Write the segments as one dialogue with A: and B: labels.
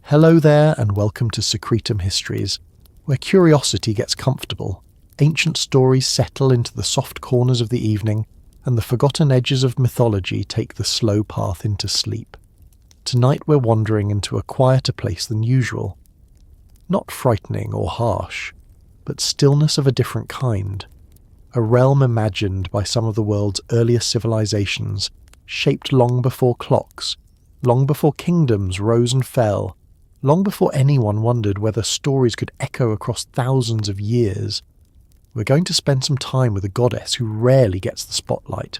A: Hello there and welcome to Secretum Histories, where curiosity gets comfortable, ancient stories settle into the soft corners of the evening, and the forgotten edges of mythology take the slow path into sleep. Tonight we're wandering into a quieter place than usual. Not frightening or harsh, but stillness of a different kind. A realm imagined by some of the world's earliest civilizations, shaped long before clocks, long before kingdoms rose and fell, long before anyone wondered whether stories could echo across thousands of years. We're going to spend some time with a goddess who rarely gets the spotlight,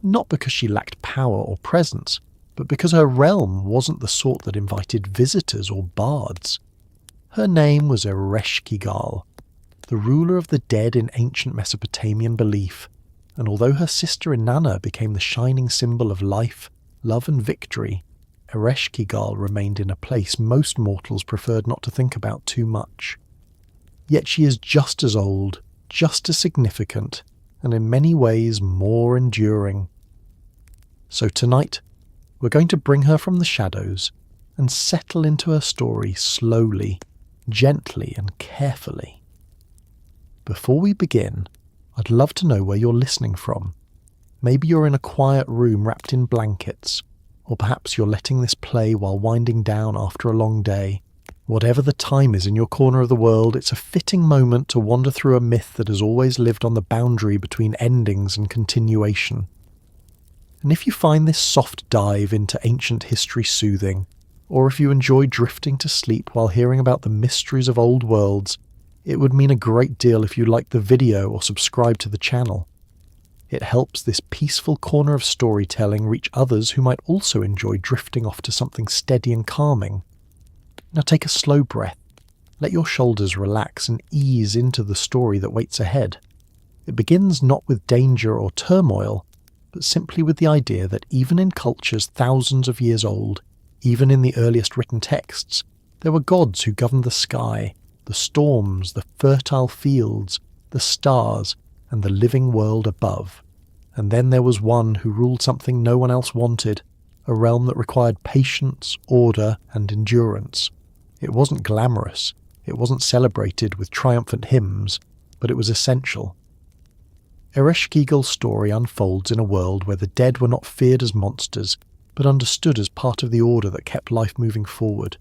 A: not because she lacked power or presence, but because her realm wasn't the sort that invited visitors or bards. Her name was Ereshkigal, the ruler of the dead in ancient Mesopotamian belief, and although her sister Inanna became the shining symbol of life, love and victory, Ereshkigal remained in a place most mortals preferred not to think about too much. Yet she is just as old, just as significant, and in many ways more enduring. So tonight, we're going to bring her from the shadows and settle into her story slowly, gently and carefully. Before we begin, I'd love to know where you're listening from. Maybe you're in a quiet room wrapped in blankets, or perhaps you're letting this play while winding down after a long day. Whatever the time is in your corner of the world, it's a fitting moment to wander through a myth that has always lived on the boundary between endings and continuation. And if you find this soft dive into ancient history soothing, or if you enjoy drifting to sleep while hearing about the mysteries of old worlds, it would mean a great deal if you liked the video or subscribe to the channel. It helps this peaceful corner of storytelling reach others who might also enjoy drifting off to something steady and calming. Now take a slow breath, let your shoulders relax and ease into the story that waits ahead. It begins not with danger or turmoil, but simply with the idea that even in cultures thousands of years old, even in the earliest written texts, there were gods who governed the sky, the storms, the fertile fields, the stars, and the living world above. And then there was one who ruled something no one else wanted, a realm that required patience, order, and endurance. It wasn't glamorous, it wasn't celebrated with triumphant hymns, but it was essential. Ereshkigal's story unfolds in a world where the dead were not feared as monsters, but understood as part of the order that kept life moving forward.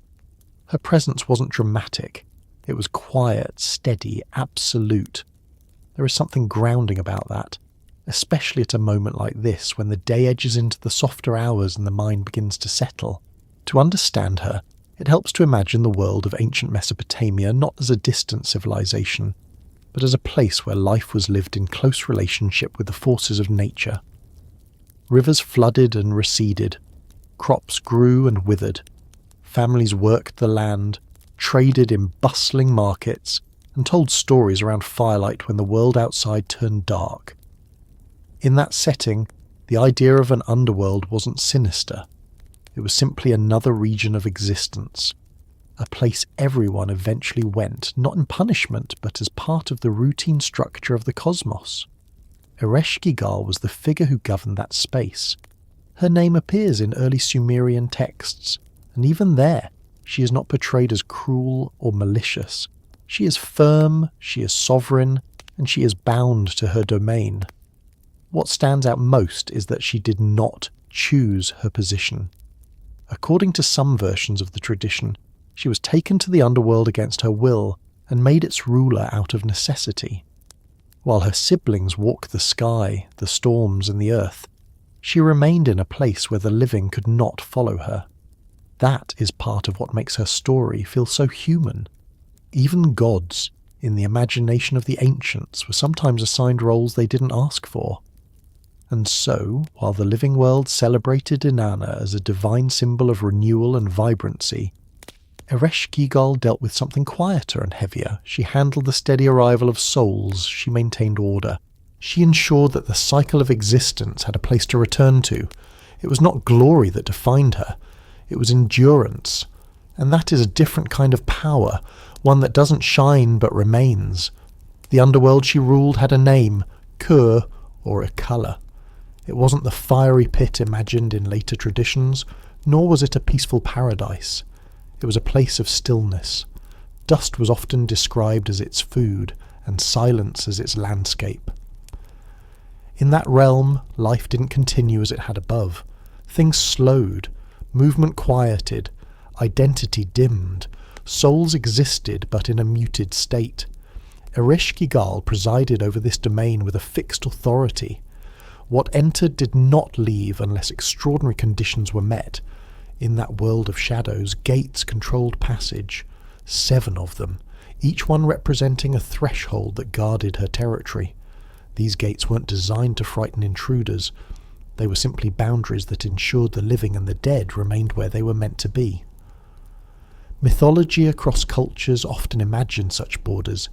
A: Her presence wasn't dramatic, it was quiet, steady, absolute. There is something grounding about that, especially at a moment like this when the day edges into the softer hours and the mind begins to settle. To understand her, it helps to imagine the world of ancient Mesopotamia not as a distant civilization, but as a place where life was lived in close relationship with the forces of nature. Rivers flooded and receded, crops grew and withered, families worked the land, traded in bustling markets, and told stories around firelight when the world outside turned dark. In that setting, the idea of an underworld wasn't sinister. It was simply another region of existence, a place everyone eventually went, not in punishment, but as part of the routine structure of the cosmos. Ereshkigal was the figure who governed that space. Her name appears in early Sumerian texts, and even there, she is not portrayed as cruel or malicious. She is firm, she is sovereign, and she is bound to her domain. What stands out most is that she did not choose her position. According to some versions of the tradition, she was taken to the underworld against her will and made its ruler out of necessity. While her siblings walked the sky, the storms, and the earth, she remained in a place where the living could not follow her. That is part of what makes her story feel so human. Even gods, in the imagination of the ancients, were sometimes assigned roles they didn't ask for. And so, while the living world celebrated Inanna as a divine symbol of renewal and vibrancy, Ereshkigal dealt with something quieter and heavier. She handled the steady arrival of souls, she maintained order. She ensured that the cycle of existence had a place to return to. It was not glory that defined her, it was endurance. And that is a different kind of power, one that doesn't shine but remains. The underworld she ruled had a name, Kur or Irkalla. It wasn't the fiery pit imagined in later traditions, nor was it a peaceful paradise. It was a place of stillness. Dust was often described as its food, and silence as its landscape. In that realm, life didn't continue as it had above. Things slowed, movement quieted, identity dimmed, souls existed but in a muted state. Ereshkigal presided over this domain with a fixed authority. What entered did not leave unless extraordinary conditions were met. In that world of shadows, gates controlled passage, 7 of them, each one representing a threshold that guarded her territory. These gates weren't designed to frighten intruders. They were simply boundaries that ensured the living and the dead remained where they were meant to be. Mythology across cultures often imagined such borders,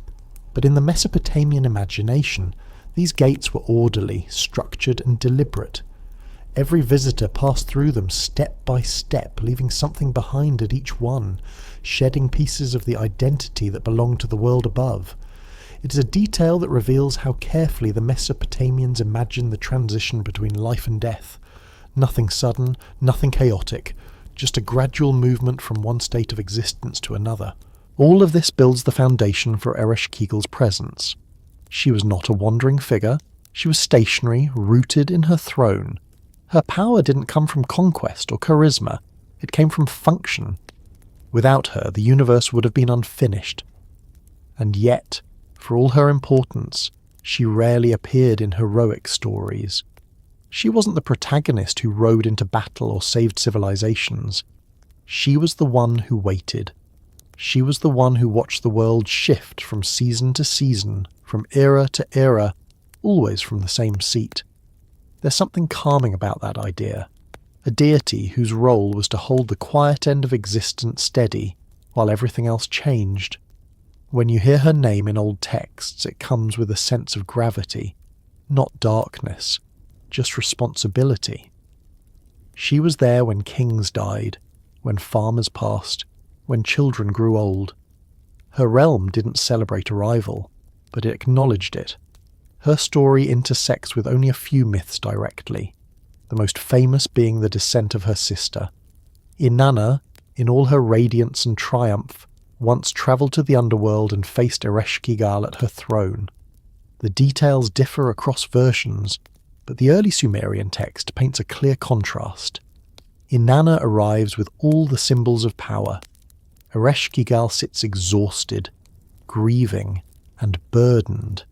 A: but in the Mesopotamian imagination, these gates were orderly, structured and deliberate. Every visitor passed through them step by step, leaving something behind at each one, shedding pieces of the identity that belonged to the world above. It is a detail that reveals how carefully the Mesopotamians imagined the transition between life and death. Nothing sudden, nothing chaotic, just a gradual movement from one state of existence to another. All of this builds the foundation for Ereshkigal's presence. She was not a wandering figure. She was stationary, rooted in her throne. Her power didn't come from conquest or charisma. It came from function. Without her, the universe would have been unfinished. And yet, for all her importance, she rarely appeared in heroic stories. She wasn't the protagonist who rode into battle or saved civilizations. She was the one who waited. She was the one who watched the world shift from season to season, from era to era, always from the same seat. There's something calming about that idea. A deity whose role was to hold the quiet end of existence steady while everything else changed. When you hear her name in old texts, it comes with a sense of gravity, not darkness, just responsibility. She was there when kings died, when farmers passed, when children grew old. Her realm didn't celebrate arrival, but it acknowledged it. Her story intersects with only a few myths directly, the most famous being the descent of her sister. Inanna, in all her radiance and triumph, once travelled to the underworld and faced Ereshkigal at her throne. The details differ across versions, but the early Sumerian text paints a clear contrast. Inanna arrives with all the symbols of power. Ereshkigal sits exhausted, grieving, and burdened.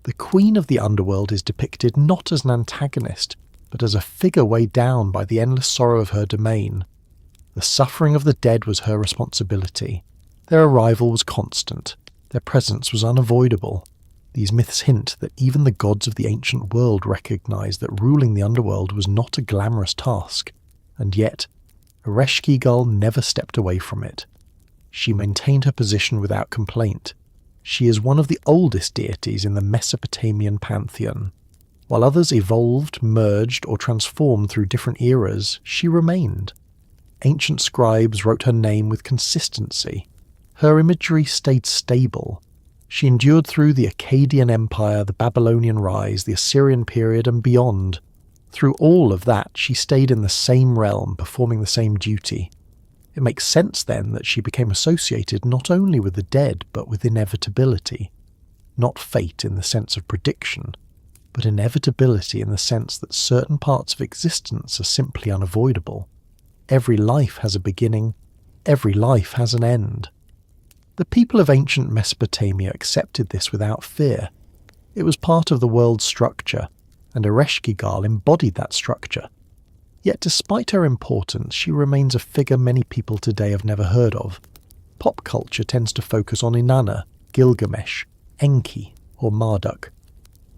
A: The queen of the underworld is depicted not as an antagonist, but as a figure weighed down by the endless sorrow of her domain. The suffering of the dead was her responsibility. Their arrival was constant. Their presence was unavoidable. These myths hint that even the gods of the ancient world recognized that ruling the underworld was not a glamorous task, and yet Ereshkigal never stepped away from it. She maintained her position without complaint. She is one of the oldest deities in the Mesopotamian pantheon. While others evolved, merged, or transformed through different eras, she remained. Ancient scribes wrote her name with consistency. Her imagery stayed stable. She endured through the Akkadian Empire, the Babylonian rise, the Assyrian period, and beyond. Through all of that, she stayed in the same realm, performing the same duty. It makes sense then that she became associated not only with the dead, but with inevitability. Not fate in the sense of prediction, but inevitability in the sense that certain parts of existence are simply unavoidable. Every life has a beginning, every life has an end. The people of ancient Mesopotamia accepted this without fear. It was part of the world's structure, and Ereshkigal embodied that structure. Yet despite her importance, she remains a figure many people today have never heard of. Pop culture tends to focus on Inanna, Gilgamesh, Enki, or Marduk.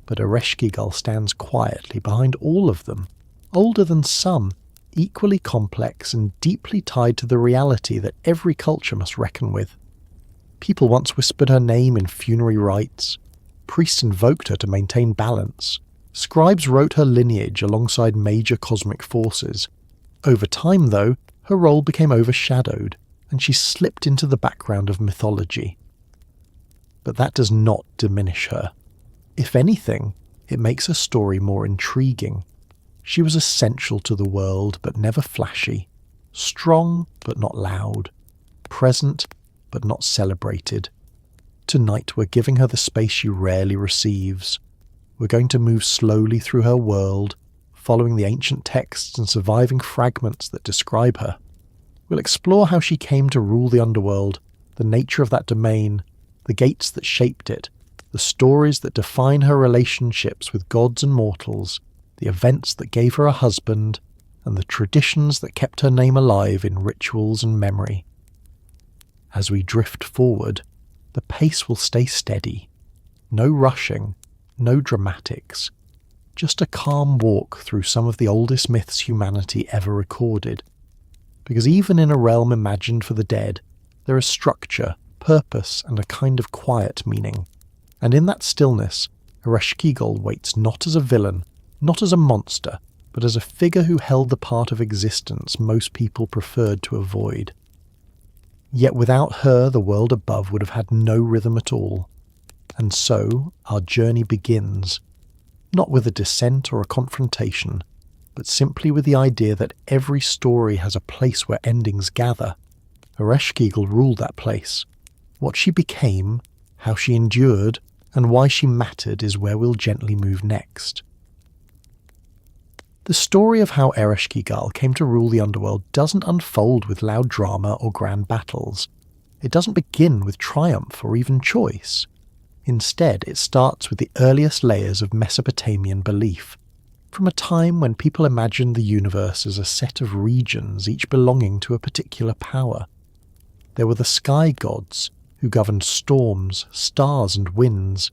A: But Ereshkigal stands quietly behind all of them, older than some, equally complex and deeply tied to the reality that every culture must reckon with. People once whispered her name in funerary rites. Priests invoked her to maintain balance. Scribes wrote her lineage alongside major cosmic forces. Over time, though, her role became overshadowed, and she slipped into the background of mythology. But that does not diminish her. If anything, it makes her story more intriguing. She was essential to the world, but never flashy. Strong, but not loud. present but not celebrated. Tonight we're giving her the space she rarely receives. We're going to move slowly through her world, following the ancient texts and surviving fragments that describe her. We'll explore how she came to rule the underworld, the nature of that domain, the gates that shaped it, the stories that define her relationships with gods and mortals, the events that gave her a husband, and the traditions that kept her name alive in rituals and memory. As we drift forward, the pace will stay steady. No rushing, no dramatics. Just a calm walk through some of the oldest myths humanity ever recorded. Because even in a realm imagined for the dead, there is structure, purpose, and a kind of quiet meaning. And in that stillness, Ereshkigal waits not as a villain, not as a monster, but as a figure who held the part of existence most people preferred to avoid. Yet without her, the world above would have had no rhythm at all. And so, our journey begins, not with a descent or a confrontation, but simply with the idea that every story has a place where endings gather. Ereshkigal ruled that place. What she became, how she endured, and why she mattered is where we'll gently move next. The story of how Ereshkigal came to rule the underworld doesn't unfold with loud drama or grand battles. It doesn't begin with triumph or even choice. Instead, it starts with the earliest layers of Mesopotamian belief, from a time when people imagined the universe as a set of regions, each belonging to a particular power. There were the sky gods, who governed storms, stars and winds.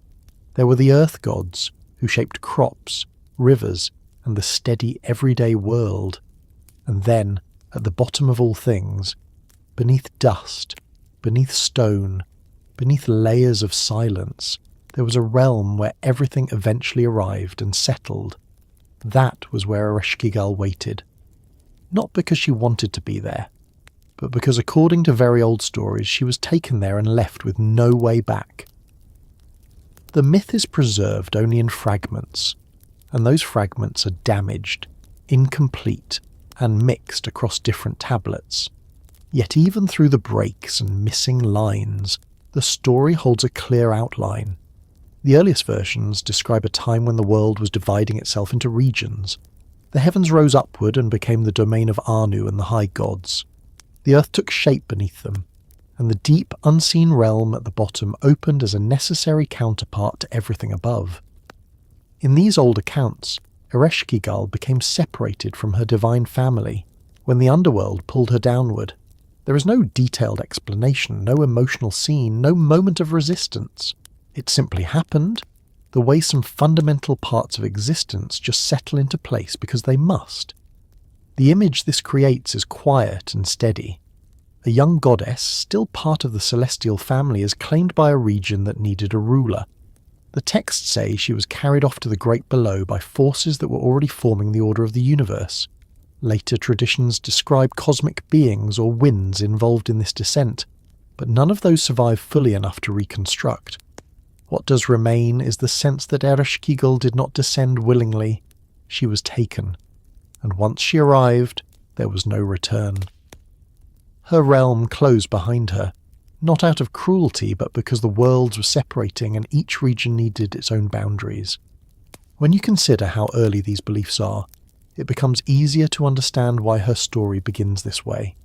A: There were the earth gods, who shaped crops, rivers, and the steady everyday world. And then, at the bottom of all things, beneath dust, beneath stone, beneath layers of silence, there was a realm where everything eventually arrived and settled. That was where Ereshkigal waited. Not because she wanted to be there, but because according to very old stories she was taken there and left with no way back. The myth is preserved only in fragments, and those fragments are damaged, incomplete, and mixed across different tablets. Yet even through the breaks and missing lines, the story holds a clear outline. The earliest versions describe a time when the world was dividing itself into regions. The heavens rose upward and became the domain of Anu and the high gods. The earth took shape beneath them, and the deep, unseen realm at the bottom opened as a necessary counterpart to everything above. In these old accounts, Ereshkigal became separated from her divine family when the underworld pulled her downward. There is no detailed explanation, no emotional scene, no moment of resistance. It simply happened, the way some fundamental parts of existence just settle into place because they must. The image this creates is quiet and steady. A young goddess, still part of the celestial family, is claimed by a region that needed a ruler. The texts say she was carried off to the great below by forces that were already forming the order of the universe. Later traditions describe cosmic beings or winds involved in this descent, but none of those survive fully enough to reconstruct. What does remain is the sense that Ereshkigal did not descend willingly. She was taken, and once she arrived, there was no return. Her realm closed behind her, not out of cruelty, but because the worlds were separating and each region needed its own boundaries. When you consider how early these beliefs are, it becomes easier to understand why her story begins this way.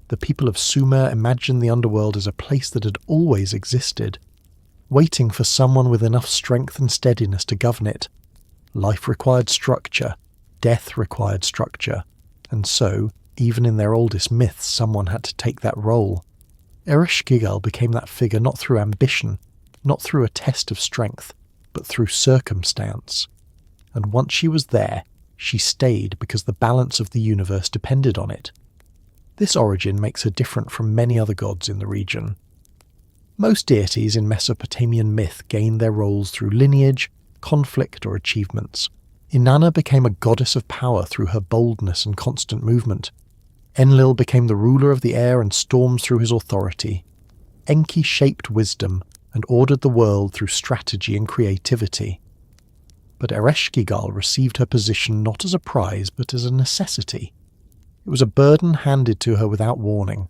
A: The people of Sumer imagined the underworld as a place that had always existed, waiting for someone with enough strength and steadiness to govern it. Life required structure, death required structure, and so, even in their oldest myths, someone had to take that role. Ereshkigal became that figure not through ambition, not through a test of strength, but through circumstance. And once she was there, she stayed because the balance of the universe depended on it. This origin makes her different from many other gods in the region. Most deities in Mesopotamian myth gained their roles through lineage, conflict, or achievements. Inanna became a goddess of power through her boldness and constant movement. Enlil became the ruler of the air and storms through his authority. Enki shaped wisdom and ordered the world through strategy and creativity. But Ereshkigal received her position not as a prize but as a necessity. It was a burden handed to her without warning.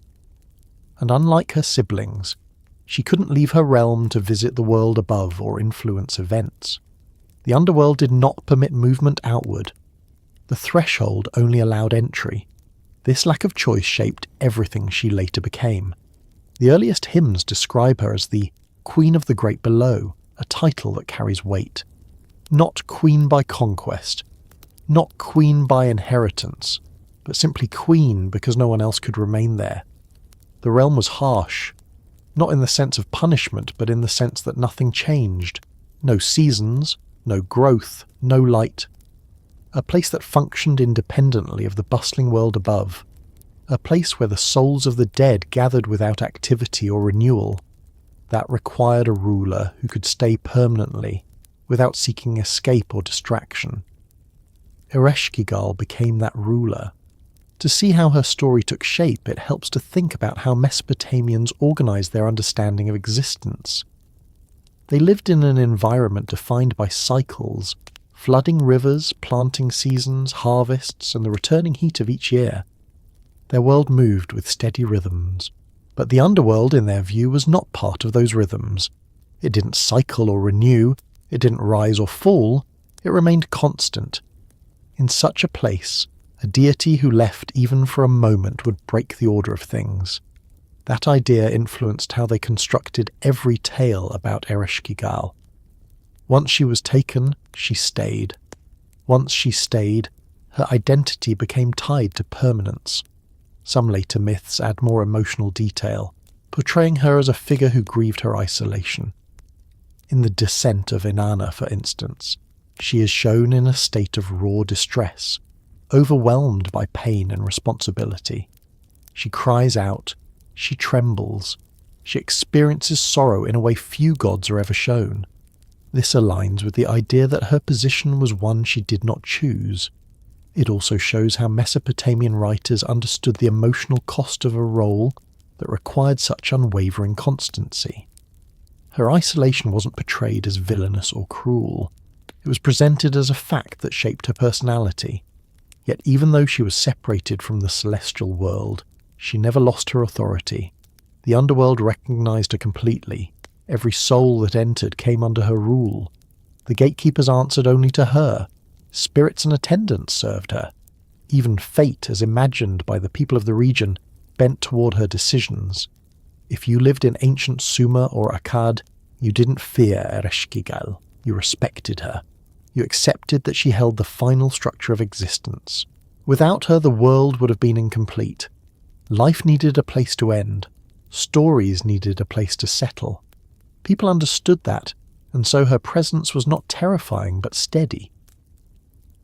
A: and unlike her siblings, she couldn't leave her realm to visit the world above or influence events. The underworld did not permit movement outward. The threshold only allowed entry. This lack of choice shaped everything she later became. The earliest hymns describe her as the Queen of the Great Below, a title that carries weight. Not queen by conquest, not queen by inheritance, but simply queen because no one else could remain there. The realm was harsh, not in the sense of punishment, but in the sense that nothing changed. No seasons, no growth, no light. A place that functioned independently of the bustling world above. A place where the souls of the dead gathered without activity or renewal. That required a ruler who could stay permanently, without seeking escape or distraction. Ereshkigal became that ruler. To see how her story took shape, it helps to think about how Mesopotamians organized their understanding of existence. They lived in an environment defined by cycles, flooding rivers, planting seasons, harvests, and the returning heat of each year. Their world moved with steady rhythms, but the underworld, in their view, was not part of those rhythms. It didn't cycle or renew, it didn't rise or fall, it remained constant. In such a place, a deity who left even for a moment would break the order of things. That idea influenced how they constructed every tale about Ereshkigal. Once she was taken, she stayed. Once she stayed, her identity became tied to permanence. Some later myths add more emotional detail, portraying her as a figure who grieved her isolation. In the Descent of Inanna, for instance, she is shown in a state of raw distress, overwhelmed by pain and responsibility. She cries out, she trembles, she experiences sorrow in a way few gods are ever shown. This aligns with the idea that her position was one she did not choose. It also shows how Mesopotamian writers understood the emotional cost of a role that required such unwavering constancy. Her isolation wasn't portrayed as villainous or cruel. It was presented as a fact that shaped her personality. Yet even though she was separated from the celestial world, she never lost her authority. The underworld recognized her completely. Every soul that entered came under her rule. The gatekeepers answered only to her. Spirits and attendants served her. Even fate, as imagined by the people of the region, bent toward her decisions. If you lived in ancient Sumer or Akkad, you didn't fear Ereshkigal. You respected her. You accepted that she held the final structure of existence. Without her, the world would have been incomplete. Life needed a place to end. Stories needed a place to settle. People understood that, and so her presence was not terrifying but steady.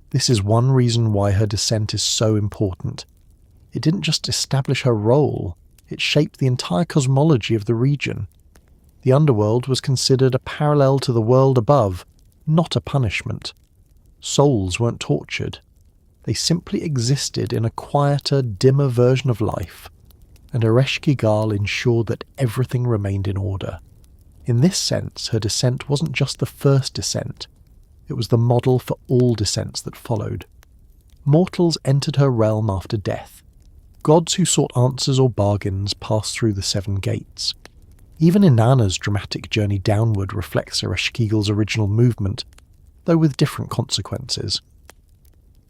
A: This is one reason why her descent is so important. It didn't just establish her role, it shaped the entire cosmology of the region. The underworld was considered a parallel to the world above, not a punishment. Souls weren't tortured. They simply existed in a quieter, dimmer version of life, and Ereshkigal ensured that everything remained in order. In this sense, her descent wasn't just the first descent, it was the model for all descents that followed. Mortals entered her realm after death. Gods who sought answers or bargains passed through the 7 gates. Even Inanna's dramatic journey downward reflects Ereshkigal's original movement, though with different consequences.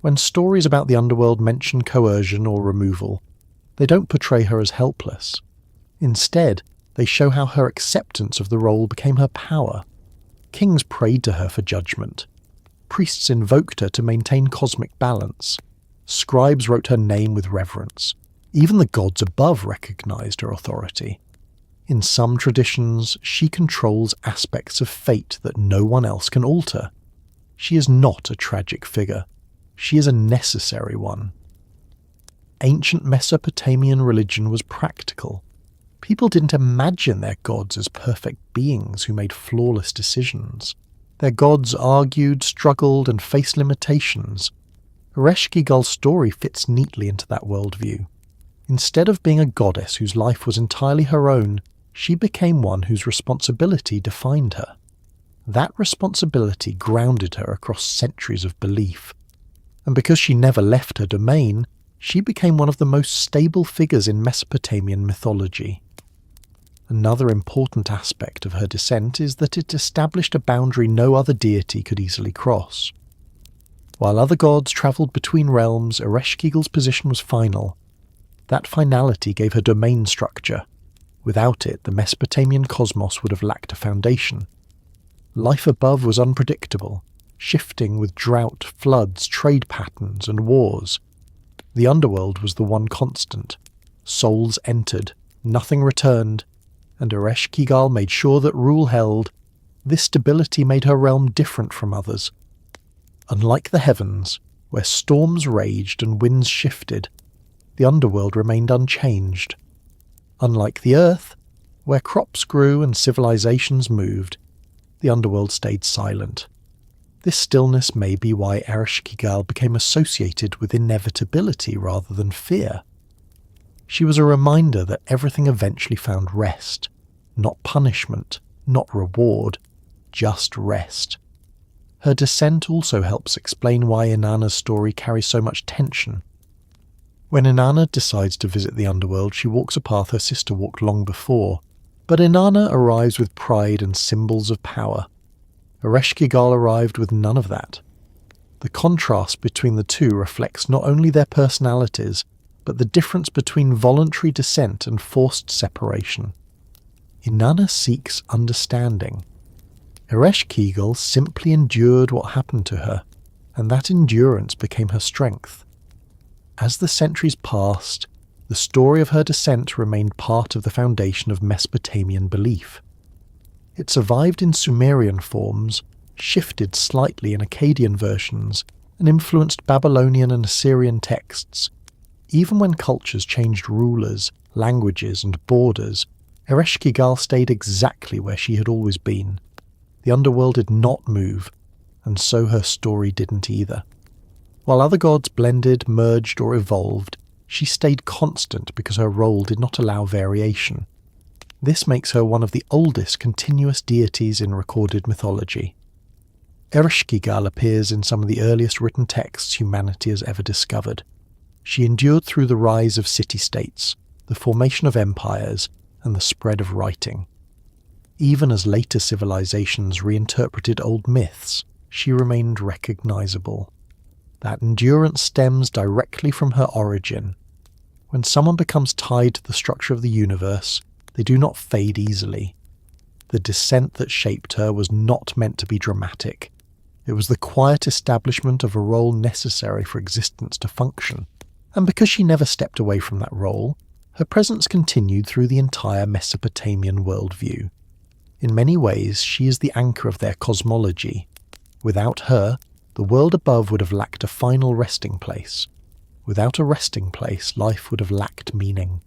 A: When stories about the underworld mention coercion or removal, they don't portray her as helpless. Instead, they show how her acceptance of the role became her power. Kings prayed to her for judgment. Priests invoked her to maintain cosmic balance. Scribes wrote her name with reverence. Even the gods above recognized her authority. In some traditions, she controls aspects of fate that no one else can alter. She is not a tragic figure. She is a necessary one. Ancient Mesopotamian religion was practical. People didn't imagine their gods as perfect beings who made flawless decisions. Their gods argued, struggled, and faced limitations. Ereshkigal's story fits neatly into that worldview. Instead of being a goddess whose life was entirely her own, she became one whose responsibility defined her. That responsibility grounded her across centuries of belief. And because she never left her domain, she became one of the most stable figures in Mesopotamian mythology. Another important aspect of her descent is that it established a boundary no other deity could easily cross. While other gods travelled between realms, Ereshkigal's position was final. That finality gave her domain structure. Without it, the Mesopotamian cosmos would have lacked a foundation. Life above was unpredictable, shifting with drought, floods, trade patterns, and wars. The underworld was the one constant. Souls entered, nothing returned, and Ereshkigal made sure that rule held. This stability made her realm different from others. Unlike the heavens, where storms raged and winds shifted, the underworld remained unchanged. Unlike the earth, where crops grew and civilizations moved, the underworld stayed silent. This stillness may be why Ereshkigal became associated with inevitability rather than fear. She was a reminder that everything eventually found rest, not punishment, not reward, just rest. Her descent also helps explain why Inanna's story carries so much tension. When Inanna decides to visit the underworld, she walks a path her sister walked long before, but Inanna arrives with pride and symbols of power. Ereshkigal arrived with none of that. The contrast between the two reflects not only their personalities, but the difference between voluntary descent and forced separation. Inanna seeks understanding. Ereshkigal simply endured what happened to her, and that endurance became her strength. As the centuries passed, the story of her descent remained part of the foundation of Mesopotamian belief. It survived in Sumerian forms, shifted slightly in Akkadian versions, and influenced Babylonian and Assyrian texts. Even when cultures changed rulers, languages, and borders, Ereshkigal stayed exactly where she had always been. The underworld did not move, and so her story didn't either. While other gods blended, merged, or evolved, she stayed constant because her role did not allow variation. This makes her one of the oldest continuous deities in recorded mythology. Ereshkigal appears in some of the earliest written texts humanity has ever discovered. She endured through the rise of city-states, the formation of empires, and the spread of writing. Even as later civilizations reinterpreted old myths, she remained recognizable. That endurance stems directly from her origin. When someone becomes tied to the structure of the universe, they do not fade easily. The descent that shaped her was not meant to be dramatic. It was the quiet establishment of a role necessary for existence to function. And because she never stepped away from that role, her presence continued through the entire Mesopotamian worldview. In many ways, she is the anchor of their cosmology. Without her, the world above would have lacked a final resting place. Without a resting place, life would have lacked meaning.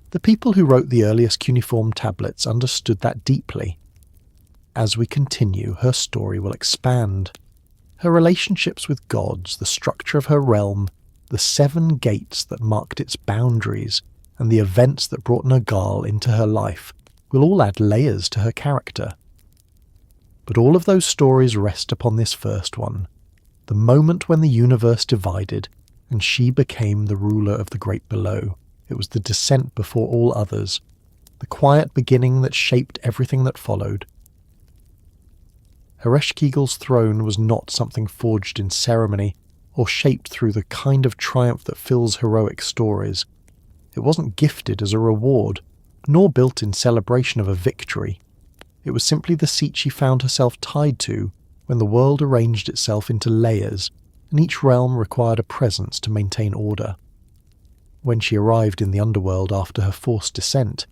A: The people who wrote the earliest cuneiform tablets understood that deeply. As we continue, her story will expand. Her relationships with gods, the structure of her realm, the 7 gates that marked its boundaries, and the events that brought Nergal into her life will all add layers to her character. But all of those stories rest upon this first one, the moment when the universe divided and she became the ruler of the great below. It was the descent before all others, the quiet beginning that shaped everything that followed. Ereshkigal's throne was not something forged in ceremony or shaped through the kind of triumph that fills heroic stories. It wasn't gifted as a reward, nor built in celebration of a victory. It was simply the seat she found herself tied to when the world arranged itself into layers, and each realm required a presence to maintain order. When she arrived in the underworld after her forced descent,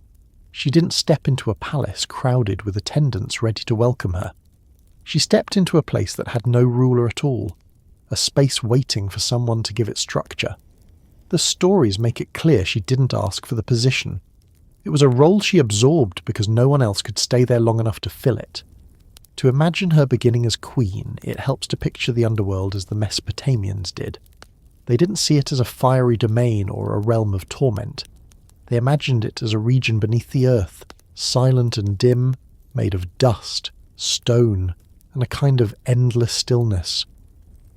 A: she didn't step into a palace crowded with attendants ready to welcome her. She stepped into a place that had no ruler at all, a space waiting for someone to give it structure. The stories make it clear she didn't ask for the position. It was a role she absorbed because no one else could stay there long enough to fill it. To imagine her beginning as queen, it helps to picture the underworld as the Mesopotamians did. They didn't see it as a fiery domain or a realm of torment. They imagined it as a region beneath the earth, silent and dim, made of dust, stone, and a kind of endless stillness.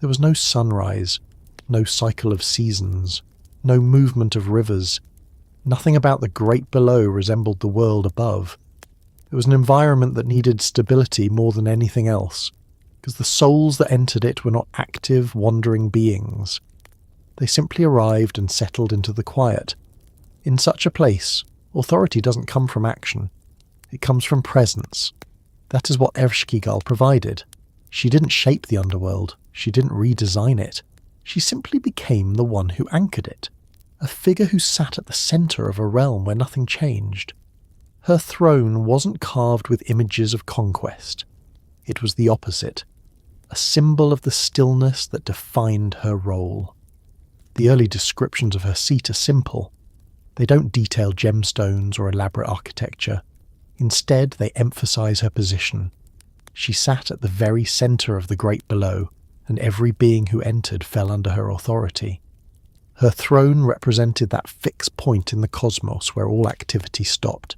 A: There was no sunrise, no cycle of seasons, no movement of rivers. Nothing about the great below resembled the world above. It was an environment that needed stability more than anything else, because the souls that entered it were not active, wandering beings. They simply arrived and settled into the quiet. In such a place, authority doesn't come from action. It comes from presence. That is what Ereshkigal provided. She didn't shape the underworld. She didn't redesign it. She simply became the one who anchored it, a figure who sat at the centre of a realm where nothing changed. Her throne wasn't carved with images of conquest. It was the opposite, a symbol of the stillness that defined her role. The early descriptions of her seat are simple. They don't detail gemstones or elaborate architecture. Instead, they emphasize her position. She sat at the very centre of the great below, and every being who entered fell under her authority. Her throne represented that fixed point in the cosmos where all activity stopped.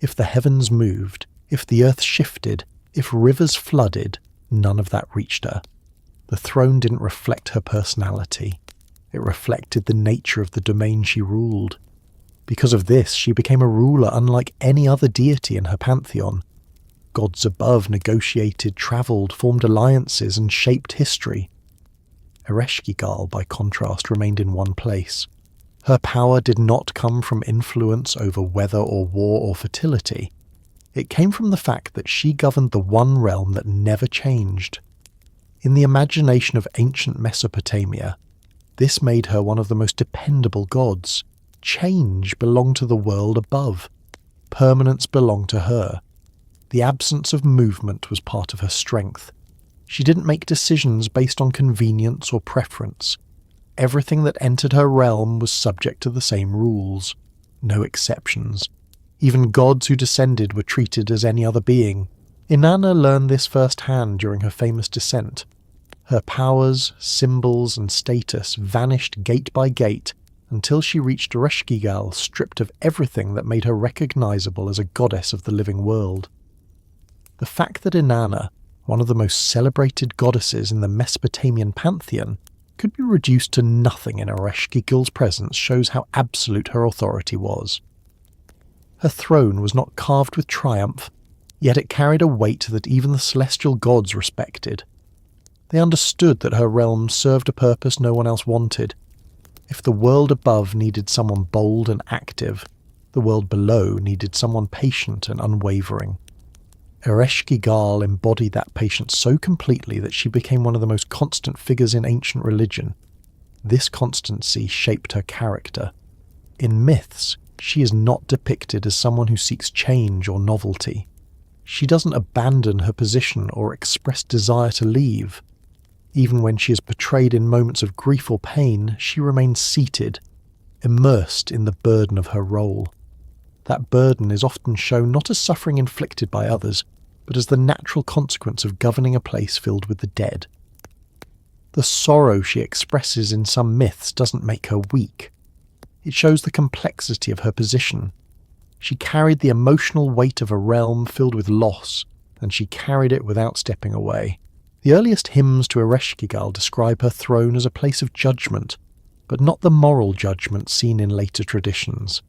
A: If the heavens moved, if the earth shifted, if rivers flooded, none of that reached her. The throne didn't reflect her personality. It reflected the nature of the domain she ruled. Because of this, she became a ruler unlike any other deity in her pantheon. Gods above negotiated, travelled, formed alliances, and shaped history. Ereshkigal, by contrast, remained in one place. Her power did not come from influence over weather or war or fertility. It came from the fact that she governed the one realm that never changed. In the imagination of ancient Mesopotamia, this made her one of the most dependable gods. Change belonged to the world above. Permanence belonged to her. The absence of movement was part of her strength. She didn't make decisions based on convenience or preference. Everything that entered her realm was subject to the same rules. No exceptions. Even gods who descended were treated as any other being. Inanna learned this firsthand during her famous descent. Her powers, symbols, and status vanished gate by gate until she reached Ereshkigal, stripped of everything that made her recognizable as a goddess of the living world. The fact that Inanna, one of the most celebrated goddesses in the Mesopotamian pantheon, could be reduced to nothing in Ereshkigal's presence shows how absolute her authority was. Her throne was not carved with triumph, yet it carried a weight that even the celestial gods respected. They understood that her realm served a purpose no one else wanted. If the world above needed someone bold and active, the world below needed someone patient and unwavering. Ereshkigal embodied that patience so completely that she became one of the most constant figures in ancient religion. This constancy shaped her character. In myths, she is not depicted as someone who seeks change or novelty. She doesn't abandon her position or express desire to leave. Even when she is portrayed in moments of grief or pain, she remains seated, immersed in the burden of her role. That burden is often shown not as suffering inflicted by others, but as the natural consequence of governing a place filled with the dead. The sorrow she expresses in some myths doesn't make her weak. It shows the complexity of her position. She carried the emotional weight of a realm filled with loss, and she carried it without stepping away. The earliest hymns to Ereshkigal describe her throne as a place of judgment, but not the moral judgment seen in later traditions.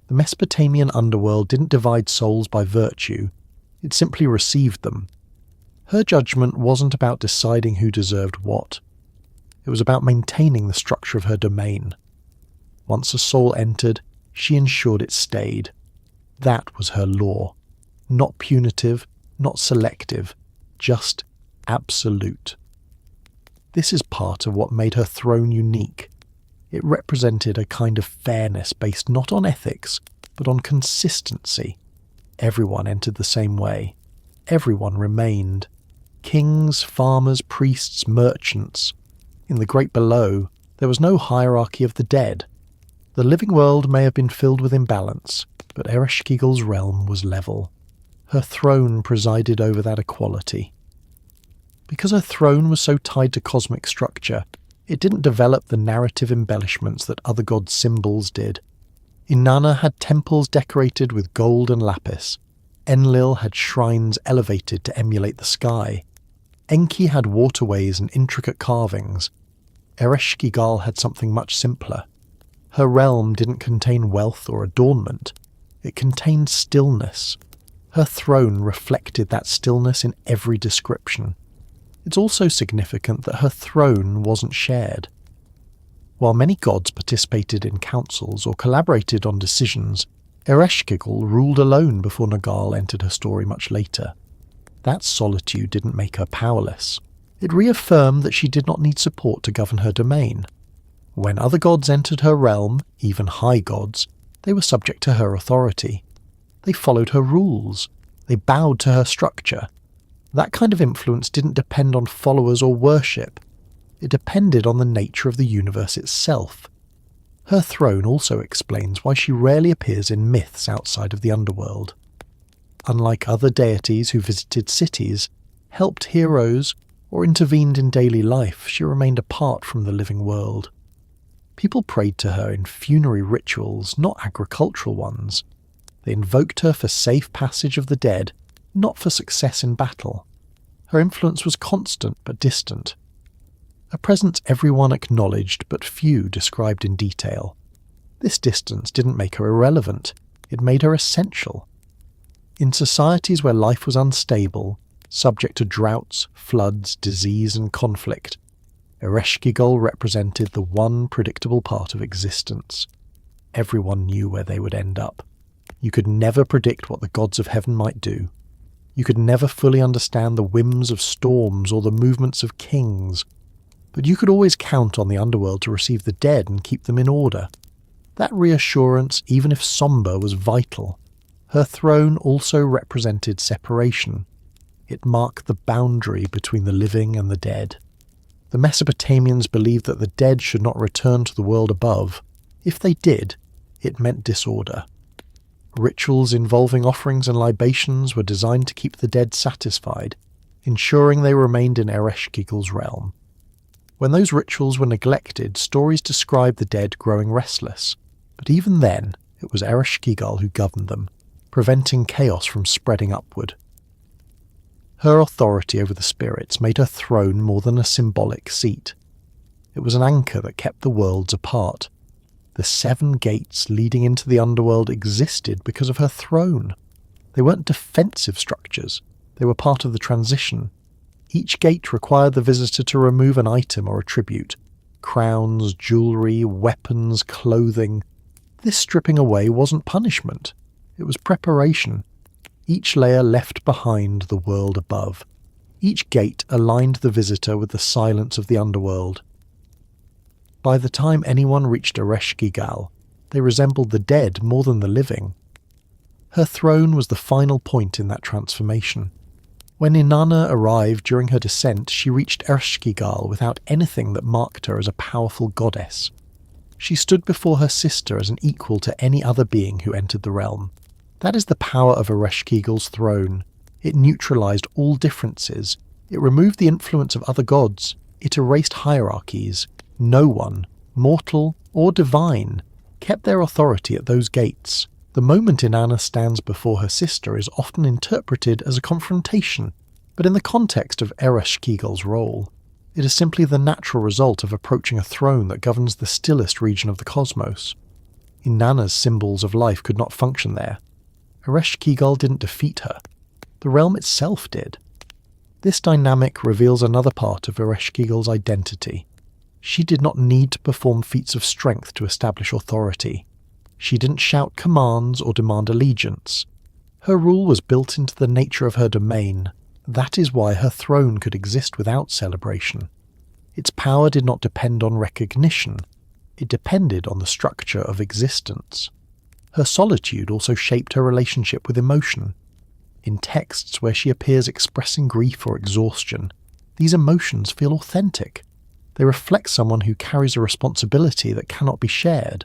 A: The Mesopotamian underworld didn't divide souls by virtue, it simply received them. Her judgment wasn't about deciding who deserved what. It was about maintaining the structure of her domain. Once a soul entered, she ensured it stayed. That was her law. Not punitive, not selective, just absolute. This is part of what made her throne unique. It represented a kind of fairness based not on ethics, but on consistency. Everyone entered the same way. Everyone remained. Kings, farmers, priests, merchants. In the great below, there was no hierarchy of the dead. The living world may have been filled with imbalance, but Ereshkigal's realm was level. Her throne presided over that equality. Because her throne was so tied to cosmic structure, it didn't develop the narrative embellishments that other gods' symbols did. Inanna had temples decorated with gold and lapis. Enlil had shrines elevated to emulate the sky. Enki had waterways and intricate carvings. Ereshkigal had something much simpler. Her realm didn't contain wealth or adornment. It contained stillness. Her throne reflected that stillness in every description. It's also significant that her throne wasn't shared. While many gods participated in councils or collaborated on decisions, Ereshkigal ruled alone before Nergal entered her story much later. That solitude didn't make her powerless. It reaffirmed that she did not need support to govern her domain. When other gods entered her realm, even high gods, they were subject to her authority. They followed her rules. They bowed to her structure. That kind of influence didn't depend on followers or worship. It depended on the nature of the universe itself. Her throne also explains why she rarely appears in myths outside of the underworld. Unlike other deities who visited cities, helped heroes, or intervened in daily life, she remained apart from the living world. People prayed to her in funerary rituals, not agricultural ones. They invoked her for safe passage of the dead, not for success in battle. Her influence was constant but distant. A presence everyone acknowledged but few described in detail. This distance didn't make her irrelevant, it made her essential. In societies where life was unstable, subject to droughts, floods, disease and conflict, Ereshkigal represented the one predictable part of existence. Everyone knew where they would end up. You could never predict what the gods of heaven might do. You could never fully understand the whims of storms or the movements of kings. But you could always count on the underworld to receive the dead and keep them in order. That reassurance, even if somber, was vital. Her throne also represented separation. It marked the boundary between the living and the dead. The Mesopotamians believed that the dead should not return to the world above. If they did, it meant disorder. Rituals involving offerings and libations were designed to keep the dead satisfied, ensuring they remained in Ereshkigal's realm. When those rituals were neglected, stories described the dead growing restless, but even then, it was Ereshkigal who governed them, preventing chaos from spreading upward. Her authority over the spirits made her throne more than a symbolic seat. It was an anchor that kept the worlds apart. The 7 gates leading into the underworld existed because of her throne. They weren't defensive structures, they were part of the transition. Each gate required the visitor to remove an item or attribute. Crowns, jewellery, weapons, clothing. This stripping away wasn't punishment. It was preparation. Each layer left behind the world above. Each gate aligned the visitor with the silence of the underworld. By the time anyone reached Ereshkigal, they resembled the dead more than the living. Her throne was the final point in that transformation. When Inanna arrived during her descent, she reached Ereshkigal without anything that marked her as a powerful goddess. She stood before her sister as an equal to any other being who entered the realm. That is the power of Ereshkigal's throne. It neutralized all differences. It removed the influence of other gods. It erased hierarchies. No one, mortal or divine, kept their authority at those gates. The moment Inanna stands before her sister is often interpreted as a confrontation, but in the context of Ereshkigal's role, it is simply the natural result of approaching a throne that governs the stillest region of the cosmos. Inanna's symbols of life could not function there. Ereshkigal didn't defeat her. The realm itself did. This dynamic reveals another part of Ereshkigal's identity. She did not need to perform feats of strength to establish authority. She didn't shout commands or demand allegiance. Her rule was built into the nature of her domain. That is why her throne could exist without celebration. Its power did not depend on recognition. It depended on the structure of existence. Her solitude also shaped her relationship with emotion. In texts where she appears expressing grief or exhaustion, these emotions feel authentic. They reflect someone who carries a responsibility that cannot be shared.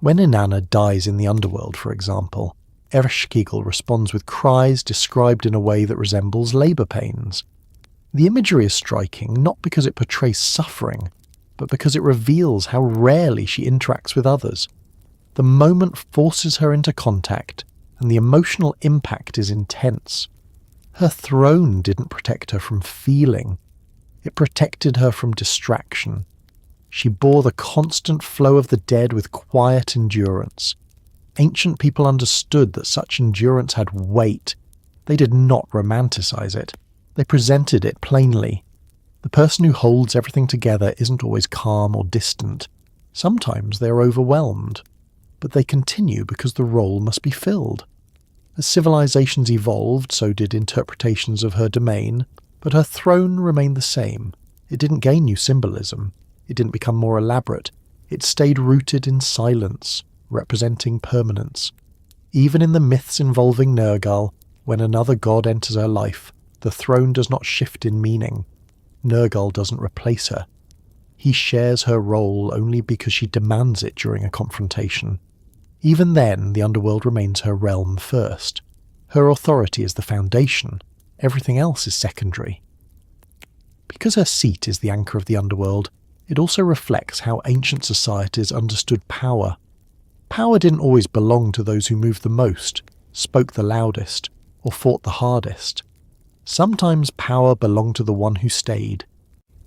A: When Inanna dies in the underworld, for example, Ereshkigal responds with cries described in a way that resembles labour pains. The imagery is striking not because it portrays suffering, but because it reveals how rarely she interacts with others. The moment forces her into contact, and the emotional impact is intense. Her throne didn't protect her from feeling. It protected her from distraction. She bore the constant flow of the dead with quiet endurance. Ancient people understood that such endurance had weight. They did not romanticize it. They presented it plainly. The person who holds everything together isn't always calm or distant. Sometimes they are overwhelmed. But they continue because the role must be filled. As civilizations evolved, so did interpretations of her domain, but her throne remained the same. It didn't gain new symbolism. It didn't become more elaborate. It stayed rooted in silence, representing permanence. Even in the myths involving Nergal, when another god enters her life, the throne does not shift in meaning. Nergal doesn't replace her. He shares her role only because she demands it during a confrontation. Even then, the underworld remains her realm first. Her authority is the foundation. Everything else is secondary. Because her seat is the anchor of the underworld, it also reflects how ancient societies understood power. Power didn't always belong to those who moved the most, spoke the loudest, or fought the hardest. Sometimes power belonged to the one who stayed,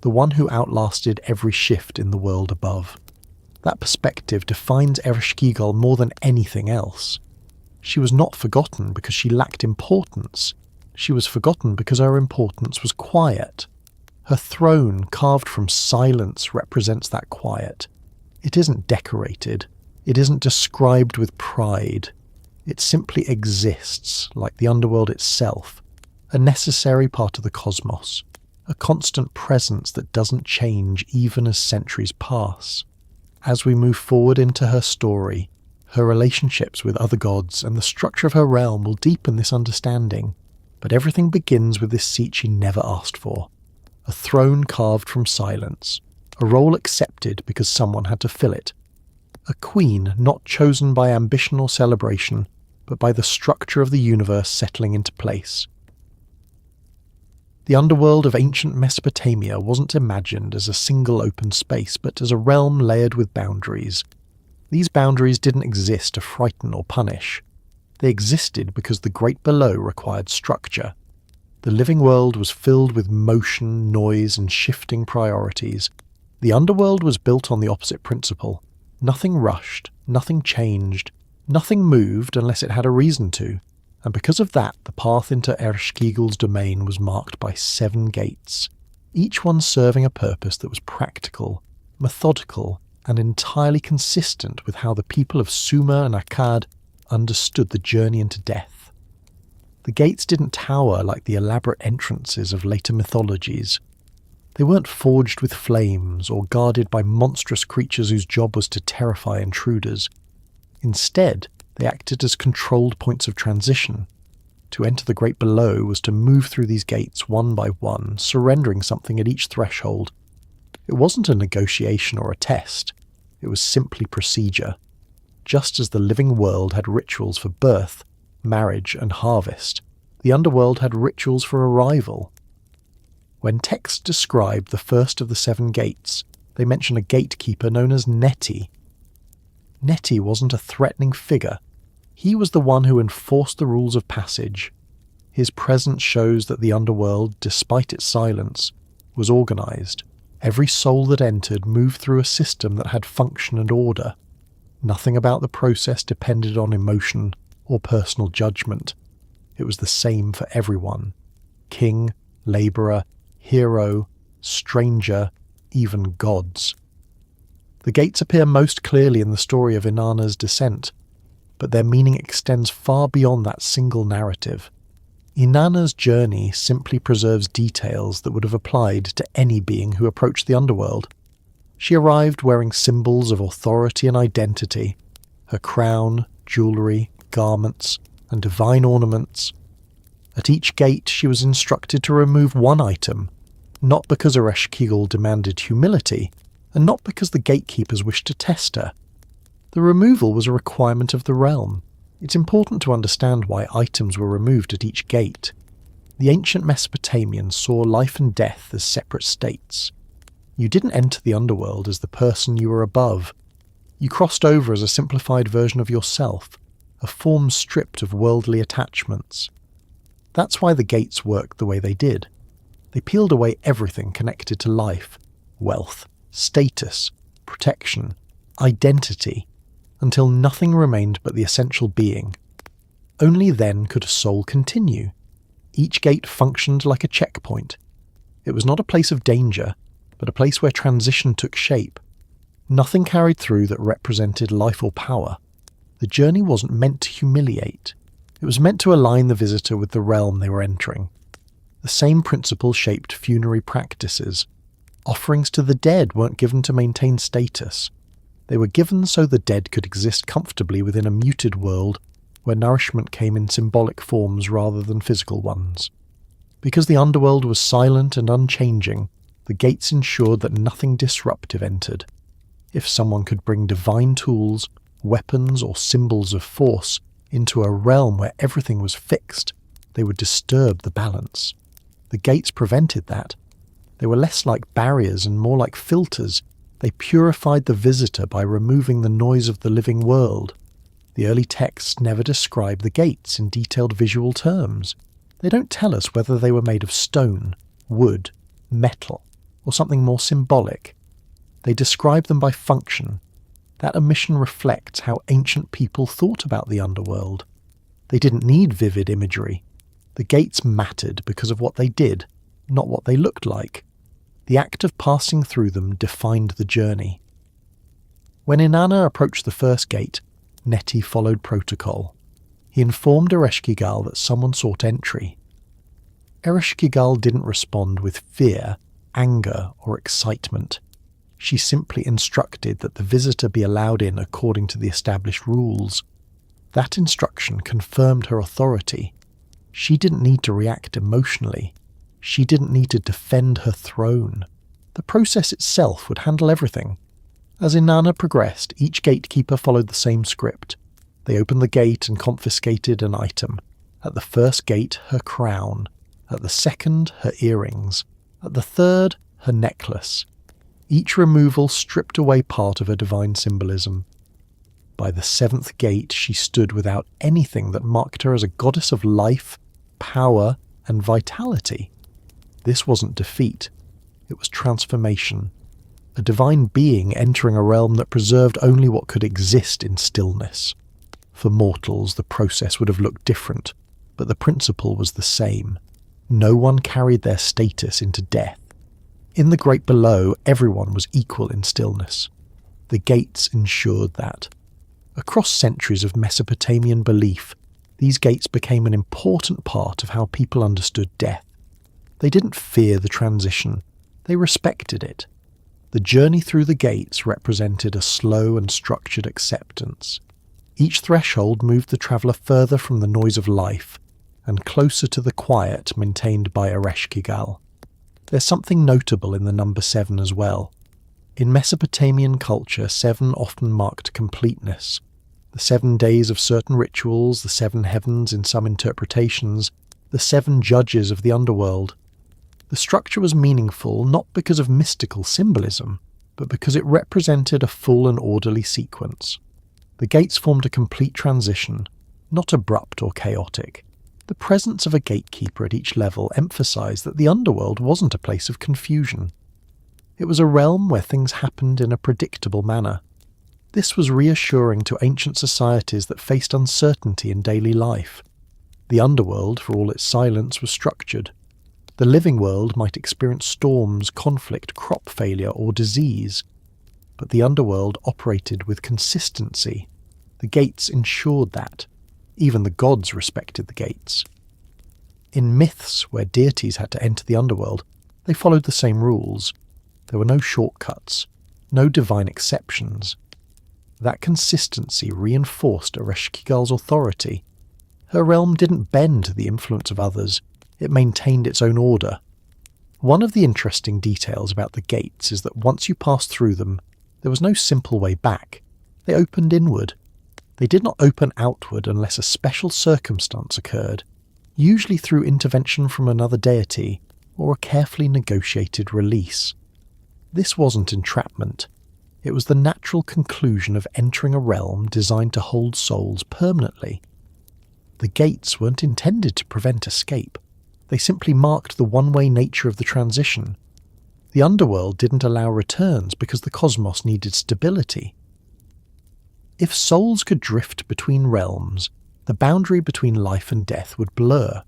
A: the one who outlasted every shift in the world above. That perspective defines Ereshkigal more than anything else. She was not forgotten because she lacked importance. She was forgotten because her importance was quiet. Her throne, carved from silence, represents that quiet. It isn't decorated. It isn't described with pride. It simply exists, like the underworld itself, a necessary part of the cosmos, a constant presence that doesn't change even as centuries pass. As we move forward into her story, her relationships with other gods and the structure of her realm will deepen this understanding, but everything begins with this seat she never asked for. A throne carved from silence, a role accepted because someone had to fill it. A queen not chosen by ambition or celebration, but by the structure of the universe settling into place. The underworld of ancient Mesopotamia wasn't imagined as a single open space, but as a realm layered with boundaries. These boundaries didn't exist to frighten or punish. They existed because the great below required structure. The living world was filled with motion, noise, and shifting priorities. The underworld was built on the opposite principle. Nothing rushed, nothing changed, nothing moved unless it had a reason to. And because of that, the path into Ereshkigal's domain was marked by 7 gates, each one serving a purpose that was practical, methodical, and entirely consistent with how the people of Sumer and Akkad understood the journey into death. The gates didn't tower like the elaborate entrances of later mythologies. They weren't forged with flames or guarded by monstrous creatures whose job was to terrify intruders. Instead, they acted as controlled points of transition. To enter the great below was to move through these gates one by one, surrendering something at each threshold. It wasn't a negotiation or a test. It was simply procedure. Just as the living world had rituals for birth, marriage, and harvest, the underworld had rituals for arrival. When texts describe the first of the 7 gates, they mention a gatekeeper known as Neti. Neti wasn't a threatening figure. He was the one who enforced the rules of passage. His presence shows that the underworld, despite its silence, was organized. Every soul that entered moved through a system that had function and order. Nothing about the process depended on emotion or personal judgment. It was the same for everyone. King, labourer, hero, stranger, even gods. The gates appear most clearly in the story of Inanna's descent, but their meaning extends far beyond that single narrative. Inanna's journey simply preserves details that would have applied to any being who approached the underworld. She arrived wearing symbols of authority and identity, her crown, jewellery, garments, and divine ornaments. At each gate she was instructed to remove one item, not because Ereshkigal demanded humility, and not because the gatekeepers wished to test her. The removal was a requirement of the realm. It's important to understand why items were removed at each gate. The ancient Mesopotamians saw life and death as separate states. You didn't enter the underworld as the person you were above. You crossed over as a simplified version of yourself, a form stripped of worldly attachments. That's why the gates worked the way they did. They peeled away everything connected to life, wealth, status, protection, identity, until nothing remained but the essential being. Only then could a soul continue. Each gate functioned like a checkpoint. It was not a place of danger, but a place where transition took shape. Nothing carried through that represented life or power. The journey wasn't meant to humiliate. It was meant to align the visitor with the realm they were entering. The same principle shaped funerary practices. Offerings to the dead weren't given to maintain status. They were given so the dead could exist comfortably within a muted world where nourishment came in symbolic forms rather than physical ones. Because the underworld was silent and unchanging, the gates ensured that nothing disruptive entered. If someone could bring divine tools, weapons, or symbols of force into a realm where everything was fixed, they would disturb the balance. The gates prevented that. They were less like barriers and more like filters. They purified the visitor by removing the noise of the living world. The early texts never describe the gates in detailed visual terms. They don't tell us whether they were made of stone, wood, metal, or something more symbolic. They describe them by function. That omission reflects how ancient people thought about the underworld. They didn't need vivid imagery. The gates mattered because of what they did, not what they looked like. The act of passing through them defined the journey. When Inanna approached the first gate, Neti followed protocol. He informed Ereshkigal that someone sought entry. Ereshkigal didn't respond with fear, anger, or excitement. She simply instructed that the visitor be allowed in according to the established rules. That instruction confirmed her authority. She didn't need to react emotionally. She didn't need to defend her throne. The process itself would handle everything. As Inanna progressed, each gatekeeper followed the same script. They opened the gate and confiscated an item. At the first gate, her crown. At the second, her earrings. At the third, her necklace. Each removal stripped away part of her divine symbolism. By the seventh gate, she stood without anything that marked her as a goddess of life, power, and vitality. This wasn't defeat. It was transformation. A divine being entering a realm that preserved only what could exist in stillness. For mortals, the process would have looked different, but the principle was the same. No one carried their status into death. In the great below, everyone was equal in stillness. The gates ensured that. Across centuries of Mesopotamian belief, these gates became an important part of how people understood death. They didn't fear the transition, they respected it. The journey through the gates represented a slow and structured acceptance. Each threshold moved the traveller further from the noise of life, and closer to the quiet maintained by Ereshkigal. There's something notable in the number 7 as well. In Mesopotamian culture, 7 often marked completeness. The 7 days of certain rituals, the 7 heavens in some interpretations, the 7 judges of the underworld. The structure was meaningful not because of mystical symbolism, but because it represented a full and orderly sequence. The gates formed a complete transition, not abrupt or chaotic. The presence of a gatekeeper at each level emphasized that the underworld wasn't a place of confusion. It was a realm where things happened in a predictable manner. This was reassuring to ancient societies that faced uncertainty in daily life. The underworld, for all its silence, was structured. The living world might experience storms, conflict, crop failure, or disease. But the underworld operated with consistency. The gates ensured that. Even the gods respected the gates. In myths where deities had to enter the underworld, they followed the same rules. There were no shortcuts, no divine exceptions. That consistency reinforced Ereshkigal's authority. Her realm didn't bend to the influence of others, it maintained its own order. One of the interesting details about the gates is that once you passed through them, there was no simple way back. They opened inward. They did not open outward unless a special circumstance occurred, usually through intervention from another deity or a carefully negotiated release. This wasn't entrapment. It was the natural conclusion of entering a realm designed to hold souls permanently. The gates weren't intended to prevent escape. They simply marked the one-way nature of the transition. The underworld didn't allow returns because the cosmos needed stability. If souls could drift between realms, the boundary between life and death would blur.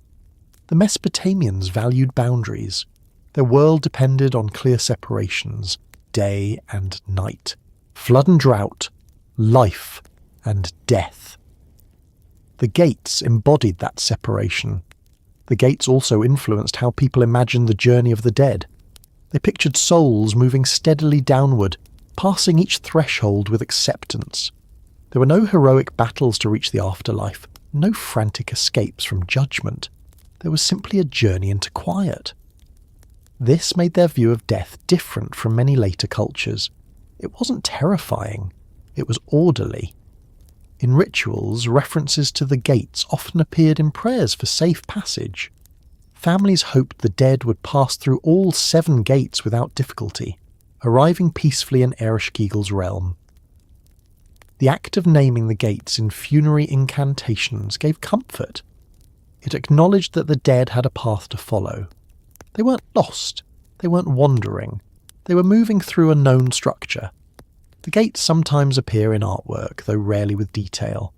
A: The Mesopotamians valued boundaries. Their world depended on clear separations, day and night, flood and drought, life and death. The gates embodied that separation. The gates also influenced how people imagined the journey of the dead. They pictured souls moving steadily downward, passing each threshold with acceptance. There were no heroic battles to reach the afterlife, no frantic escapes from judgment. There was simply a journey into quiet. This made their view of death different from many later cultures. It wasn't terrifying, it was orderly. In rituals, references to the gates often appeared in prayers for safe passage. Families hoped the dead would pass through all 7 gates without difficulty, arriving peacefully in Ereshkigal's realm. The act of naming the gates in funerary incantations gave comfort. It acknowledged that the dead had a path to follow. They weren't lost, they weren't wandering, they were moving through a known structure. The gates sometimes appear in artwork, though rarely with detail.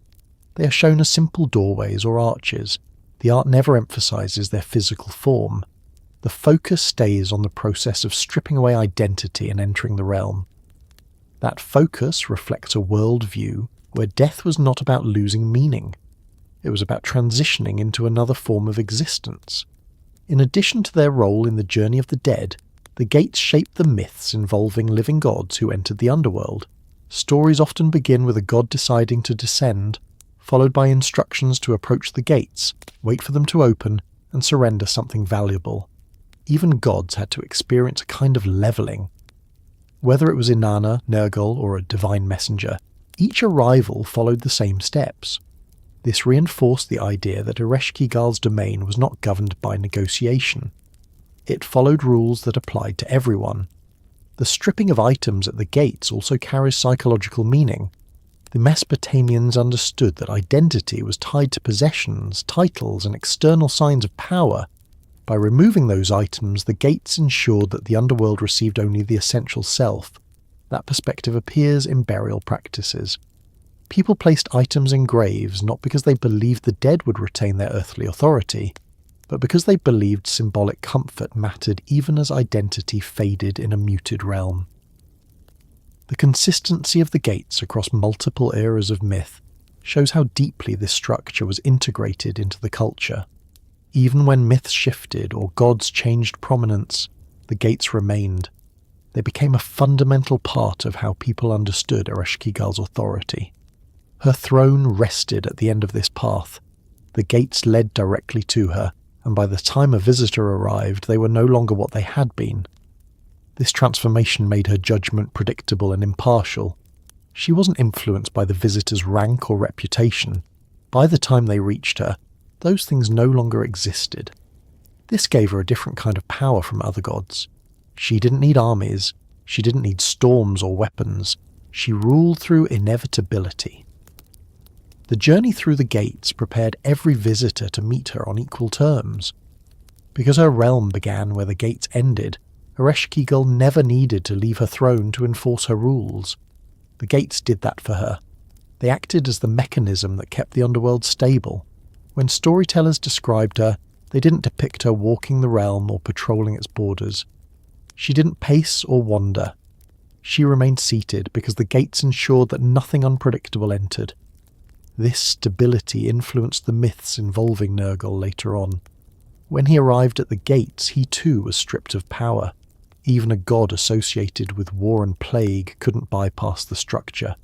A: They are shown as simple doorways or arches. The art never emphasizes their physical form. The focus stays on the process of stripping away identity and entering the realm. That focus reflects a worldview where death was not about losing meaning. It was about transitioning into another form of existence. In addition to their role in the journey of the dead, the gates shaped the myths involving living gods who entered the underworld. Stories often begin with a god deciding to descend, followed by instructions to approach the gates, wait for them to open, and surrender something valuable. Even gods had to experience a kind of levelling. Whether it was Inanna, Nergal, or a divine messenger, each arrival followed the same steps. This reinforced the idea that Ereshkigal's domain was not governed by negotiation. It followed rules that applied to everyone. The stripping of items at the gates also carries psychological meaning. The Mesopotamians understood that identity was tied to possessions, titles, and external signs of power. By removing those items, the gates ensured that the underworld received only the essential self. That perspective appears in burial practices. People placed items in graves not because they believed the dead would retain their earthly authority, but because they believed symbolic comfort mattered even as identity faded in a muted realm. The consistency of the gates across multiple eras of myth shows how deeply this structure was integrated into the culture. Even when myths shifted or gods changed prominence, the gates remained. They became a fundamental part of how people understood Ereshkigal's authority. Her throne rested at the end of this path. The gates led directly to her, and by the time a visitor arrived, they were no longer what they had been. This transformation made her judgment predictable and impartial. She wasn't influenced by the visitor's rank or reputation. By the time they reached her, those things no longer existed. This gave her a different kind of power from other gods. She didn't need armies. She didn't need storms or weapons. She ruled through inevitability. The journey through the gates prepared every visitor to meet her on equal terms. Because her realm began where the gates ended, Ereshkigal never needed to leave her throne to enforce her rules. The gates did that for her. They acted as the mechanism that kept the underworld stable. When storytellers described her, they didn't depict her walking the realm or patrolling its borders. She didn't pace or wander. She remained seated because the gates ensured that nothing unpredictable entered. This stability influenced the myths involving Nergal later on. When he arrived at the gates, he too was stripped of power. Even a god associated with war and plague couldn't bypass the structure.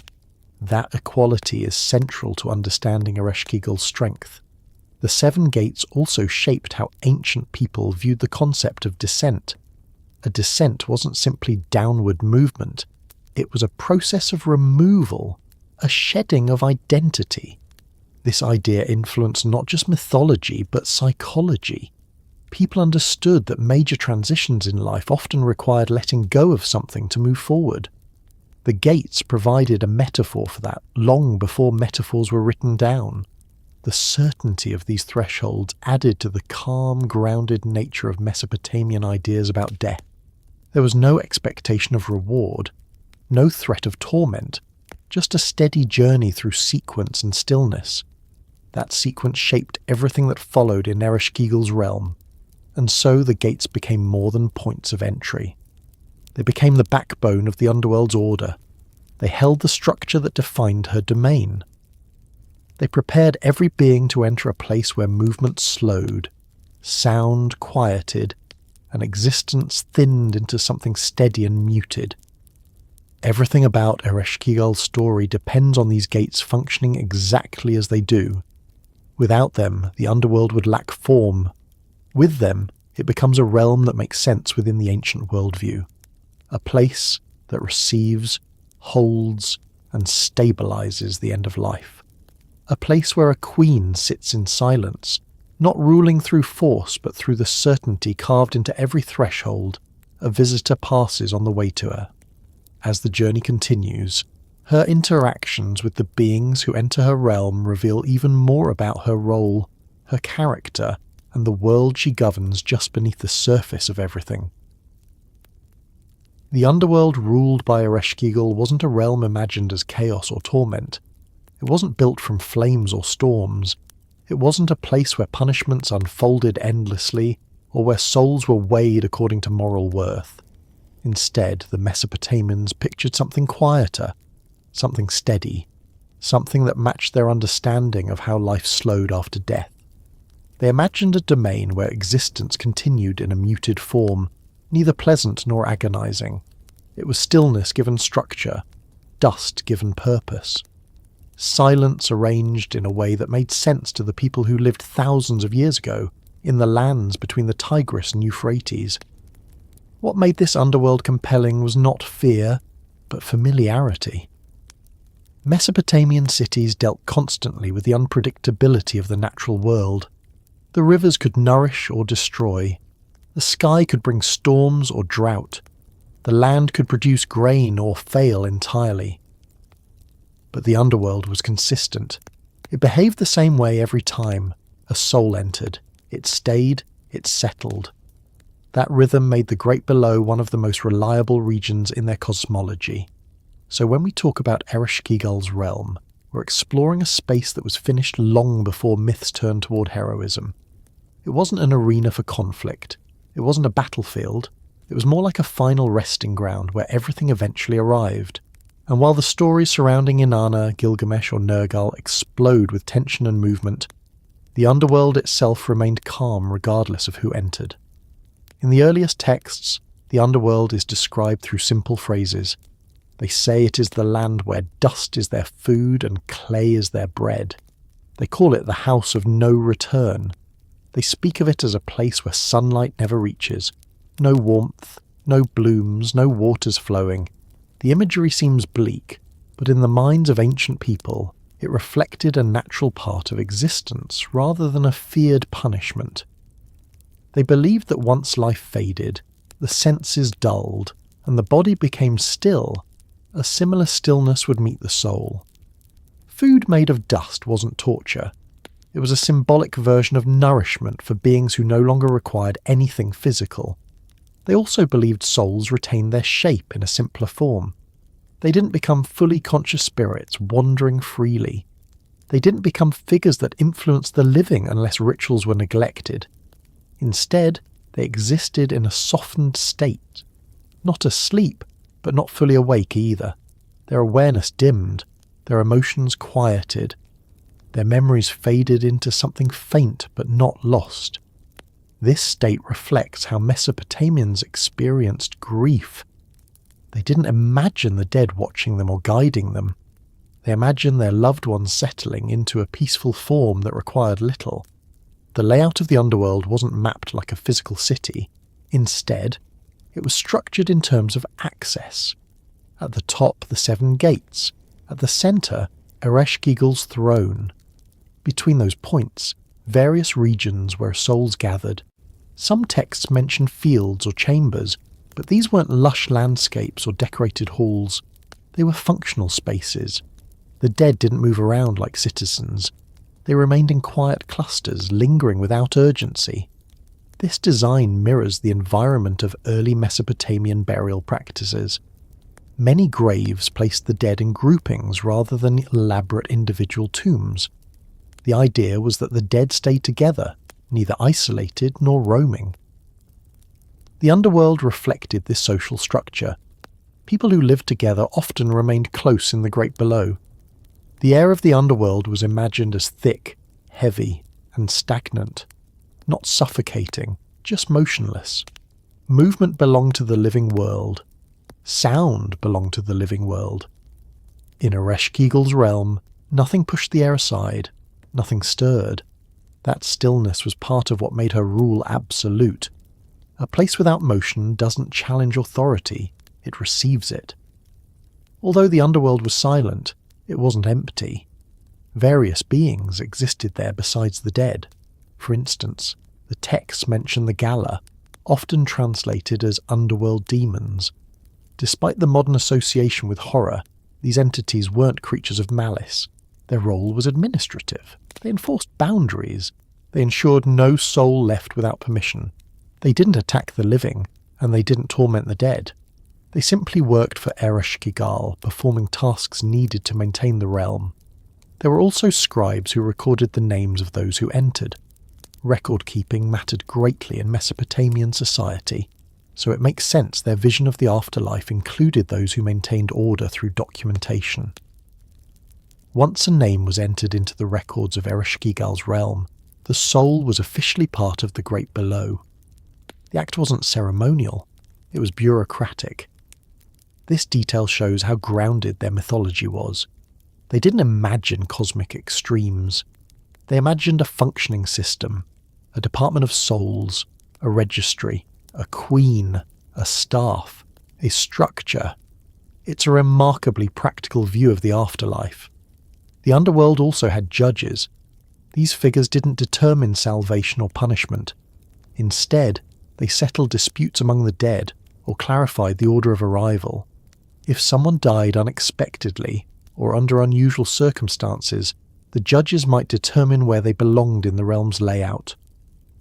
A: That equality is central to understanding Ereshkigal's strength. The 7 gates also shaped how ancient people viewed the concept of descent. A descent wasn't simply downward movement. It was a process of removal, a shedding of identity. This idea influenced not just mythology, but psychology. People understood that major transitions in life often required letting go of something to move forward. The gates provided a metaphor for that long before metaphors were written down. The certainty of these thresholds added to the calm, grounded nature of Mesopotamian ideas about death. There was no expectation of reward, no threat of torment, just a steady journey through sequence and stillness. That sequence shaped everything that followed in Ereshkigal's realm, and so the gates became more than points of entry. They became the backbone of the underworld's order. They held the structure that defined her domain. They prepared every being to enter a place where movement slowed, sound quieted, and existence thinned into something steady and muted. Everything about Ereshkigal's story depends on these gates functioning exactly as they do. Without them, the underworld would lack form. With them, it becomes a realm that makes sense within the ancient worldview. A place that receives, holds, and stabilizes the end of life. A place where a queen sits in silence, not ruling through force but through the certainty carved into every threshold a visitor passes on the way to her. As the journey continues, her interactions with the beings who enter her realm reveal even more about her role, her character, and the world she governs just beneath the surface of everything. The underworld ruled by Ereshkigal wasn't a realm imagined as chaos or torment. It wasn't built from flames or storms. It wasn't a place where punishments unfolded endlessly or where souls were weighed according to moral worth. Instead, the Mesopotamians pictured something quieter, something steady, something that matched their understanding of how life slowed after death. They imagined a domain where existence continued in a muted form, neither pleasant nor agonizing. It was stillness given structure, dust given purpose, silence arranged in a way that made sense to the people who lived thousands of years ago in the lands between the Tigris and Euphrates. What made this underworld compelling was not fear, but familiarity. Mesopotamian cities dealt constantly with the unpredictability of the natural world. The rivers could nourish or destroy. The sky could bring storms or drought. The land could produce grain or fail entirely. But the underworld was consistent. It behaved the same way every time a soul entered. It stayed, it settled. That rhythm made the Great Below one of the most reliable regions in their cosmology. So when we talk about Ereshkigal's realm, we're exploring a space that was finished long before myths turned toward heroism. It wasn't an arena for conflict. It wasn't a battlefield. It was more like a final resting ground where everything eventually arrived. And while the stories surrounding Inanna, Gilgamesh or Nergal explode with tension and movement, the underworld itself remained calm regardless of who entered. In the earliest texts, the underworld is described through simple phrases. They say it is the land where dust is their food and clay is their bread. They call it the house of no return. They speak of it as a place where sunlight never reaches. No warmth, no blooms, no waters flowing. The imagery seems bleak, but in the minds of ancient people, it reflected a natural part of existence rather than a feared punishment. They believed that once life faded, the senses dulled, and the body became still, a similar stillness would meet the soul. Food made of dust wasn't torture. It was a symbolic version of nourishment for beings who no longer required anything physical. They also believed souls retained their shape in a simpler form. They didn't become fully conscious spirits wandering freely. They didn't become figures that influenced the living unless rituals were neglected. Instead, they existed in a softened state. Not asleep, but not fully awake either. Their awareness dimmed, their emotions quieted. Their memories faded into something faint but not lost. This state reflects how Mesopotamians experienced grief. They didn't imagine the dead watching them or guiding them. They imagined their loved ones settling into a peaceful form that required little. The layout of the underworld wasn't mapped like a physical city. Instead, it was structured in terms of access. At the top, the 7 gates. At the centre, Ereshkigal's throne. Between those points, various regions where souls gathered. Some texts mention fields or chambers, but these weren't lush landscapes or decorated halls. They were functional spaces. The dead didn't move around like citizens. They remained in quiet clusters, lingering without urgency. This design mirrors the environment of early Mesopotamian burial practices. Many graves placed the dead in groupings rather than elaborate individual tombs. The idea was that the dead stayed together, neither isolated nor roaming. The underworld reflected this social structure. People who lived together often remained close in the great below. The air of the underworld was imagined as thick, heavy, and stagnant, not suffocating, just motionless. Movement belonged to the living world. Sound belonged to the living world. In Ereshkigal's realm, nothing pushed the air aside, nothing stirred. That stillness was part of what made her rule absolute. A place without motion doesn't challenge authority, it receives it. Although the underworld was silent, it wasn't empty. Various beings existed there besides the dead. For instance, the texts mention the Gala, often translated as underworld demons. Despite the modern association with horror, these entities weren't creatures of malice. Their role was administrative. They enforced boundaries. They ensured no soul left without permission. They didn't attack the living, and they didn't torment the dead. They simply worked for Ereshkigal, performing tasks needed to maintain the realm. There were also scribes who recorded the names of those who entered. Record-keeping mattered greatly in Mesopotamian society, so it makes sense their vision of the afterlife included those who maintained order through documentation. Once a name was entered into the records of Ereshkigal's realm, the soul was officially part of the Great Below. The act wasn't ceremonial, it was bureaucratic. This detail shows how grounded their mythology was. They didn't imagine cosmic extremes. They imagined a functioning system, a department of souls, a registry, a queen, a staff, a structure. It's a remarkably practical view of the afterlife. The underworld also had judges. These figures didn't determine salvation or punishment. Instead, they settled disputes among the dead or clarified the order of arrival. If someone died unexpectedly or under unusual circumstances, the judges might determine where they belonged in the realm's layout.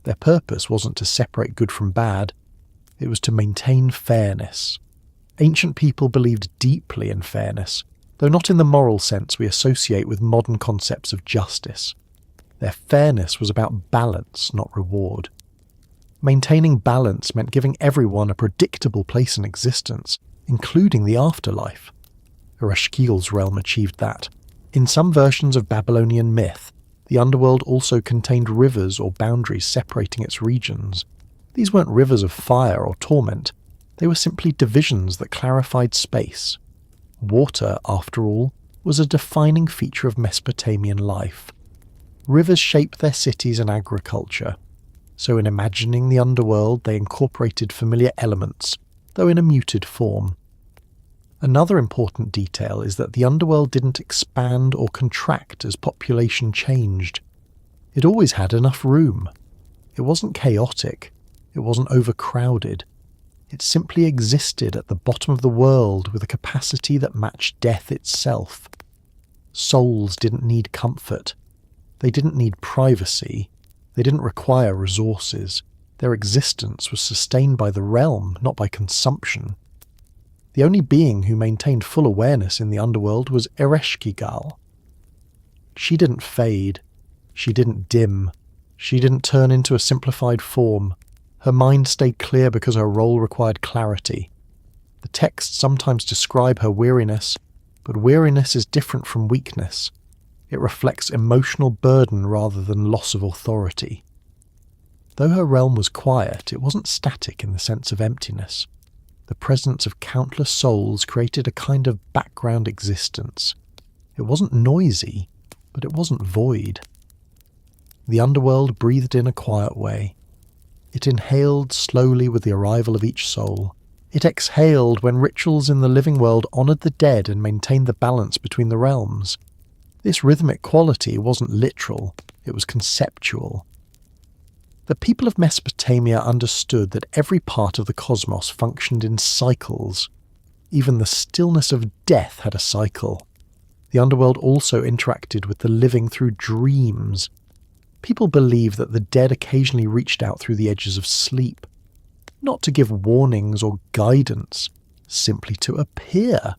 A: Their purpose wasn't to separate good from bad, it was to maintain fairness. Ancient people believed deeply in fairness, though not in the moral sense we associate with modern concepts of justice. Their fairness was about balance, not reward. Maintaining balance meant giving everyone a predictable place in existence, including the afterlife. Ereshkigal's realm achieved that. In some versions of Babylonian myth, the underworld also contained rivers or boundaries separating its regions. These weren't rivers of fire or torment, they were simply divisions that clarified space. Water, after all, was a defining feature of Mesopotamian life. Rivers shaped their cities and agriculture, so in imagining the underworld they incorporated familiar elements, though in a muted form. Another important detail is that the underworld didn't expand or contract as population changed. It always had enough room. It wasn't chaotic. It wasn't overcrowded. It simply existed at the bottom of the world with a capacity that matched death itself. Souls didn't need comfort. They didn't need privacy. They didn't require resources. Their existence was sustained by the realm, not by consumption. The only being who maintained full awareness in the underworld was Ereshkigal. She didn't fade. She didn't dim. She didn't turn into a simplified form. Her mind stayed clear because her role required clarity. The texts sometimes describe her weariness, but weariness is different from weakness. It reflects emotional burden rather than loss of authority. Though her realm was quiet, it wasn't static in the sense of emptiness. The presence of countless souls created a kind of background existence. It wasn't noisy, but it wasn't void. The underworld breathed in a quiet way. It inhaled slowly with the arrival of each soul. It exhaled when rituals in the living world honoured the dead and maintained the balance between the realms. This rhythmic quality wasn't literal, it was conceptual. The people of Mesopotamia understood that every part of the cosmos functioned in cycles. Even the stillness of death had a cycle. The underworld also interacted with the living through dreams. People believe that the dead occasionally reached out through the edges of sleep, not to give warnings or guidance, simply to appear.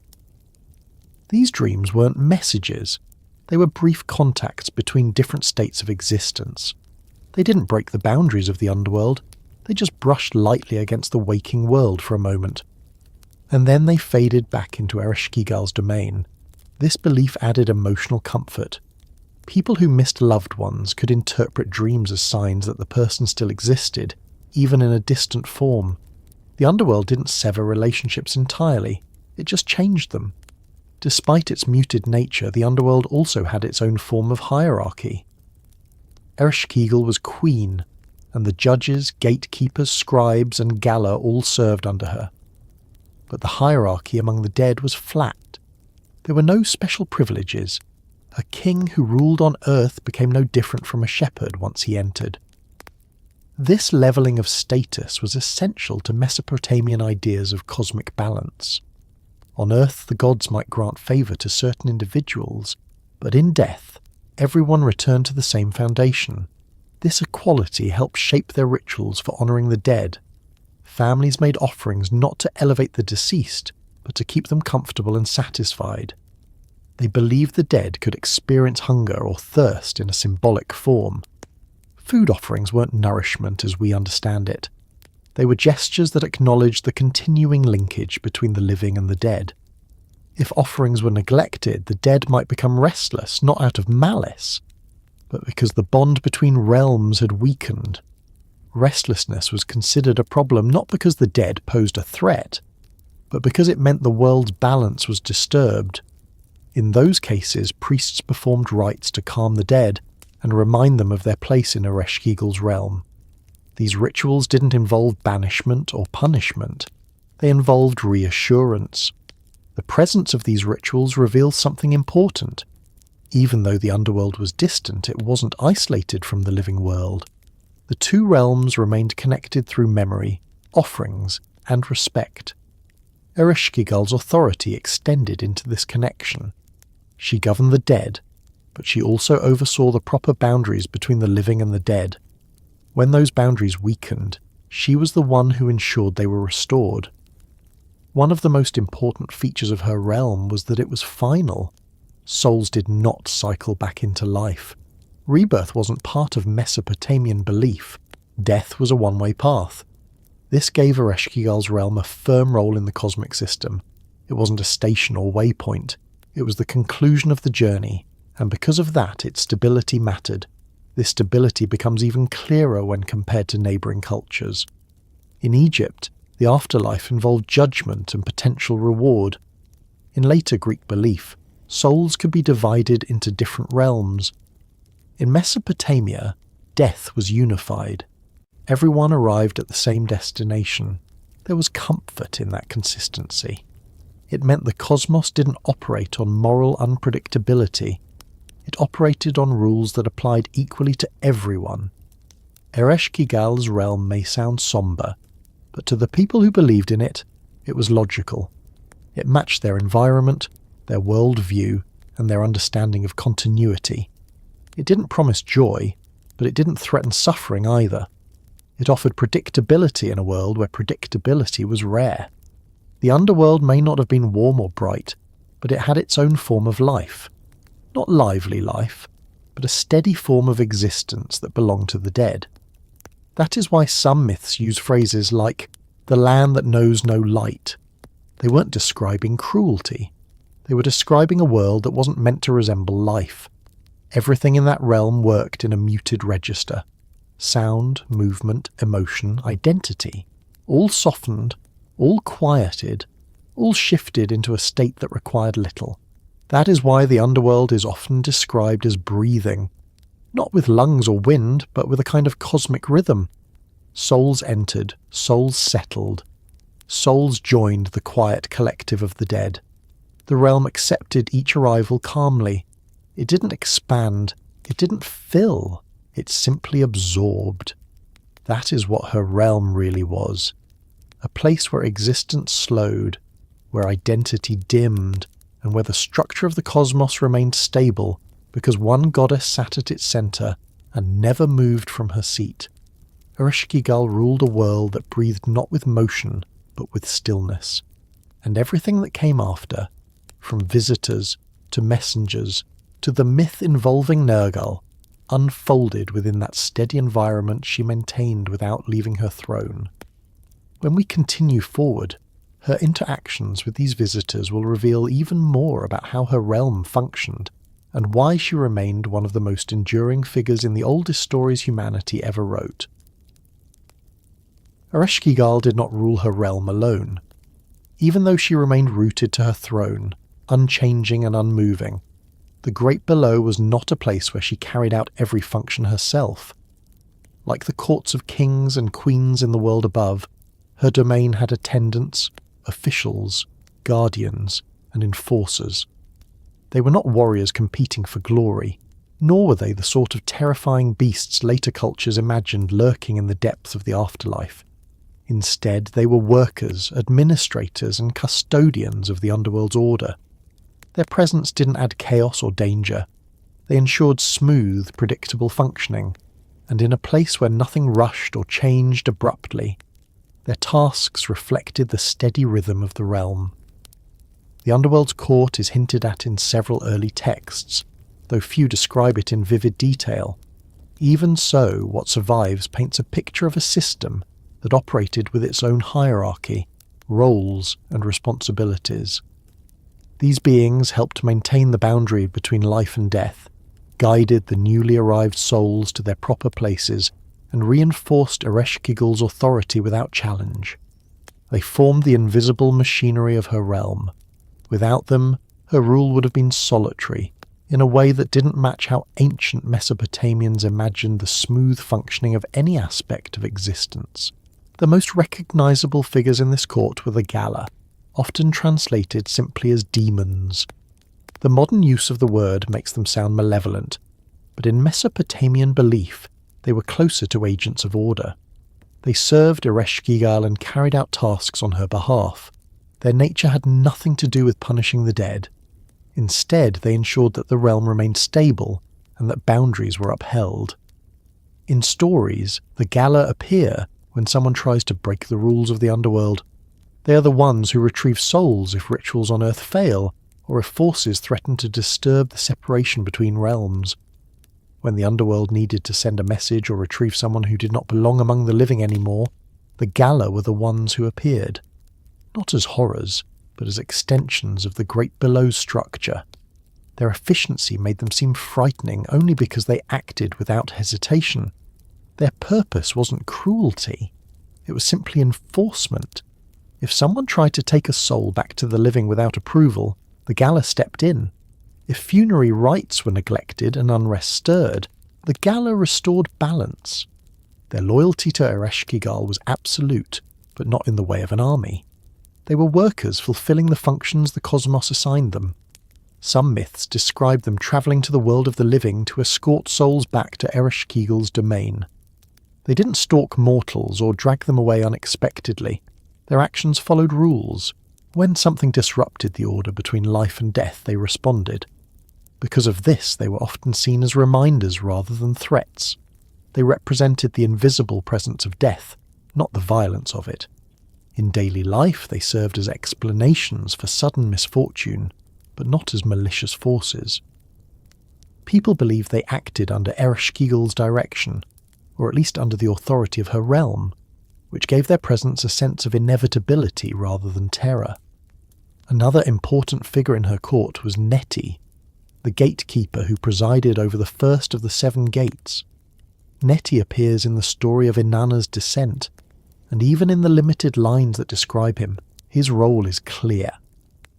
A: These dreams weren't messages. They were brief contacts between different states of existence. They didn't break the boundaries of the underworld. They just brushed lightly against the waking world for a moment. And then they faded back into Ereshkigal's domain. This belief added emotional comfort. People who missed loved ones could interpret dreams as signs that the person still existed, even in a distant form. The underworld didn't sever relationships entirely, it just changed them. Despite its muted nature, the underworld also had its own form of hierarchy. Ereshkigal was queen, and the judges, gatekeepers, scribes, and gala all served under her. But the hierarchy among the dead was flat. There were no special privileges. A king who ruled on earth became no different from a shepherd once he entered. This levelling of status was essential to Mesopotamian ideas of cosmic balance. On earth, the gods might grant favour to certain individuals, but in death, everyone returned to the same foundation. This equality helped shape their rituals for honouring the dead. Families made offerings not to elevate the deceased, but to keep them comfortable and satisfied. They believed the dead could experience hunger or thirst in a symbolic form. Food offerings weren't nourishment as we understand it. They were gestures that acknowledged the continuing linkage between the living and the dead. If offerings were neglected, the dead might become restless, not out of malice, but because the bond between realms had weakened. Restlessness was considered a problem not because the dead posed a threat, but because it meant the world's balance was disturbed. In those cases, priests performed rites to calm the dead and remind them of their place in Ereshkigal's realm. These rituals didn't involve banishment or punishment. They involved reassurance. The presence of these rituals revealed something important. Even though the underworld was distant, it wasn't isolated from the living world. The two realms remained connected through memory, offerings, and respect. Ereshkigal's authority extended into this connection. She governed the dead, but she also oversaw the proper boundaries between the living and the dead. When those boundaries weakened, she was the one who ensured they were restored. One of the most important features of her realm was that it was final. Souls did not cycle back into life. Rebirth wasn't part of Mesopotamian belief. Death was a one-way path. This gave Ereshkigal's realm a firm role in the cosmic system. It wasn't a station or waypoint. It was the conclusion of the journey, and because of that, its stability mattered. This stability becomes even clearer when compared to neighbouring cultures. In Egypt, the afterlife involved judgment and potential reward. In later Greek belief, souls could be divided into different realms. In Mesopotamia, death was unified. Everyone arrived at the same destination. There was comfort in that consistency. It meant the cosmos didn't operate on moral unpredictability. It operated on rules that applied equally to everyone. Ereshkigal's realm may sound sombre, but to the people who believed in it, it was logical. It matched their environment, their worldview, and their understanding of continuity. It didn't promise joy, but it didn't threaten suffering either. It offered predictability in a world where predictability was rare. The underworld may not have been warm or bright, but it had its own form of life. Not lively life, but a steady form of existence that belonged to the dead. That is why some myths use phrases like, the land that knows no light. They weren't describing cruelty. They were describing a world that wasn't meant to resemble life. Everything in that realm worked in a muted register. Sound, movement, emotion, identity. All softened, all quieted, all shifted into a state that required little. That is why the underworld is often described as breathing, not with lungs or wind, but with a kind of cosmic rhythm. Souls entered, souls settled. Souls joined the quiet collective of the dead. The realm accepted each arrival calmly. It didn't expand, it didn't fill, it simply absorbed. That is what her realm really was. A place where existence slowed, where identity dimmed, and where the structure of the cosmos remained stable because one goddess sat at its centre and never moved from her seat. Ereshkigal ruled a world that breathed not with motion, but with stillness. And everything that came after, from visitors to messengers to the myth involving Nergal, unfolded within that steady environment she maintained without leaving her throne. When we continue forward, her interactions with these visitors will reveal even more about how her realm functioned and why she remained one of the most enduring figures in the oldest stories humanity ever wrote. Ereshkigal did not rule her realm alone. Even though she remained rooted to her throne, unchanging and unmoving, the Great Below was not a place where she carried out every function herself. Like the courts of kings and queens in the world above, her domain had attendants, officials, guardians, and enforcers. They were not warriors competing for glory, nor were they the sort of terrifying beasts later cultures imagined lurking in the depths of the afterlife. Instead, they were workers, administrators, and custodians of the underworld's order. Their presence didn't add chaos or danger. They ensured smooth, predictable functioning, and in a place where nothing rushed or changed abruptly, their tasks reflected the steady rhythm of the realm. The underworld's court is hinted at in several early texts, though few describe it in vivid detail. Even so, what survives paints a picture of a system that operated with its own hierarchy, roles, and responsibilities. These beings helped maintain the boundary between life and death, guided the newly arrived souls to their proper places, and reinforced Ereshkigal's authority without challenge. They formed the invisible machinery of her realm. Without them, her rule would have been solitary, in a way that didn't match how ancient Mesopotamians imagined the smooth functioning of any aspect of existence. The most recognizable figures in this court were the Gala, often translated simply as demons. The modern use of the word makes them sound malevolent, but in Mesopotamian belief, they were closer to agents of order. They served Ereshkigal and carried out tasks on her behalf. Their nature had nothing to do with punishing the dead. Instead, they ensured that the realm remained stable and that boundaries were upheld. In stories, the Gala appear when someone tries to break the rules of the underworld. They are the ones who retrieve souls if rituals on Earth fail, or if forces threaten to disturb the separation between realms. When the underworld needed to send a message or retrieve someone who did not belong among the living anymore, the Gala were the ones who appeared. Not as horrors, but as extensions of the Great Below's structure. Their efficiency made them seem frightening only because they acted without hesitation. Their purpose wasn't cruelty, it was simply enforcement. If someone tried to take a soul back to the living without approval, the Gala stepped in. If funerary rites were neglected and unrest stirred, the Gala restored balance. Their loyalty to Ereshkigal was absolute, but not in the way of an army. They were workers fulfilling the functions the cosmos assigned them. Some myths describe them travelling to the world of the living to escort souls back to Ereshkigal's domain. They didn't stalk mortals or drag them away unexpectedly. Their actions followed rules. When something disrupted the order between life and death, they responded. Because of this, they were often seen as reminders rather than threats. They represented the invisible presence of death, not the violence of it. In daily life, they served as explanations for sudden misfortune, but not as malicious forces. People believed they acted under Ereshkigal's direction, or at least under the authority of her realm, which gave their presence a sense of inevitability rather than terror. Another important figure in her court was Neti, the gatekeeper who presided over the first of the 7 gates. Neti appears in the story of Inanna's descent, and even in the limited lines that describe him, his role is clear.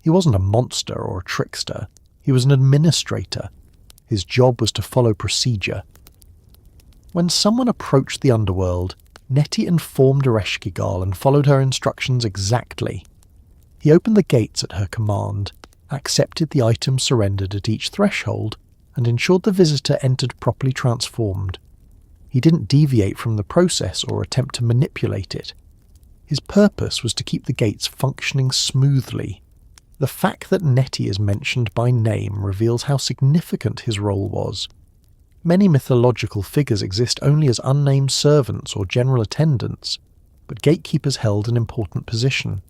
A: He wasn't a monster or a trickster, he was an administrator. His job was to follow procedure. When someone approached the underworld, Neti informed Ereshkigal and followed her instructions exactly. He opened the gates at her command, accepted the items surrendered at each threshold, and ensured the visitor entered properly transformed. He didn't deviate from the process or attempt to manipulate it. His purpose was to keep the gates functioning smoothly. The fact that Neti is mentioned by name reveals how significant his role was. Many mythological figures exist only as unnamed servants or general attendants, but gatekeepers held an important position.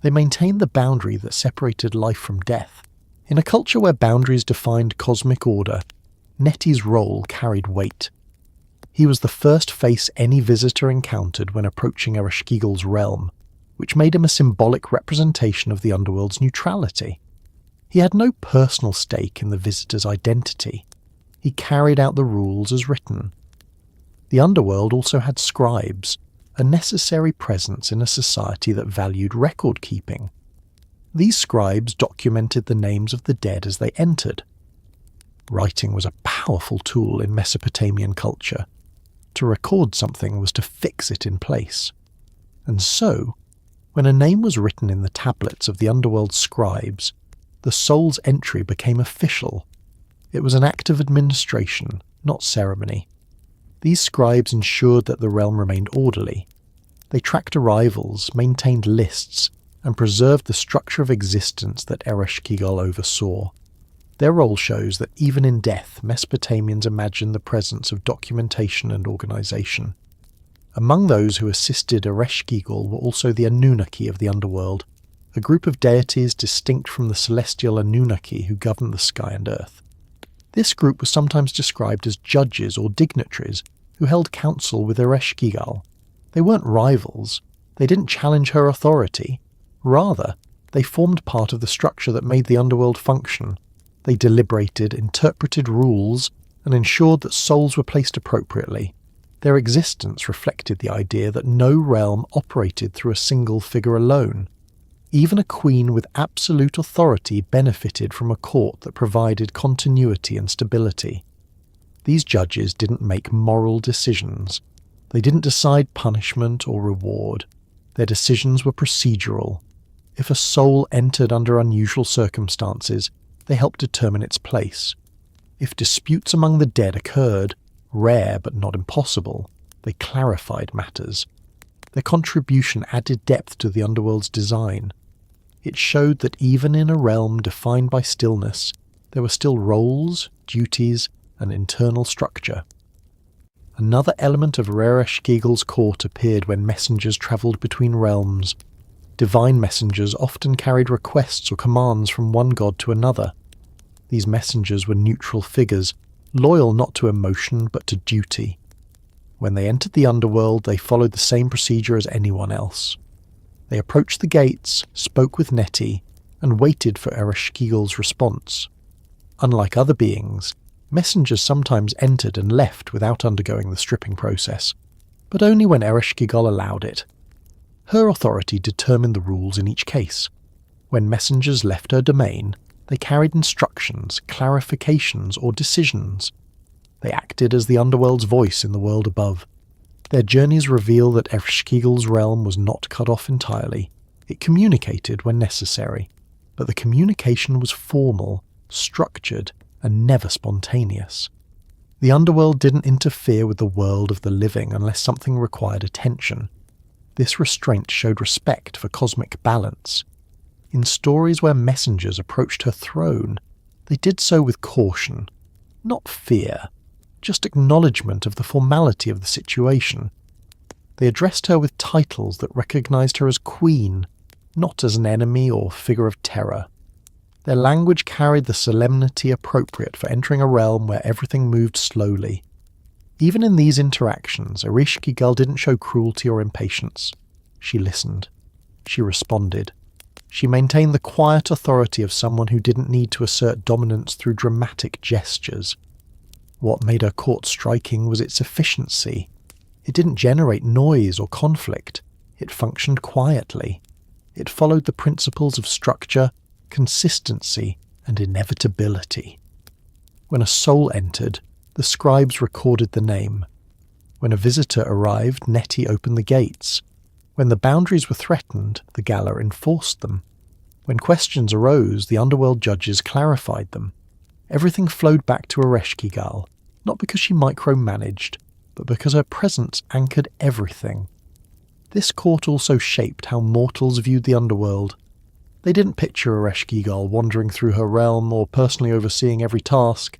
A: They maintained the boundary that separated life from death. In a culture where boundaries defined cosmic order, Neti's role carried weight. He was the first face any visitor encountered when approaching Ereshkigal's realm, which made him a symbolic representation of the underworld's neutrality. He had no personal stake in the visitor's identity. He carried out the rules as written. The underworld also had scribes, a necessary presence in a society that valued record-keeping. These scribes documented the names of the dead as they entered. Writing was a powerful tool in Mesopotamian culture. To record something was to fix it in place. And so, when a name was written in the tablets of the underworld scribes, the soul's entry became official. It was an act of administration, not ceremony. These scribes ensured that the realm remained orderly. They tracked arrivals, maintained lists, and preserved the structure of existence that Ereshkigal oversaw. Their role shows that even in death, Mesopotamians imagined the presence of documentation and organization. Among those who assisted Ereshkigal were also the Anunnaki of the underworld, a group of deities distinct from the celestial Anunnaki who governed the sky and earth. This group was sometimes described as judges or dignitaries who held counsel with Ereshkigal. They weren't rivals. They didn't challenge her authority. Rather, they formed part of the structure that made the underworld function. They deliberated, interpreted rules, and ensured that souls were placed appropriately. Their existence reflected the idea that no realm operated through a single figure alone. Even a queen with absolute authority benefited from a court that provided continuity and stability. These judges didn't make moral decisions. They didn't decide punishment or reward. Their decisions were procedural. If a soul entered under unusual circumstances, they helped determine its place. If disputes among the dead occurred, rare but not impossible, they clarified matters. Their contribution added depth to the underworld's design. It showed that even in a realm defined by stillness, there were still roles, duties, and internal structure. Another element of Ereshkigal's court appeared when messengers travelled between realms. Divine messengers often carried requests or commands from one god to another. These messengers were neutral figures, loyal not to emotion but to duty. When they entered the underworld, they followed the same procedure as anyone else. They approached the gates, spoke with Neti, and waited for Ereshkigal's response. Unlike other beings, messengers sometimes entered and left without undergoing the stripping process, but only when Ereshkigal allowed it. Her authority determined the rules in each case. When messengers left her domain, they carried instructions, clarifications, or decisions. They acted as the underworld's voice in the world above. Their journeys reveal that Ereshkigal's realm was not cut off entirely. It communicated when necessary, but the communication was formal, structured, and never spontaneous. The underworld didn't interfere with the world of the living unless something required attention. This restraint showed respect for cosmic balance. In stories where messengers approached her throne, they did so with caution, not fear, just acknowledgement of the formality of the situation. They addressed her with titles that recognized her as queen, not as an enemy or figure of terror. Their language carried the solemnity appropriate for entering a realm where everything moved slowly. Even in these interactions, Ereshkigal didn't show cruelty or impatience. She listened. She responded. She maintained the quiet authority of someone who didn't need to assert dominance through dramatic gestures. What made her court striking was its efficiency. It didn't generate noise or conflict. It functioned quietly. It followed the principles of structure, consistency, and inevitability. When a soul entered, the scribes recorded the name. When a visitor arrived, Neti opened the gates. When the boundaries were threatened, the Gala enforced them. When questions arose, the underworld judges clarified them. Everything flowed back to Ereshkigal, not because she micromanaged, but because her presence anchored everything. This court also shaped how mortals viewed the underworld. They didn't picture Ereshkigal wandering through her realm or personally overseeing every task.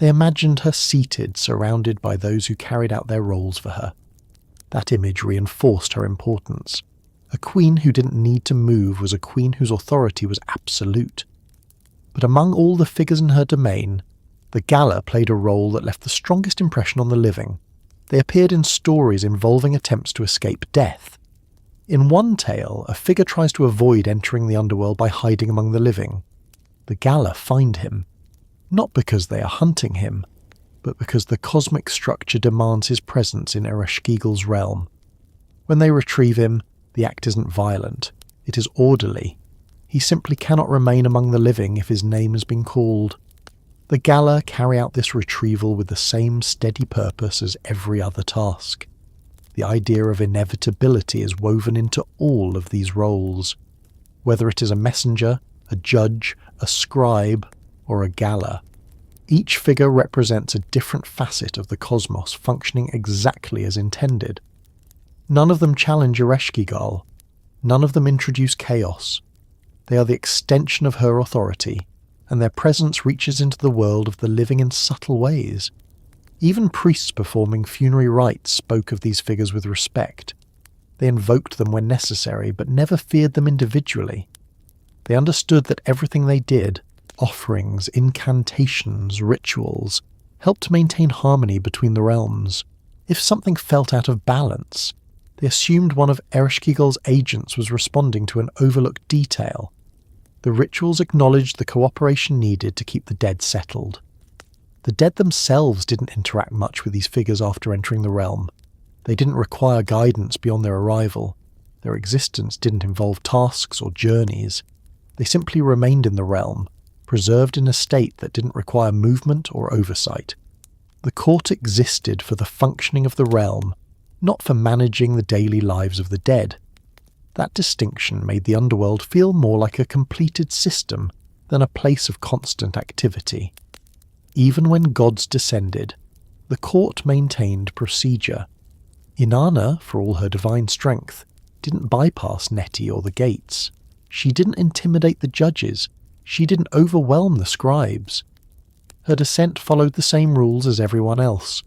A: They imagined her seated, surrounded by those who carried out their roles for her. That image reinforced her importance. A queen who didn't need to move was a queen whose authority was absolute. But among all the figures in her domain, the Gala played a role that left the strongest impression on the living. They appeared in stories involving attempts to escape death. In one tale, a figure tries to avoid entering the underworld by hiding among the living. The Gala find him, not because they are hunting him, but because the cosmic structure demands his presence in Ereshkigal's realm. When they retrieve him, the act isn't violent, it is orderly. He simply cannot remain among the living if his name has been called. The Gala carry out this retrieval with the same steady purpose as every other task. The idea of inevitability is woven into all of these roles. Whether it is a messenger, a judge, a scribe, or a Gala, each figure represents a different facet of the cosmos functioning exactly as intended. None of them challenge Ereshkigal. None of them introduce chaos. They are the extension of her authority, and their presence reaches into the world of the living in subtle ways. Even priests performing funerary rites spoke of these figures with respect. They invoked them when necessary, but never feared them individually. They understood that everything they did, offerings, incantations, rituals, helped to maintain harmony between the realms. If something felt out of balance, they assumed one of Ereshkigal's agents was responding to an overlooked detail. The rituals acknowledged the cooperation needed to keep the dead settled. The dead themselves didn't interact much with these figures after entering the realm. They didn't require guidance beyond their arrival. Their existence didn't involve tasks or journeys. They simply remained in the realm, preserved in a state that didn't require movement or oversight. The court existed for the functioning of the realm, not for managing the daily lives of the dead. That distinction made the underworld feel more like a completed system than a place of constant activity. Even when gods descended, the court maintained procedure. Inanna, for all her divine strength, didn't bypass Neti or the gates. She didn't intimidate the judges. She didn't overwhelm the scribes. Her descent followed the same rules as everyone else.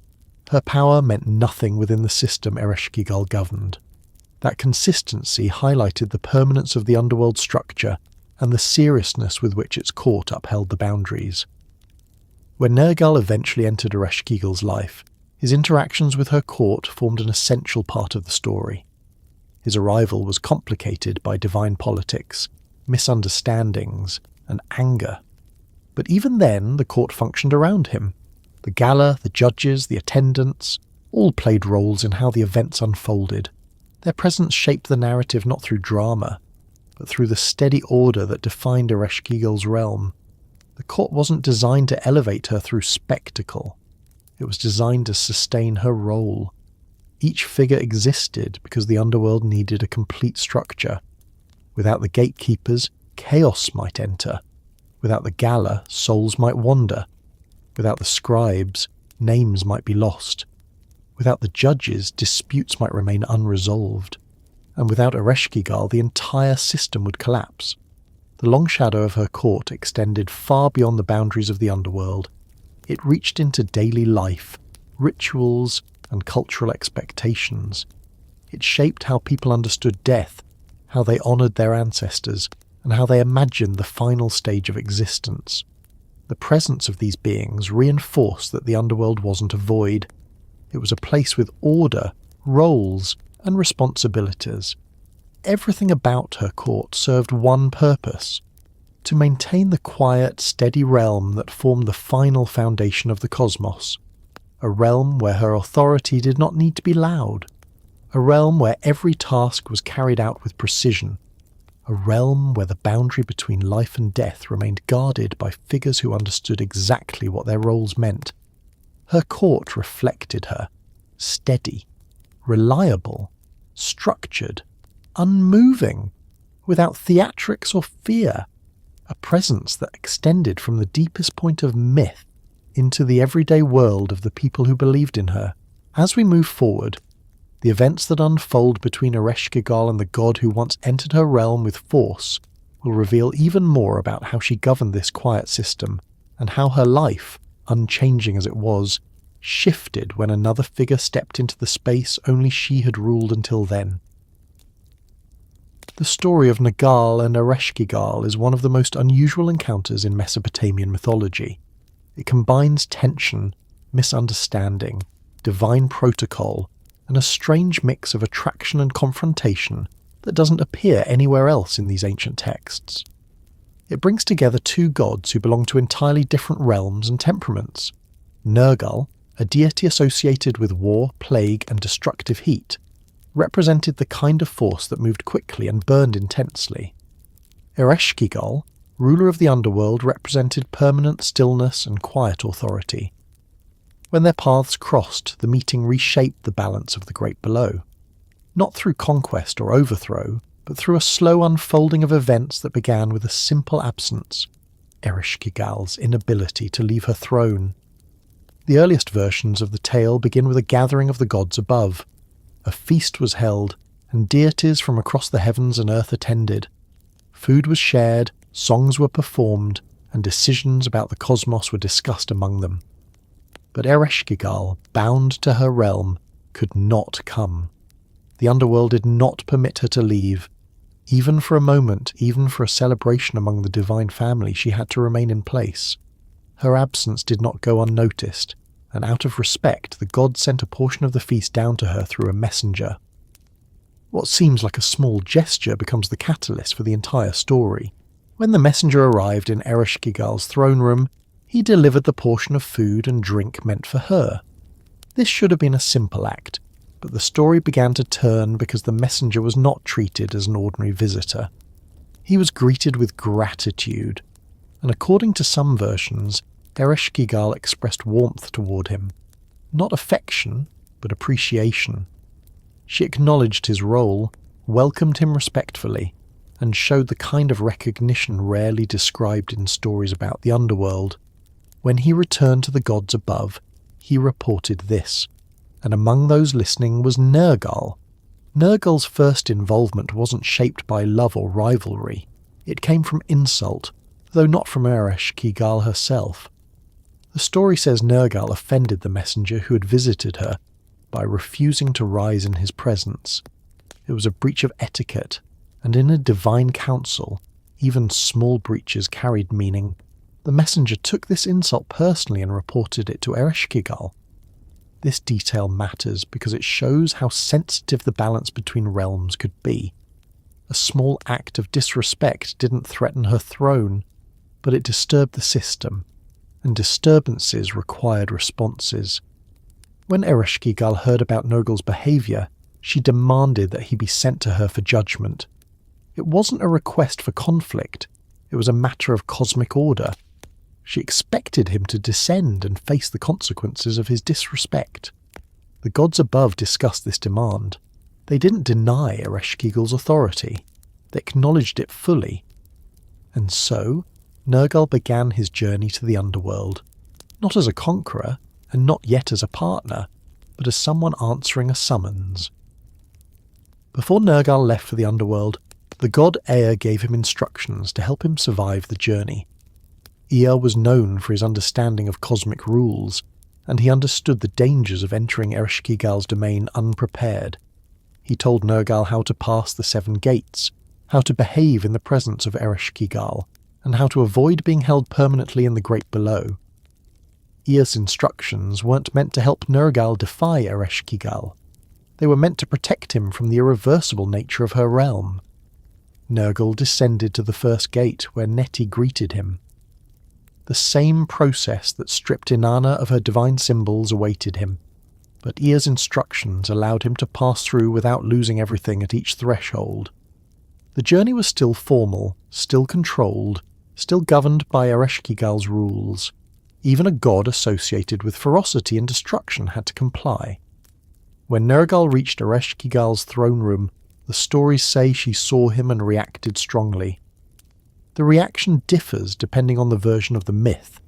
A: Her power meant nothing within the system Ereshkigal governed. That consistency highlighted the permanence of the underworld structure and the seriousness with which its court upheld the boundaries. When Nergal eventually entered Ereshkigal's life, his interactions with her court formed an essential part of the story. His arrival was complicated by divine politics, misunderstandings, and anger. But even then, the court functioned around him. The Gala, the judges, the attendants, all played roles in how the events unfolded. Their presence shaped the narrative not through drama, but through the steady order that defined Ereshkigal's realm. The court wasn't designed to elevate her through spectacle. It was designed to sustain her role. Each figure existed because the underworld needed a complete structure. Without the gatekeepers, chaos might enter. Without the Gala, souls might wander. Without the scribes, names might be lost. Without the judges, disputes might remain unresolved. And without Ereshkigal, the entire system would collapse. The long shadow of her court extended far beyond the boundaries of the underworld. It reached into daily life, rituals, and cultural expectations. It shaped how people understood death, how they honoured their ancestors, and how they imagined the final stage of existence. The presence of these beings reinforced that the underworld wasn't a void. It was a place with order, roles, and responsibilities. Everything about her court served one purpose: to maintain the quiet, steady realm that formed the final foundation of the cosmos. A realm where her authority did not need to be loud. A realm where every task was carried out with precision. A realm where the boundary between life and death remained guarded by figures who understood exactly what their roles meant. Her court reflected her: steady, reliable, structured, unmoving, without theatrics or fear, a presence that extended from the deepest point of myth into the everyday world of the people who believed in her. As we move forward, the events that unfold between Ereshkigal and the god who once entered her realm with force will reveal even more about how she governed this quiet system and how her life, unchanging as it was, shifted when another figure stepped into the space only she had ruled until then. The story of Nergal and Ereshkigal is one of the most unusual encounters in Mesopotamian mythology. It combines tension, misunderstanding, divine protocol, and a strange mix of attraction and confrontation that doesn't appear anywhere else in these ancient texts. It brings together two gods who belong to entirely different realms and temperaments. Nergal, a deity associated with war, plague, and destructive heat, represented the kind of force that moved quickly and burned intensely. Ereshkigal, ruler of the underworld, represented permanent stillness and quiet authority. When their paths crossed, the meeting reshaped the balance of the great below. Not through conquest or overthrow, but through a slow unfolding of events that began with a simple absence: Ereshkigal's inability to leave her throne. The earliest versions of the tale begin with a gathering of the gods above. A feast was held, and deities from across the heavens and earth attended. Food was shared, songs were performed, and decisions about the cosmos were discussed among them. But Ereshkigal, bound to her realm, could not come. The underworld did not permit her to leave. Even for a moment, even for a celebration among the divine family, she had to remain in place. Her absence did not go unnoticed, and out of respect, the gods sent a portion of the feast down to her through a messenger. What seems like a small gesture becomes the catalyst for the entire story. When the messenger arrived in Ereshkigal's throne room, he delivered the portion of food and drink meant for her. This should have been a simple act, but the story began to turn because the messenger was not treated as an ordinary visitor. He was greeted with gratitude, and according to some versions, Ereshkigal expressed warmth toward him. Not affection, but appreciation. She acknowledged his role, welcomed him respectfully, and showed the kind of recognition rarely described in stories about the underworld. When he returned to the gods above, he reported this, and among those listening was Nergal. Nergal's first involvement wasn't shaped by love or rivalry. It came from insult, though not from Ereshkigal herself. The story says Nergal offended the messenger who had visited her by refusing to rise in his presence. It was a breach of etiquette, and in a divine council, even small breaches carried meaning. The messenger took this insult personally and reported it to Ereshkigal. This detail matters because it shows how sensitive the balance between realms could be. A small act of disrespect didn't threaten her throne, but it disturbed the system, and disturbances required responses. When Ereshkigal heard about Nergal's behaviour, she demanded that he be sent to her for judgment. It wasn't a request for conflict, it was a matter of cosmic order. She expected him to descend and face the consequences of his disrespect. The gods above discussed this demand. They didn't deny Ereshkigal's authority. They acknowledged it fully. And so, Nergal began his journey to the underworld, not as a conqueror, and not yet as a partner, but as someone answering a summons. Before Nergal left for the underworld, the god Ea gave him instructions to help him survive the journey. Ea was known for his understanding of cosmic rules, and he understood the dangers of entering Ereshkigal's domain unprepared. He told Nergal how to pass the 7 gates, how to behave in the presence of Ereshkigal, and how to avoid being held permanently in the great below. Ea's instructions weren't meant to help Nergal defy Ereshkigal. They were meant to protect him from the irreversible nature of her realm. Nergal descended to the first gate where Neti greeted him. The same process that stripped Inanna of her divine symbols awaited him, but Ea's instructions allowed him to pass through without losing everything at each threshold. The journey was still formal, still controlled, still governed by Ereshkigal's rules. Even a god associated with ferocity and destruction had to comply. When Nergal reached Ereshkigal's throne room, the stories say she saw him and reacted strongly. The reaction differs depending on the version of the myth.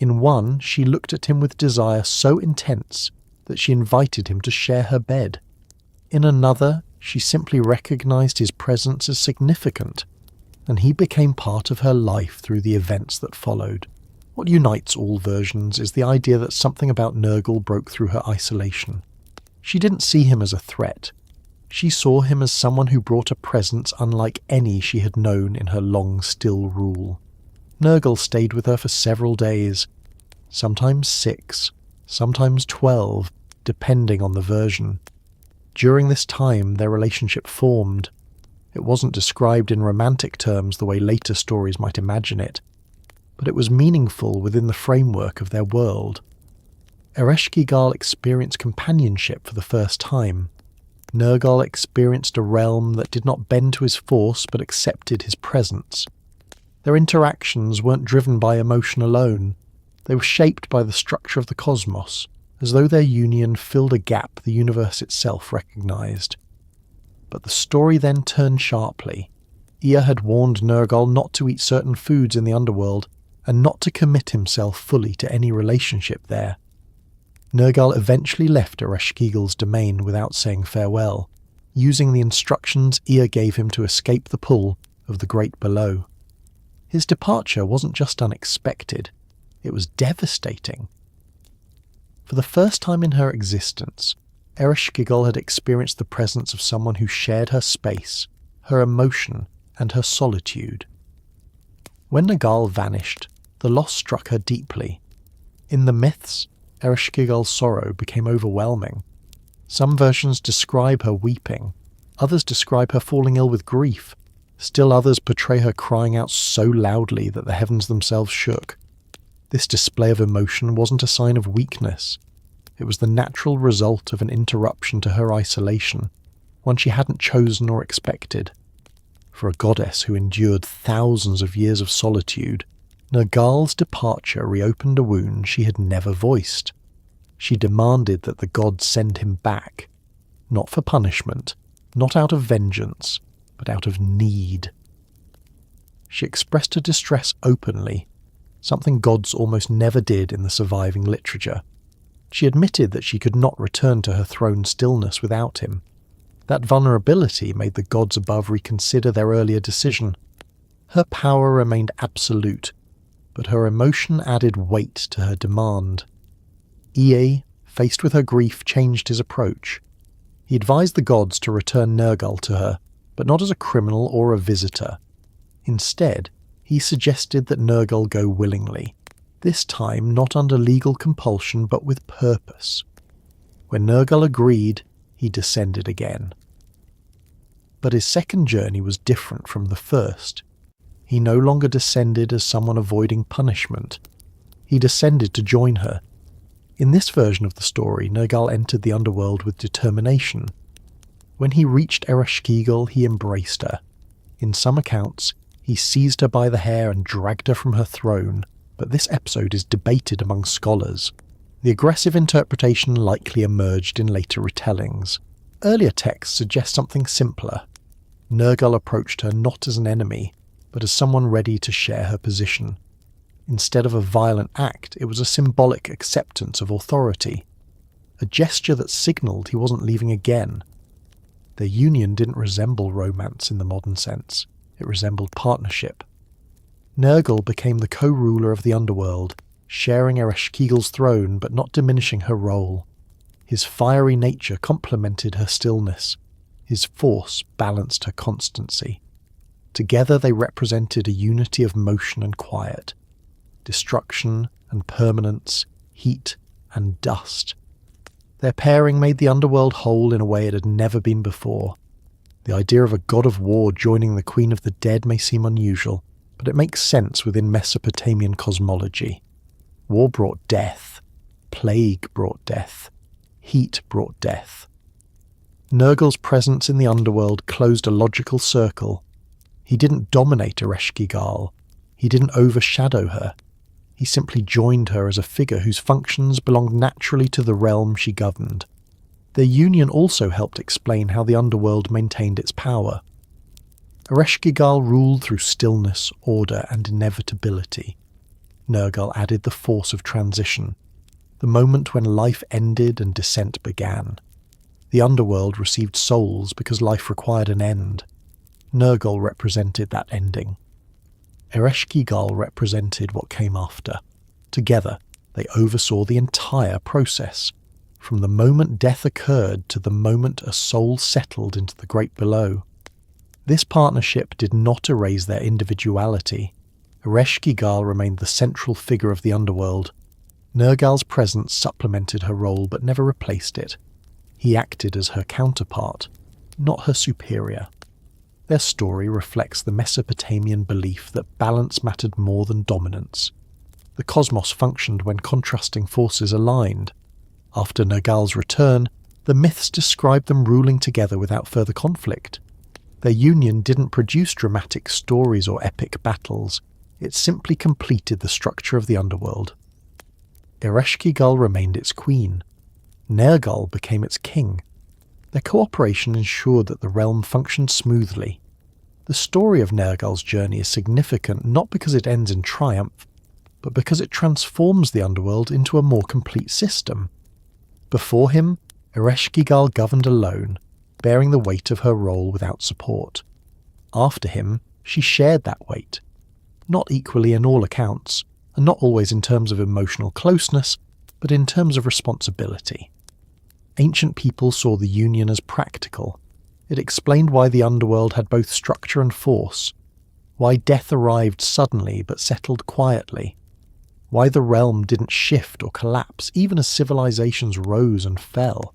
A: In one, she looked at him with desire so intense that she invited him to share her bed. In another, she simply recognized his presence as significant, and he became part of her life through the events that followed. What unites all versions is the idea that something about Nergal broke through her isolation. She didn't see him as a threat. She saw him as someone who brought a presence unlike any she had known in her long, still rule. Nergal stayed with her for several days, sometimes 6, sometimes 12, depending on the version. During this time, their relationship formed. It wasn't described in romantic terms the way later stories might imagine it, but it was meaningful within the framework of their world. Ereshkigal experienced companionship for the first time. Nergal experienced a realm that did not bend to his force but accepted his presence. Their interactions weren't driven by emotion alone. They were shaped by the structure of the cosmos, as though their union filled a gap the universe itself recognized. But the story then turned sharply. Ea had warned Nergal not to eat certain foods in the underworld, and not to commit himself fully to any relationship there. Nergal eventually left Ereshkigal's domain without saying farewell, using the instructions Ea gave him to escape the pull of the great below. His departure wasn't just unexpected, it was devastating. For the first time in her existence, Ereshkigal had experienced the presence of someone who shared her space, her emotion, and her solitude. When Nergal vanished, the loss struck her deeply. In the myths, Ereshkigal's sorrow became overwhelming. Some versions describe her weeping, others describe her falling ill with grief, still others portray her crying out so loudly that the heavens themselves shook. This display of emotion wasn't a sign of weakness. It was the natural result of an interruption to her isolation, one she hadn't chosen or expected. For a goddess who endured thousands of years of solitude, Nergal's departure reopened a wound she had never voiced. She demanded that the gods send him back, not for punishment, not out of vengeance, but out of need. She expressed her distress openly, something gods almost never did in the surviving literature. She admitted that she could not return to her throne stillness without him. That vulnerability made the gods above reconsider their earlier decision. Her power remained absolute, but her emotion added weight to her demand. Ea, faced with her grief, changed his approach. He advised the gods to return Nergal to her, but not as a criminal or a visitor. Instead, he suggested that Nergal go willingly, this time not under legal compulsion but with purpose. When Nergal agreed, he descended again. But his second journey was different from the first. He no longer descended as someone avoiding punishment. He descended to join her. In this version of the story, Nergal entered the underworld with determination. When he reached Ereshkigal, he embraced her. In some accounts, he seized her by the hair and dragged her from her throne, but this episode is debated among scholars. The aggressive interpretation likely emerged in later retellings. Earlier texts suggest something simpler. Nergal approached her not as an enemy, but as someone ready to share her position. Instead of a violent act, it was a symbolic acceptance of authority, a gesture that signalled he wasn't leaving again. Their union didn't resemble romance in the modern sense, it resembled partnership. Nergal became the co-ruler of the underworld, sharing Ereshkigal's throne but not diminishing her role. His fiery nature complemented her stillness. His force balanced her constancy. Together they represented a unity of motion and quiet, destruction and permanence, heat and dust. Their pairing made the underworld whole in a way it had never been before. The idea of a god of war joining the queen of the dead may seem unusual, but it makes sense within Mesopotamian cosmology. War brought death, plague brought death, heat brought death. Nergal's presence in the underworld closed a logical circle. He didn't dominate Ereshkigal. He didn't overshadow her. He simply joined her as a figure whose functions belonged naturally to the realm she governed. Their union also helped explain how the underworld maintained its power. Ereshkigal ruled through stillness, order, and inevitability. Nergal added the force of transition, the moment when life ended and descent began. The underworld received souls because life required an end. Nergal represented that ending. Ereshkigal represented what came after. Together, they oversaw the entire process, from the moment death occurred to the moment a soul settled into the great below. This partnership did not erase their individuality. Ereshkigal remained the central figure of the underworld. Nergal's presence supplemented her role but never replaced it. He acted as her counterpart, not her superior. Their story reflects the Mesopotamian belief that balance mattered more than dominance. The cosmos functioned when contrasting forces aligned. After Nergal's return, the myths describe them ruling together without further conflict. Their union didn't produce dramatic stories or epic battles, it simply completed the structure of the underworld. Ereshkigal remained its queen. Nergal became its king. Their cooperation ensured that the realm functioned smoothly. The story of Nergal's journey is significant not because it ends in triumph, but because it transforms the underworld into a more complete system. Before him, Ereshkigal governed alone, bearing the weight of her role without support. After him, she shared that weight. Not equally in all accounts, and not always in terms of emotional closeness, but in terms of responsibility. Ancient people saw the union as practical. It explained why the underworld had both structure and force, why death arrived suddenly but settled quietly, why the realm didn't shift or collapse even as civilizations rose and fell.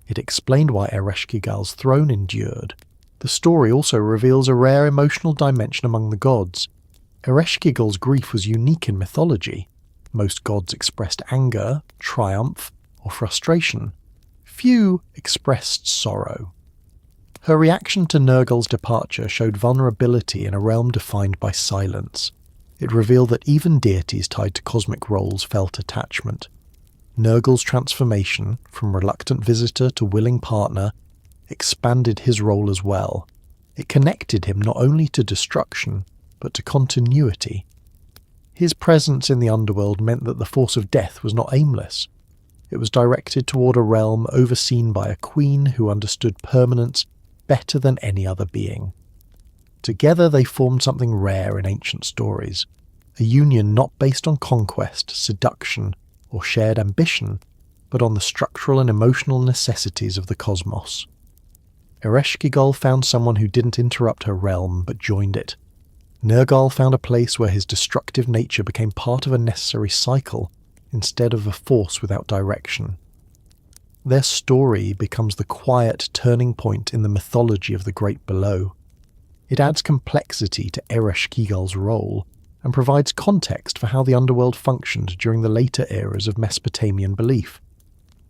A: It explained why Ereshkigal's throne endured. The story also reveals a rare emotional dimension among the gods. Ereshkigal's grief was unique in mythology. Most gods expressed anger, triumph, or frustration. Few expressed sorrow. Her reaction to Nergal's departure showed vulnerability in a realm defined by silence. It revealed that even deities tied to cosmic roles felt attachment. Nergal's transformation, from reluctant visitor to willing partner, expanded his role as well. It connected him not only to destruction, but to continuity. His presence in the underworld meant that the force of death was not aimless. It was directed toward a realm overseen by a queen who understood permanence better than any other being. Together they formed something rare in ancient stories, a union not based on conquest, seduction, or shared ambition, but on the structural and emotional necessities of the cosmos. Ereshkigal found someone who didn't interrupt her realm but joined it. Nergal found a place where his destructive nature became part of a necessary cycle instead of a force without direction. Their story becomes the quiet turning point in the mythology of the Great Below. It adds complexity to Ereshkigal's role and provides context for how the underworld functioned during the later eras of Mesopotamian belief.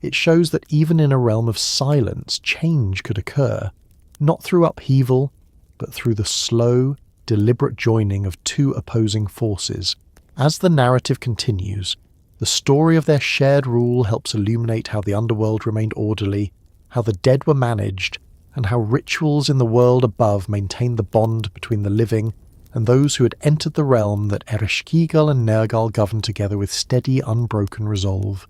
A: It shows that even in a realm of silence, change could occur, not through upheaval, but through the slow, deliberate joining of two opposing forces. As the narrative continues, the story of their shared rule helps illuminate how the underworld remained orderly, how the dead were managed, and how rituals in the world above maintained the bond between the living and those who had entered the realm that Ereshkigal and Nergal governed together with steady, unbroken resolve.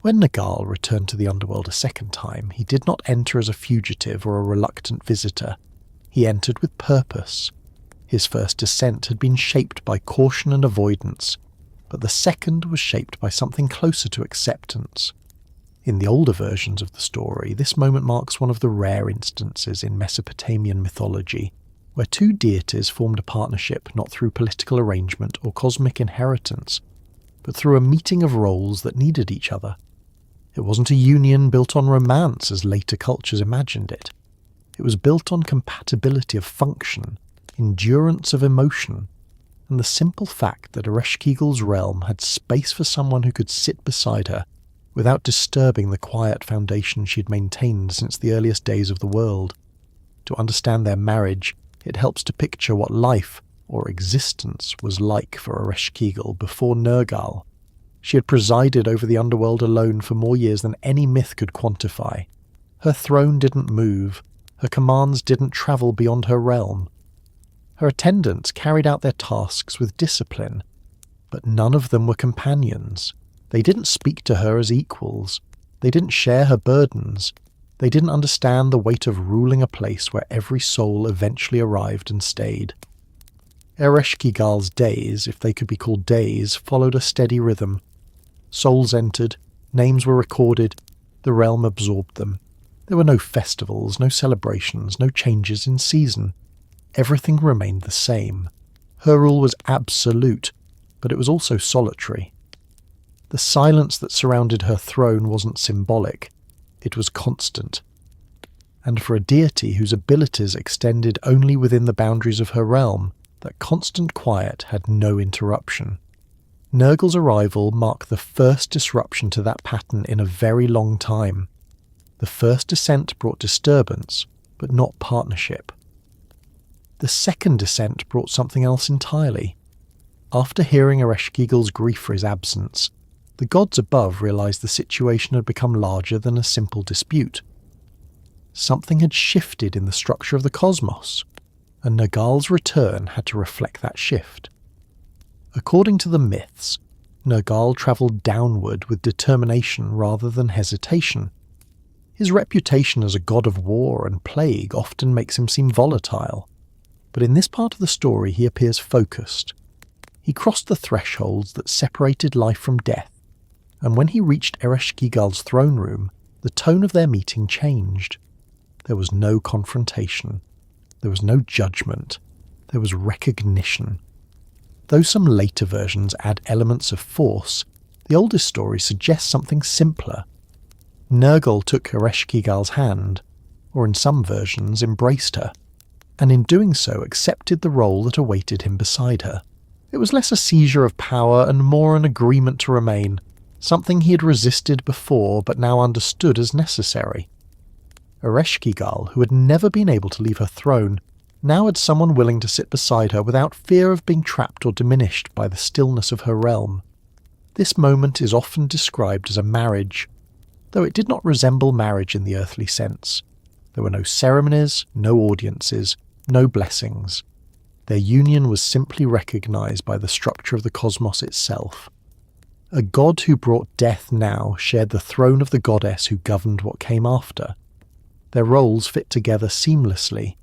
A: When Nergal returned to the underworld a second time, he did not enter as a fugitive or a reluctant visitor. He entered with purpose. His first descent had been shaped by caution and avoidance, but the second was shaped by something closer to acceptance. In the older versions of the story, this moment marks one of the rare instances in Mesopotamian mythology where two deities formed a partnership not through political arrangement or cosmic inheritance, but through a meeting of roles that needed each other. It wasn't a union built on romance as later cultures imagined it. It was built on compatibility of function, endurance of emotion, and the simple fact that Ereshkigal's realm had space for someone who could sit beside her without disturbing the quiet foundation she'd maintained since the earliest days of the world. To understand their marriage, it helps to picture what life, or existence, was like for Ereshkigal before Nergal. She had presided over the underworld alone for more years than any myth could quantify. Her throne didn't move, her commands didn't travel beyond her realm. Her attendants carried out their tasks with discipline, but none of them were companions. They didn't speak to her as equals. They didn't share her burdens. They didn't understand the weight of ruling a place where every soul eventually arrived and stayed. Ereshkigal's days, if they could be called days, followed a steady rhythm. Souls entered, names were recorded, the realm absorbed them. There were no festivals, no celebrations, no changes in season. Everything remained the same. Her rule was absolute, but it was also solitary. The silence that surrounded her throne wasn't symbolic, it was constant. And for a deity whose abilities extended only within the boundaries of her realm, that constant quiet had no interruption. Nergal's arrival marked the first disruption to that pattern in a very long time. The first descent brought disturbance, but not partnership. The second descent brought something else entirely. After hearing Ereshkigal's grief for his absence, the gods above realized the situation had become larger than a simple dispute. Something had shifted in the structure of the cosmos, and Nergal's return had to reflect that shift. According to the myths, Nergal travelled downward with determination rather than hesitation. His reputation as a god of war and plague often makes him seem volatile, but in this part of the story he appears focused. He crossed the thresholds that separated life from death, and when he reached Ereshkigal's throne room, the tone of their meeting changed. There was no confrontation. There was no judgment. There was recognition. Though some later versions add elements of force, the oldest story suggests something simpler. Nergal took Ereshkigal's hand, or in some versions embraced her, and in doing so accepted the role that awaited him beside her. It was less a seizure of power and more an agreement to remain, something he had resisted before but now understood as necessary. Ereshkigal, who had never been able to leave her throne, now had someone willing to sit beside her without fear of being trapped or diminished by the stillness of her realm. This moment is often described as a marriage, though it did not resemble marriage in the earthly sense. There were no ceremonies, no audiences, no blessings. Their union was simply recognized by the structure of the cosmos itself. A god who brought death now shared the throne of the goddess who governed what came after. Their roles fit together seamlessly,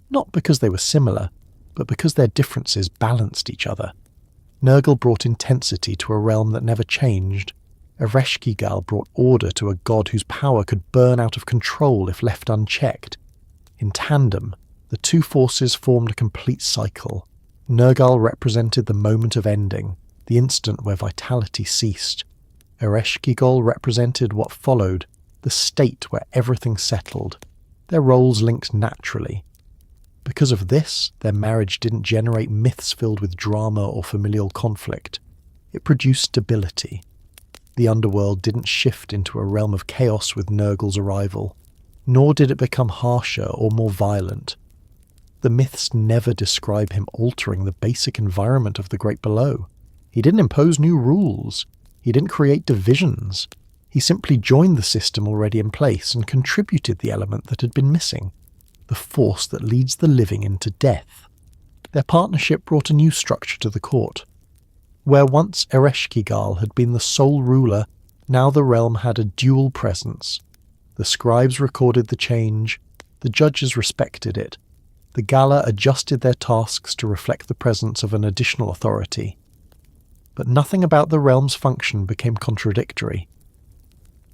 A: not because they were similar, but because their differences balanced each other. Nergal brought intensity to a realm that never changed. Ereshkigal brought order to a god whose power could burn out of control if left unchecked. In tandem, the two forces formed a complete cycle. Nergal represented the moment of ending, the instant where vitality ceased. Ereshkigal represented what followed, the state where everything settled. Their roles linked naturally. Because of this, their marriage didn't generate myths filled with drama or familial conflict. It produced stability. The underworld didn't shift into a realm of chaos with Nergal's arrival, nor did it become harsher or more violent. The myths never describe him altering the basic environment of the Great Below. He didn't impose new rules. He didn't create divisions. He simply joined the system already in place and contributed the element that had been missing, the force that leads the living into death. Their partnership brought a new structure to the court. Where once Ereshkigal had been the sole ruler, now the realm had a dual presence. The scribes recorded the change, the judges respected it, the Gala adjusted their tasks to reflect the presence of an additional authority. But nothing about the realm's function became contradictory.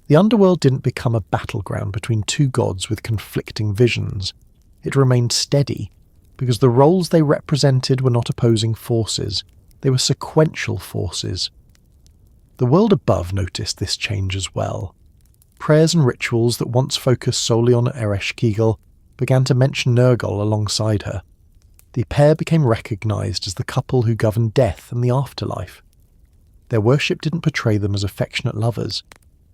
A: The underworld didn't become a battleground between two gods with conflicting visions. It remained steady, because the roles they represented were not opposing forces, they were sequential forces. The world above noticed this change as well. Prayers and rituals that once focused solely on Ereshkigal began to mention Nergal alongside her. The pair became recognized as the couple who governed death and the afterlife. Their worship didn't portray them as affectionate lovers.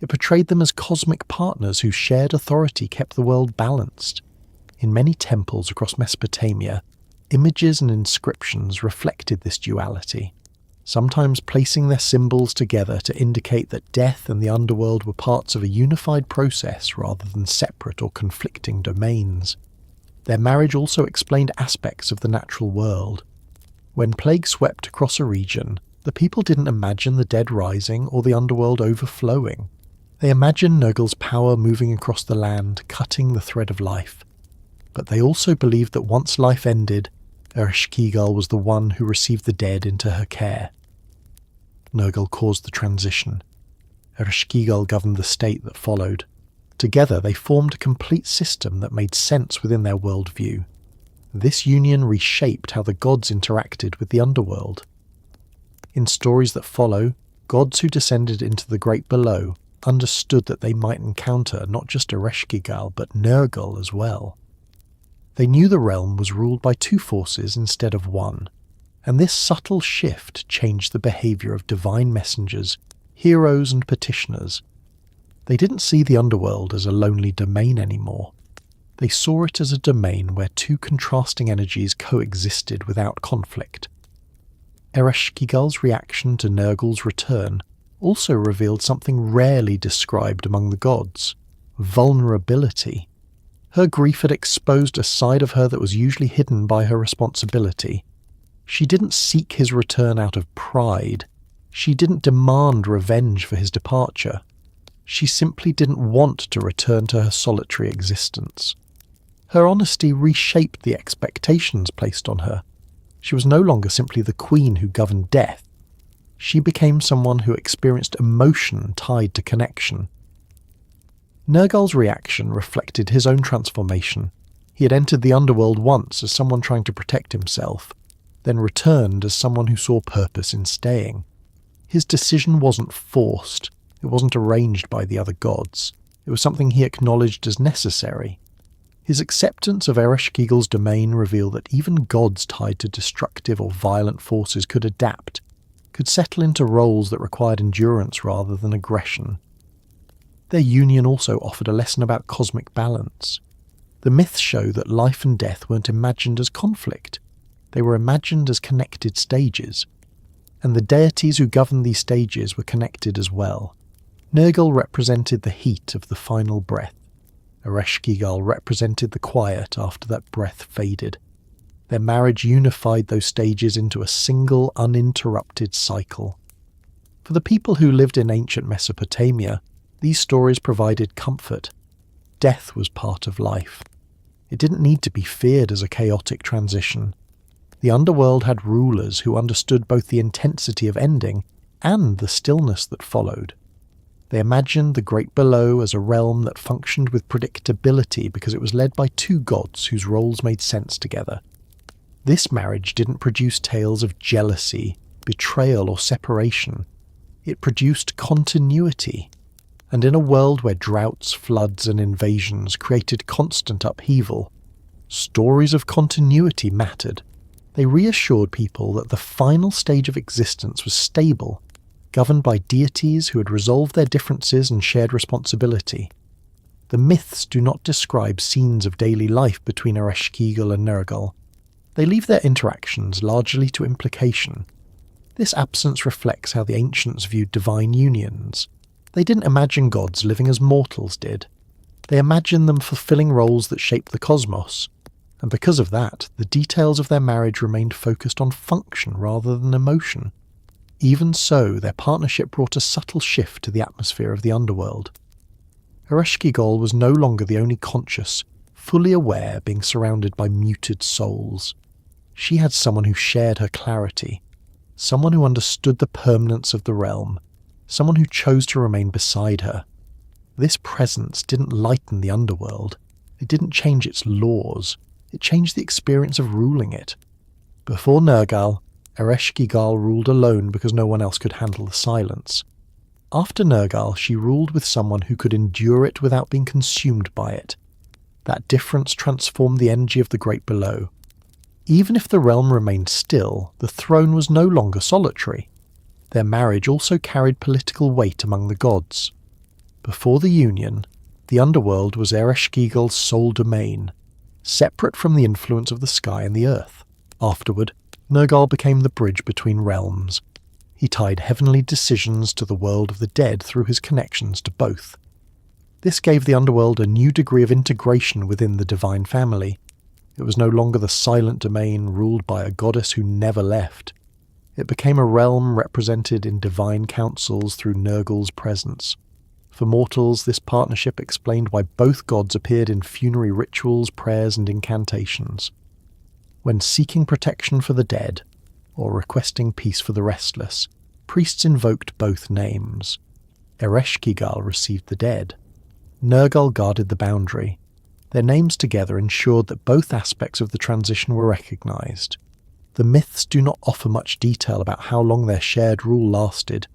A: It portrayed them as cosmic partners whose shared authority kept the world balanced. In many temples across Mesopotamia, images and inscriptions reflected this duality, sometimes placing their symbols together to indicate that death and the underworld were parts of a unified process rather than separate or conflicting domains. Their marriage also explained aspects of the natural world. When plague swept across a region, the people didn't imagine the dead rising or the underworld overflowing. They imagined Nergal's power moving across the land, cutting the thread of life. But they also believed that once life ended, Ereshkigal was the one who received the dead into her care. Nergal caused the transition. Ereshkigal governed the state that followed. Together they formed a complete system that made sense within their worldview. This union reshaped how the gods interacted with the underworld. In stories that follow, gods who descended into the Great Below understood that they might encounter not just Ereshkigal but Nergal as well. They knew the realm was ruled by two forces instead of one, and this subtle shift changed the behaviour of divine messengers, heroes and petitioners. They didn't see the underworld as a lonely domain anymore. They saw it as a domain where two contrasting energies coexisted without conflict. Ereshkigal's reaction to Nergal's return also revealed something rarely described among the gods: vulnerability. Her grief had exposed a side of her that was usually hidden by her responsibility. She didn't seek his return out of pride. She didn't demand revenge for his departure. She simply didn't want to return to her solitary existence. Her honesty reshaped the expectations placed on her. She was no longer simply the queen who governed death. She became someone who experienced emotion tied to connection. Nergal's reaction reflected his own transformation. He had entered the underworld once as someone trying to protect himself, then returned as someone who saw purpose in staying. His decision wasn't forced. It wasn't arranged by the other gods. It was something he acknowledged as necessary. His acceptance of Ereshkigal's domain revealed that even gods tied to destructive or violent forces could adapt, could settle into roles that required endurance rather than aggression. Their union also offered a lesson about cosmic balance. The myths show that life and death weren't imagined as conflict. They were imagined as connected stages. And the deities who governed these stages were connected as well. Nergal represented the heat of the final breath. Ereshkigal represented the quiet after that breath faded. Their marriage unified those stages into a single, uninterrupted cycle. For the people who lived in ancient Mesopotamia, these stories provided comfort. Death was part of life. It didn't need to be feared as a chaotic transition. The underworld had rulers who understood both the intensity of ending and the stillness that followed. They imagined the Great Below as a realm that functioned with predictability because it was led by two gods whose roles made sense together. This marriage didn't produce tales of jealousy, betrayal, or separation. It produced continuity. And in a world where droughts, floods, and invasions created constant upheaval, stories of continuity mattered. They reassured people that the final stage of existence was stable, governed by deities who had resolved their differences and shared responsibility. The myths do not describe scenes of daily life between Ereshkigal and Nergal. They leave their interactions largely to implication. This absence reflects how the ancients viewed divine unions. They didn't imagine gods living as mortals did. They imagined them fulfilling roles that shaped the cosmos. And because of that, the details of their marriage remained focused on function rather than emotion. Even so, their partnership brought a subtle shift to the atmosphere of the underworld. Ereshkigal was no longer the only conscious, fully aware being surrounded by muted souls. She had someone who shared her clarity, someone who understood the permanence of the realm, someone who chose to remain beside her. This presence didn't lighten the underworld. It didn't change its laws. It changed the experience of ruling it. Before Nergal, Ereshkigal ruled alone because no one else could handle the silence. After Nergal, she ruled with someone who could endure it without being consumed by it. That difference transformed the energy of the Great Below. Even if the realm remained still, the throne was no longer solitary. Their marriage also carried political weight among the gods. Before the union, the underworld was Ereshkigal's sole domain, separate from the influence of the sky and the earth. Afterward, Nergal became the bridge between realms. He tied heavenly decisions to the world of the dead through his connections to both. This gave the underworld a new degree of integration within the divine family. It was no longer the silent domain ruled by a goddess who never left. It became a realm represented in divine councils through Nergal's presence. For mortals, this partnership explained why both gods appeared in funerary rituals, prayers, and incantations. When seeking protection for the dead, or requesting peace for the restless, priests invoked both names. Ereshkigal received the dead. Nergal guarded the boundary. Their names together ensured that both aspects of the transition were recognised. The myths do not offer much detail about how long their shared rule lasted,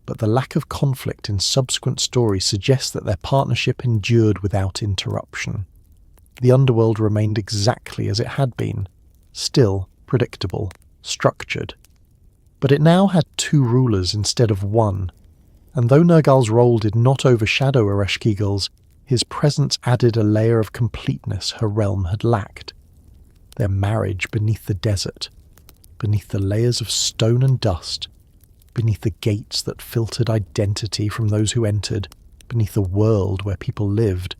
A: but the lack of conflict in subsequent stories suggests that their partnership endured without interruption. The underworld remained exactly as it had been, still, predictable, structured. But it now had two rulers instead of one, and though Nergal's role did not overshadow Ereshkigal's, his presence added a layer of completeness her realm had lacked. Their marriage beneath the desert, beneath the layers of stone and dust, beneath the gates that filtered identity from those who entered, beneath the world where people lived,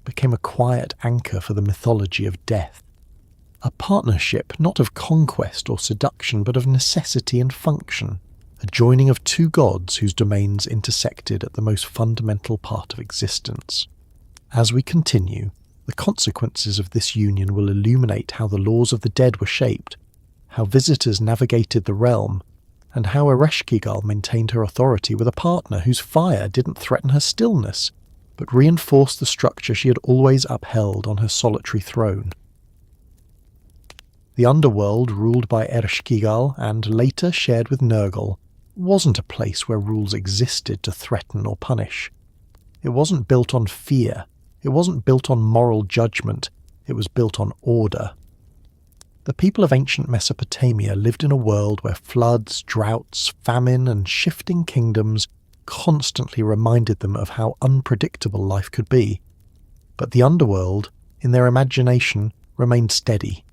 A: became a quiet anchor for the mythology of death. A partnership not of conquest or seduction, but of necessity and function, a joining of two gods whose domains intersected at the most fundamental part of existence. As we continue, the consequences of this union will illuminate how the laws of the dead were shaped, how visitors navigated the realm, and how Ereshkigal maintained her authority with a partner whose fire didn't threaten her stillness, but reinforced the structure she had always upheld on her solitary throne. The underworld, ruled by Ereshkigal and later shared with Nergal, wasn't a place where rules existed to threaten or punish. It wasn't built on fear. It wasn't built on moral judgment. It was built on order. The people of ancient Mesopotamia lived in a world where floods, droughts, famine, and shifting kingdoms constantly reminded them of how unpredictable life could be. But the underworld, in their imagination, remained steady.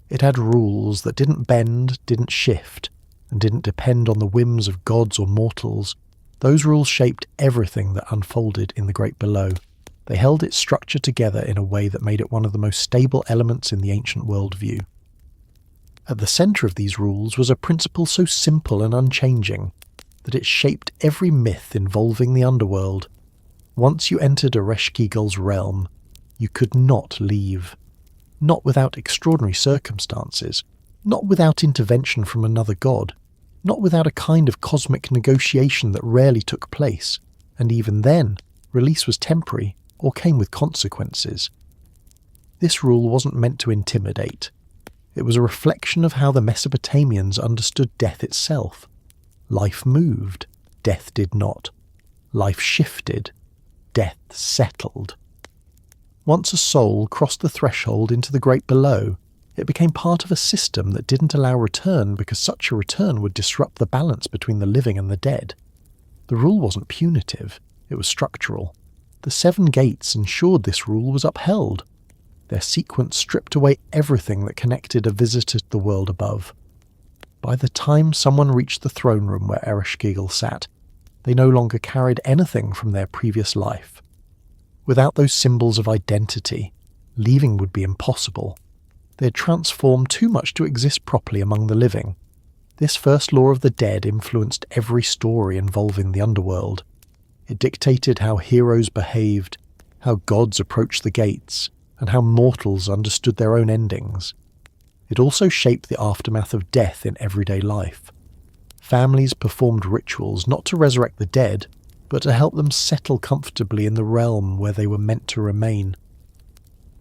A: It had rules that didn't bend, didn't shift, and didn't depend on the whims of gods or mortals. Those rules shaped everything that unfolded in the Great Below. They held its structure together in a way that made it one of the most stable elements in the ancient worldview. At the centre of these rules was a principle so simple and unchanging that it shaped every myth involving the underworld. Once you entered Ereshkigal's realm, you could not leave. Not without extraordinary circumstances, not without intervention from another god, not without a kind of cosmic negotiation that rarely took place, and even then, release was temporary or came with consequences. This rule wasn't meant to intimidate. It was a reflection of how the Mesopotamians understood death itself. Life moved, death did not. Life shifted, death settled. Once a soul crossed the threshold into the Great Below, it became part of a system that didn't allow return because such a return would disrupt the balance between the living and the dead. The rule wasn't punitive, it was structural. The 7 gates ensured this rule was upheld. Their sequence stripped away everything that connected a visitor to the world above. By the time someone reached the throne room where Ereshkigal sat, they no longer carried anything from their previous life. Without those symbols of identity, leaving would be impossible. They had transformed too much to exist properly among the living. This first law of the dead influenced every story involving the underworld. It dictated how heroes behaved, how gods approached the gates, and how mortals understood their own endings. It also shaped the aftermath of death in everyday life. Families performed rituals not to resurrect the dead, but to help them settle comfortably in the realm where they were meant to remain.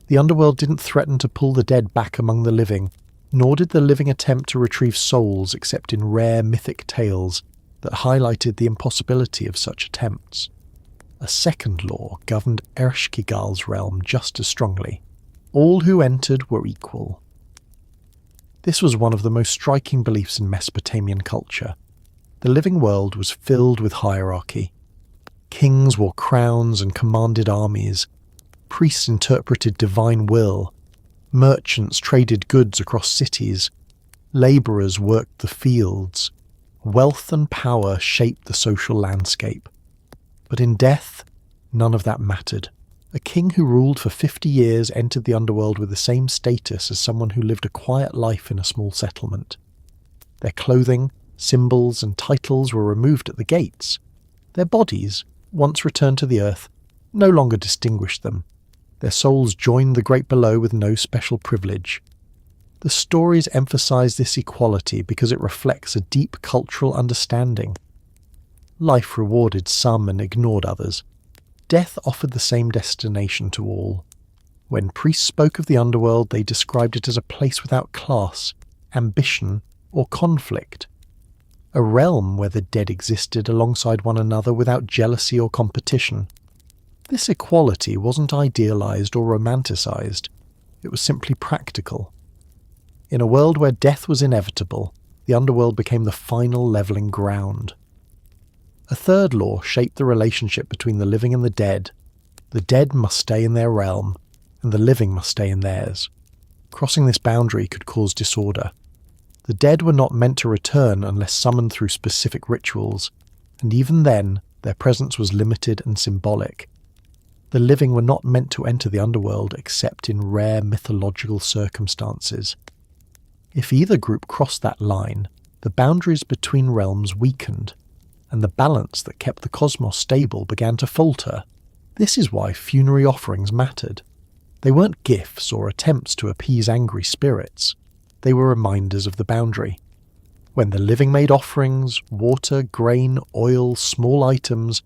A: The underworld didn't threaten to pull the dead back among the living, nor did the living attempt to retrieve souls except in rare mythic tales that highlighted the impossibility of such attempts. A second law governed Ereshkigal's realm just as strongly. All who entered were equal. This was one of the most striking beliefs in Mesopotamian culture. The living world was filled with hierarchy. Kings wore crowns and commanded armies. Priests interpreted divine will. Merchants traded goods across cities. Labourers worked the fields. Wealth and power shaped the social landscape. But in death, none of that mattered. A king who ruled for 50 years entered the underworld with the same status as someone who lived a quiet life in a small settlement. Their clothing, symbols, and titles were removed at the gates. Their bodies, once returned to the earth, no longer distinguished them. Their souls joined the Great Below with no special privilege. The stories emphasize this equality because it reflects a deep cultural understanding. Life rewarded some and ignored others. Death offered the same destination to all. When priests spoke of the underworld, they described it as a place without class, ambition, or conflict. A realm where the dead existed alongside one another without jealousy or competition. This equality wasn't idealized or romanticized. It was simply practical. In a world where death was inevitable, the underworld became the final leveling ground. A third law shaped the relationship between the living and the dead. The dead must stay in their realm, and the living must stay in theirs. Crossing this boundary could cause disorder. The dead were not meant to return unless summoned through specific rituals, and even then, their presence was limited and symbolic. The living were not meant to enter the underworld except in rare mythological circumstances. If either group crossed that line, the boundaries between realms weakened, and the balance that kept the cosmos stable began to falter. This is why funerary offerings mattered. They weren't gifts or attempts to appease angry spirits. They were reminders of the boundary. When the living made offerings, water, grain, oil, small items,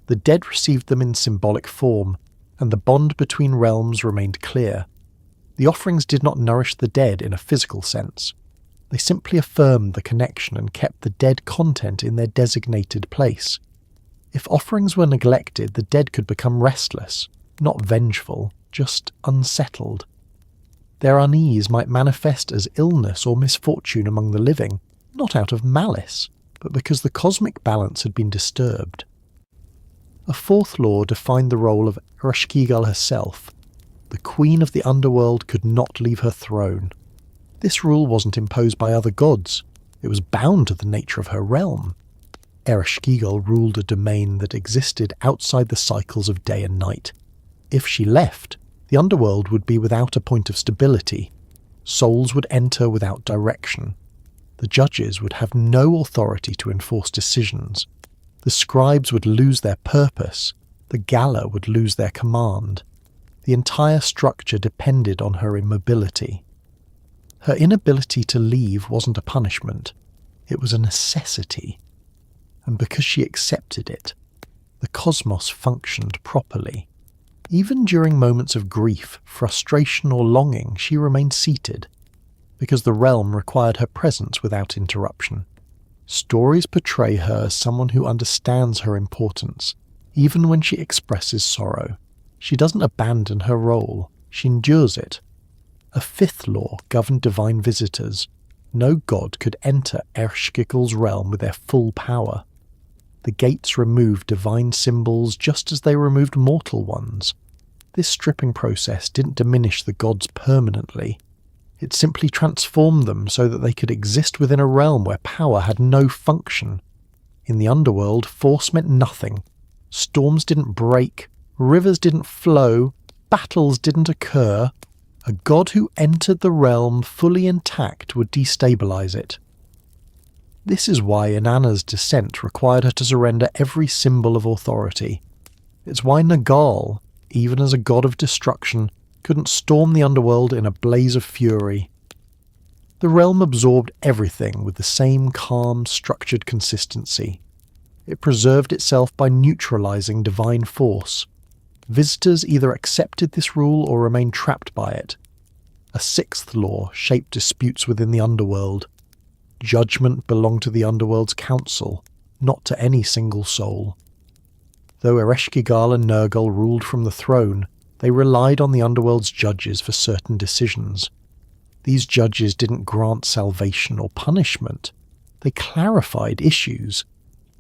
A: the dead received them in symbolic form, and the bond between realms remained clear. The offerings did not nourish the dead in a physical sense. They simply affirmed the connection and kept the dead content in their designated place. If offerings were neglected, the dead could become restless, not vengeful, just unsettled. Their unease might manifest as illness or misfortune among the living, not out of malice, but because the cosmic balance had been disturbed. A fourth law defined the role of Ereshkigal herself. The queen of the underworld could not leave her throne. This rule wasn't imposed by other gods. It was bound to the nature of her realm. Ereshkigal ruled a domain that existed outside the cycles of day and night. If she left, the underworld would be without a point of stability. Souls would enter without direction. The judges would have no authority to enforce decisions. The scribes would lose their purpose. The gala would lose their command. The entire structure depended on her immobility. Her inability to leave wasn't a punishment. It was a necessity. And because she accepted it, the cosmos functioned properly. Even during moments of grief, frustration or longing, she remained seated, because the realm required her presence without interruption. Stories portray her as someone who understands her importance, even when she expresses sorrow. She doesn't abandon her role, she endures it. A fifth law governed divine visitors. No god could enter Ereshkigal's realm with their full power. The gates removed divine symbols just as they removed mortal ones. This stripping process didn't diminish the gods permanently. It simply transformed them so that they could exist within a realm where power had no function. In the underworld, force meant nothing. Storms didn't break, rivers didn't flow, battles didn't occur. A god who entered the realm fully intact would destabilize it. This is why Inanna's descent required her to surrender every symbol of authority. It's why Nergal, even as a god of destruction, couldn't storm the underworld in a blaze of fury. The realm absorbed everything with the same calm, structured consistency. It preserved itself by neutralizing divine force. Visitors either accepted this rule or remained trapped by it. A sixth law shaped disputes within the underworld. Judgment belonged to the underworld's council, not to any single soul. Though Ereshkigal and Nergal ruled from the throne, they relied on the underworld's judges for certain decisions. These judges didn't grant salvation or punishment. They clarified issues.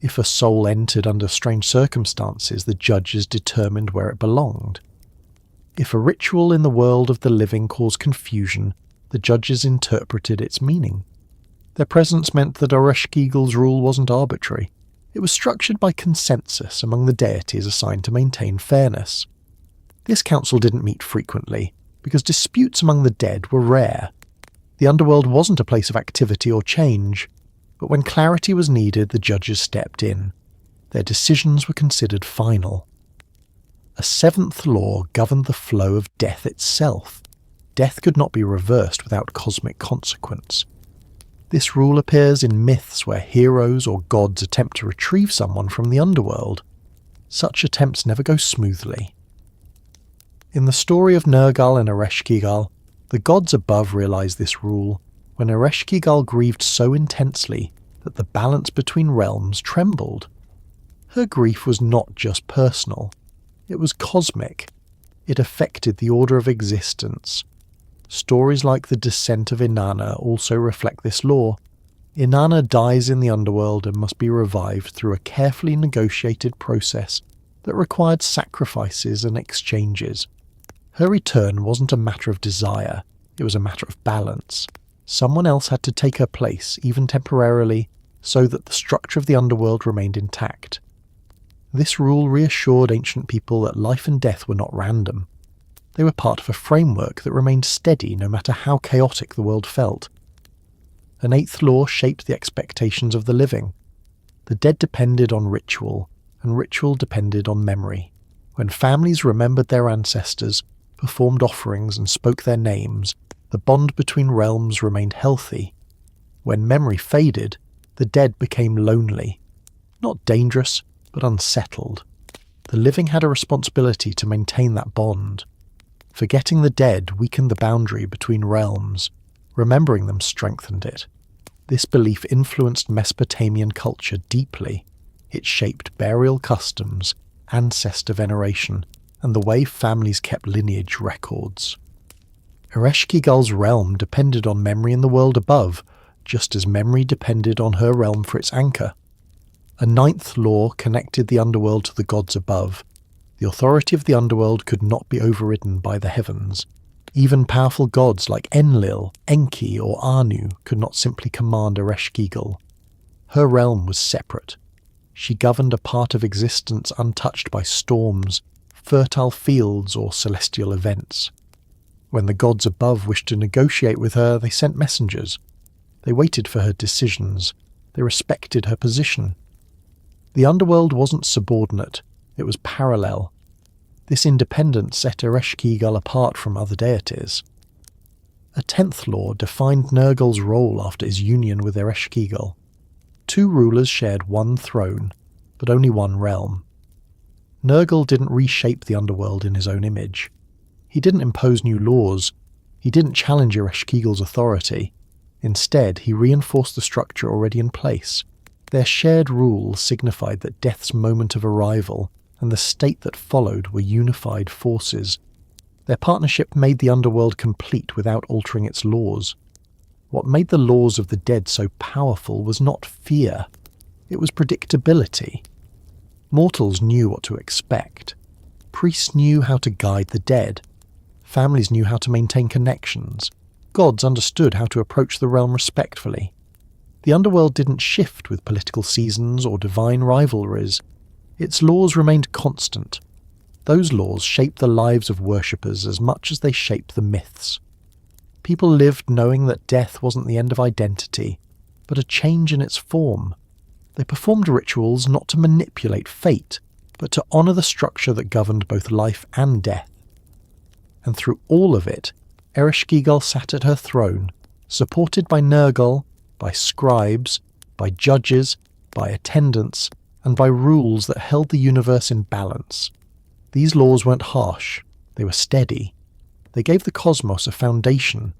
A: If a soul entered under strange circumstances, the judges determined where it belonged. If a ritual in the world of the living caused confusion, the judges interpreted its meaning. Their presence meant that Ereshkigal's rule wasn't arbitrary. It was structured by consensus among the deities assigned to maintain fairness. This council didn't meet frequently, because disputes among the dead were rare. The underworld wasn't a place of activity or change, but when clarity was needed, the judges stepped in. Their decisions were considered final. A seventh law governed the flow of death itself. death could not be reversed without cosmic consequence. This rule appears in myths where heroes or gods attempt to retrieve someone from the underworld. Such attempts never go smoothly. In the story of Nergal and Ereshkigal, the gods above realized this rule when Ereshkigal grieved so intensely that the balance between realms trembled. Her grief was not just personal, it was cosmic. It affected the order of existence. Stories like the descent of Inanna also reflect this law. Inanna dies in the underworld and must be revived through a carefully negotiated process that required sacrifices and exchanges. Her return wasn't a matter of desire, it was a matter of balance. Someone else had to take her place, even temporarily, so that the structure of the underworld remained intact. This rule reassured ancient people that life and death were not random. They were part of a framework that remained steady no matter how chaotic the world felt. An eighth law shaped the expectations of the living. The dead depended on ritual, and ritual depended on memory. When families remembered their ancestors, performed offerings and spoke their names, the bond between realms remained healthy. When memory faded, the dead became lonely. Not dangerous, but unsettled. The living had a responsibility to maintain that bond. Forgetting the dead weakened the boundary between realms. Remembering them strengthened it. This belief influenced Mesopotamian culture deeply. It shaped burial customs, ancestor veneration, and the way families kept lineage records. Ereshkigal's realm depended on memory in the world above, just as memory depended on her realm for its anchor. A ninth law connected the underworld to the gods above. The authority of the underworld could not be overridden by the heavens. Even powerful gods like Enlil, Enki, or Anu could not simply command Ereshkigal. Her realm was separate. She governed a part of existence untouched by storms, fertile fields, or celestial events. When the gods above wished to negotiate with her, they sent messengers. They waited for her decisions. They respected her position. The underworld wasn't subordinate, it was parallel. This independence set Ereshkigal apart from other deities. A 10th law defined Nergal's role after his union with Ereshkigal. Two rulers shared one throne, but only one realm. Nergal didn't reshape the underworld in his own image. He didn't impose new laws. He didn't challenge Ereshkigal's authority. Instead, he reinforced the structure already in place. Their shared rule signified that death's moment of arrival and the state that followed were unified forces. Their partnership made the underworld complete without altering its laws. What made the laws of the dead so powerful was not fear, it was predictability. Mortals knew what to expect. Priests knew how to guide the dead. Families knew how to maintain connections. Gods understood how to approach the realm respectfully. The underworld didn't shift with political seasons or divine rivalries. Its laws remained constant. Those laws shaped the lives of worshippers as much as they shaped the myths. People lived knowing that death wasn't the end of identity, but a change in its form. They performed rituals not to manipulate fate, but to honour the structure that governed both life and death. And through all of it, Ereshkigal sat at her throne, supported by Nergal, by scribes, by judges, by attendants, and by rules that held the universe in balance. These laws weren't harsh, they were steady. They gave the cosmos a foundation,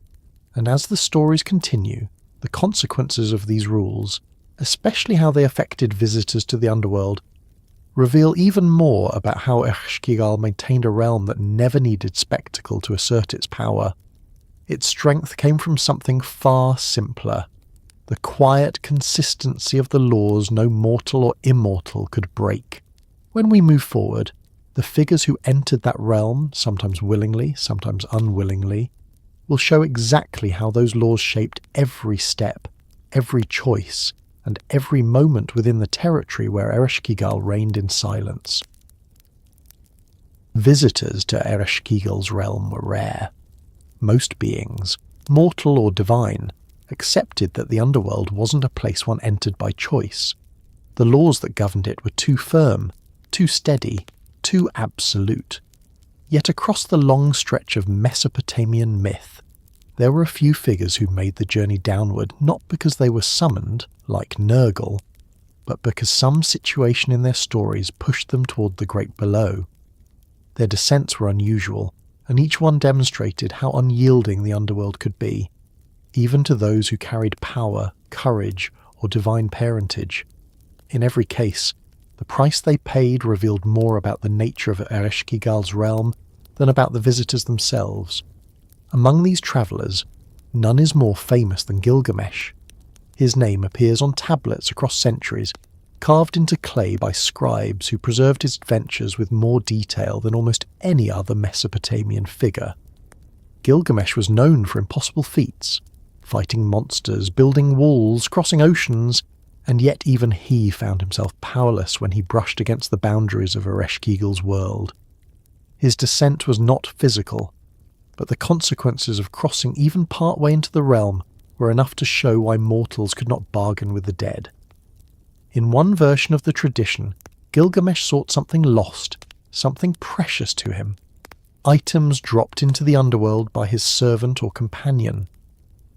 A: and as the stories continue, the consequences of these rules, especially how they affected visitors to the underworld, reveal even more about how Ereshkigal maintained a realm that never needed spectacle to assert its power. Its strength came from something far simpler, the quiet consistency of the laws no mortal or immortal could break. When we move forward, the figures who entered that realm, sometimes willingly, sometimes unwillingly, will show exactly how those laws shaped every step, every choice, and every moment within the territory where Ereshkigal reigned in silence. Visitors to Ereshkigal's realm were rare. Most beings, mortal or divine, accepted that the underworld wasn't a place one entered by choice. The laws that governed it were too firm, too steady, too absolute. Yet across the long stretch of Mesopotamian myth, there were a few figures who made the journey downward not because they were summoned, like Nergal, but because some situation in their stories pushed them toward the great below. Their descents were unusual, and each one demonstrated how unyielding the underworld could be, even to those who carried power, courage, or divine parentage. In every case, the price they paid revealed more about the nature of Ereshkigal's realm than about the visitors themselves. Among these travellers, none is more famous than Gilgamesh. His name appears on tablets across centuries, carved into clay by scribes who preserved his adventures with more detail than almost any other Mesopotamian figure. Gilgamesh was known for impossible feats, fighting monsters, building walls, crossing oceans, and yet even he found himself powerless when he brushed against the boundaries of Ereshkigal's world. His descent was not physical, but the consequences of crossing even part-way into the realm were enough to show why mortals could not bargain with the dead. In one version of the tradition, Gilgamesh sought something lost, something precious to him. Items dropped into the underworld by his servant or companion.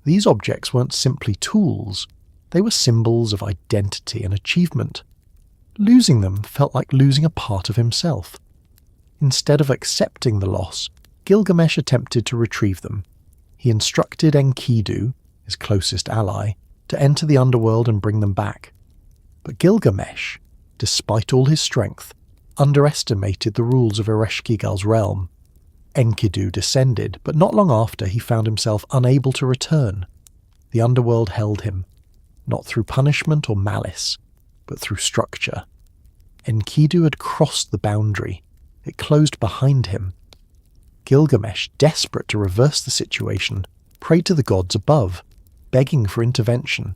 A: These objects weren't simply tools, they were symbols of identity and achievement. Losing them felt like losing a part of himself. Instead of accepting the loss, Gilgamesh attempted to retrieve them. He instructed Enkidu, his closest ally, to enter the underworld and bring them back. But Gilgamesh, despite all his strength, underestimated the rules of Ereshkigal's realm. Enkidu descended, but not long after he found himself unable to return. The underworld held him, not through punishment or malice, but through structure. Enkidu had crossed the boundary. It closed behind him. Gilgamesh, desperate to reverse the situation, prayed to the gods above, begging for intervention.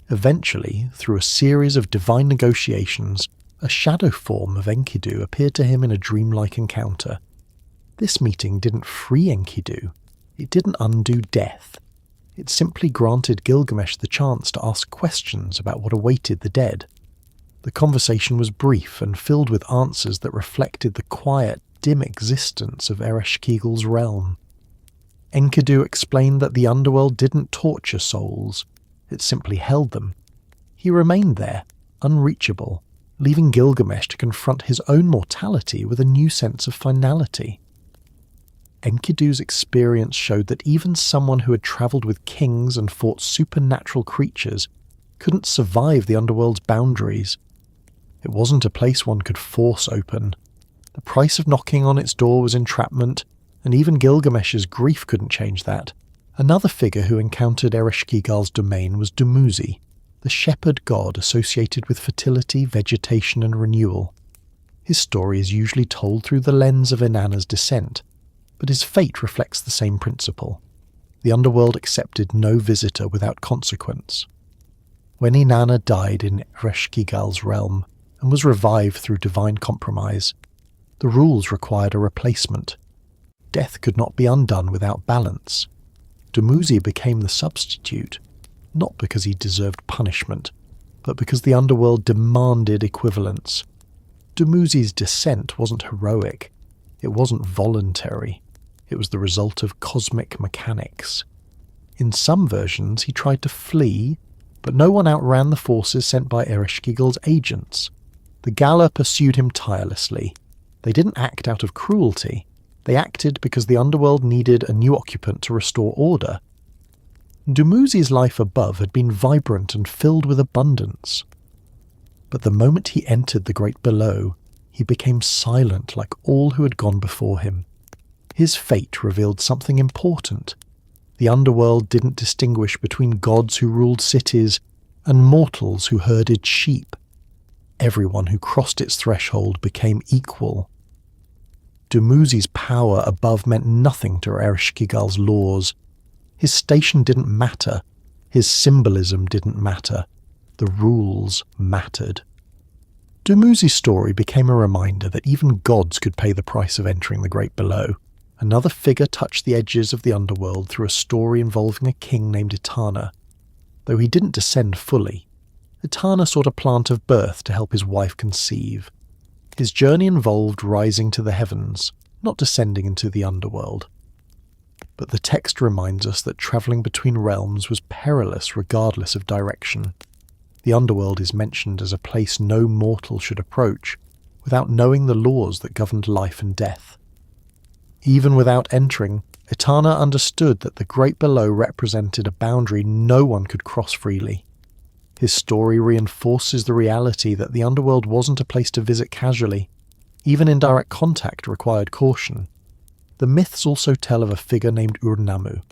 A: Eventually, through a series of divine negotiations, a shadow form of Enkidu appeared to him in a dreamlike encounter. This meeting didn't free Enkidu. It didn't undo death. It simply granted Gilgamesh the chance to ask questions about what awaited the dead. The conversation was brief and filled with answers that reflected the quiet, dim existence of Ereshkigal's realm. Enkidu explained that the underworld didn't torture souls, it simply held them. He remained there, unreachable, leaving Gilgamesh to confront his own mortality with a new sense of finality. Enkidu's experience showed that even someone who had travelled with kings and fought supernatural creatures couldn't survive the underworld's boundaries. It wasn't a place one could force open. The price of knocking on its door was entrapment, and even Gilgamesh's grief couldn't change that. Another figure who encountered Ereshkigal's domain was Dumuzi, the shepherd god associated with fertility, vegetation and renewal. His story is usually told through the lens of Inanna's descent, but his fate reflects the same principle. The underworld accepted no visitor without consequence. When Inanna died in Ereshkigal's realm and was revived through divine compromise, the rules required a replacement. Death could not be undone without balance. Dumuzi became the substitute, not because he deserved punishment, but because the underworld demanded equivalence. Dumuzi's descent wasn't heroic. It wasn't voluntary. It was the result of cosmic mechanics. In some versions, he tried to flee, but no one outran the forces sent by Ereshkigal's agents. The Gala pursued him tirelessly. They didn't act out of cruelty. They acted because the underworld needed a new occupant to restore order. Dumuzi's life above had been vibrant and filled with abundance. But the moment he entered the great below, he became silent like all who had gone before him. His fate revealed something important. The underworld didn't distinguish between gods who ruled cities and mortals who herded sheep. Everyone who crossed its threshold became equal. Dumuzi's power above meant nothing to Ereshkigal's laws. His station didn't matter. His symbolism didn't matter. The rules mattered. Dumuzi's story became a reminder that even gods could pay the price of entering the great below. Another figure touched the edges of the underworld through a story involving a king named Etana. Though he didn't descend fully, Etana sought a plant of birth to help his wife conceive. His journey involved rising to the heavens, not descending into the underworld. But the text reminds us that travelling between realms was perilous regardless of direction. The underworld is mentioned as a place no mortal should approach without knowing the laws that governed life and death. Even without entering, Etana understood that the great below represented a boundary no one could cross freely. His story reinforces the reality that the underworld wasn't a place to visit casually. Even indirect contact required caution. The myths also tell of a figure named Ur-Nammu,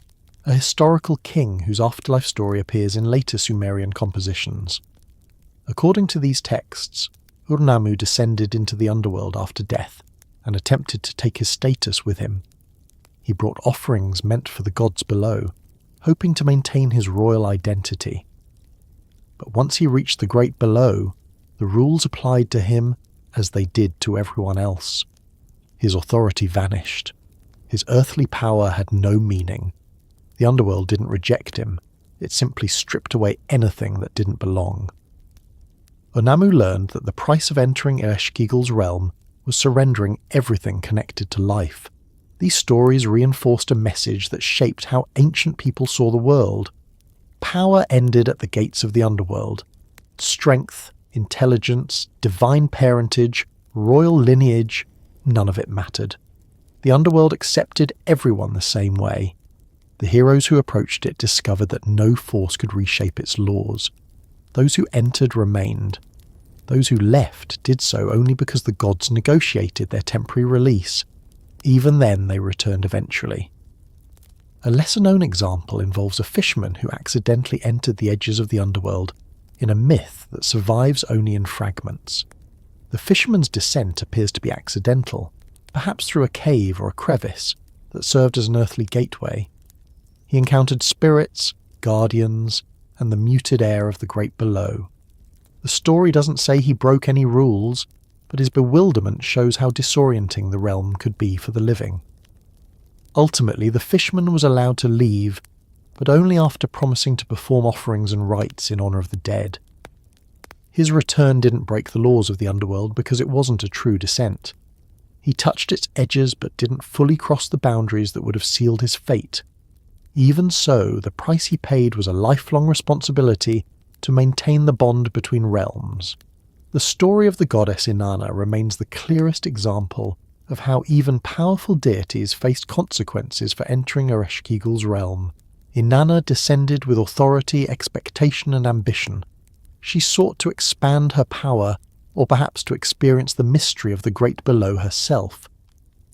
A: a historical king whose afterlife story appears in later Sumerian compositions. According to these texts, Ur-Nammu descended into the underworld after death and attempted to take his status with him. He brought offerings meant for the gods below, hoping to maintain his royal identity. But once he reached the great below, the rules applied to him as they did to everyone else. His authority vanished. His earthly power had no meaning. The underworld didn't reject him, it simply stripped away anything that didn't belong. Ur-Nammu learned that the price of entering Ereshkigal's realm was surrendering everything connected to life. These stories reinforced a message that shaped how ancient people saw the world. Power ended at the gates of the underworld. Strength, intelligence, divine parentage, royal lineage, none of it mattered. The underworld accepted everyone the same way. The heroes who approached it discovered that no force could reshape its laws. Those who entered remained. Those who left did so only because the gods negotiated their temporary release. Even then they returned eventually. A lesser-known example involves a fisherman who accidentally entered the edges of the underworld in a myth that survives only in fragments. The fisherman's descent appears to be accidental, perhaps through a cave or a crevice that served as an earthly gateway. He encountered spirits, guardians, and the muted air of the great below. The story doesn't say he broke any rules, but his bewilderment shows how disorienting the realm could be for the living. Ultimately, the fisherman was allowed to leave, but only after promising to perform offerings and rites in honour of the dead. His return didn't break the laws of the underworld because it wasn't a true descent. He touched its edges but didn't fully cross the boundaries that would have sealed his fate. Even so, the price he paid was a lifelong responsibility to maintain the bond between realms. The story of the goddess Inanna remains the clearest example of how even powerful deities faced consequences for entering Ereshkigal's realm. Inanna descended with authority, expectation and ambition. She sought to expand her power, or perhaps to experience the mystery of the great below herself.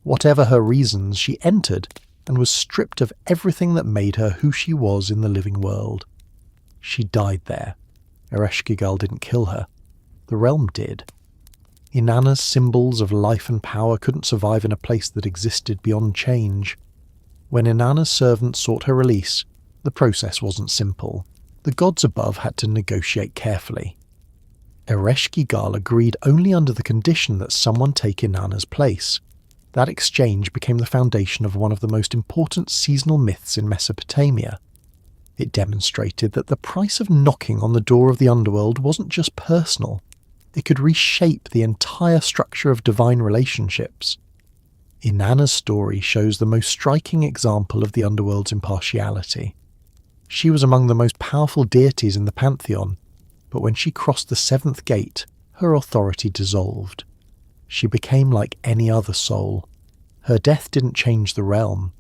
A: Whatever her reasons, she entered and was stripped of everything that made her who she was in the living world. She died there. Ereshkigal didn't kill her. The realm did. Inanna's symbols of life and power couldn't survive in a place that existed beyond change. When Inanna's servants sought her release, the process wasn't simple. The gods above had to negotiate carefully. Ereshkigal agreed only under the condition that someone take Inanna's place. That exchange became the foundation of one of the most important seasonal myths in Mesopotamia. It demonstrated that the price of knocking on the door of the underworld wasn't just personal. It could reshape the entire structure of divine relationships. Inanna's story shows the most striking example of the underworld's impartiality. She was among the most powerful deities in the pantheon, but when she crossed the seventh gate, her authority dissolved. She became like any other soul. Her death didn't change the realm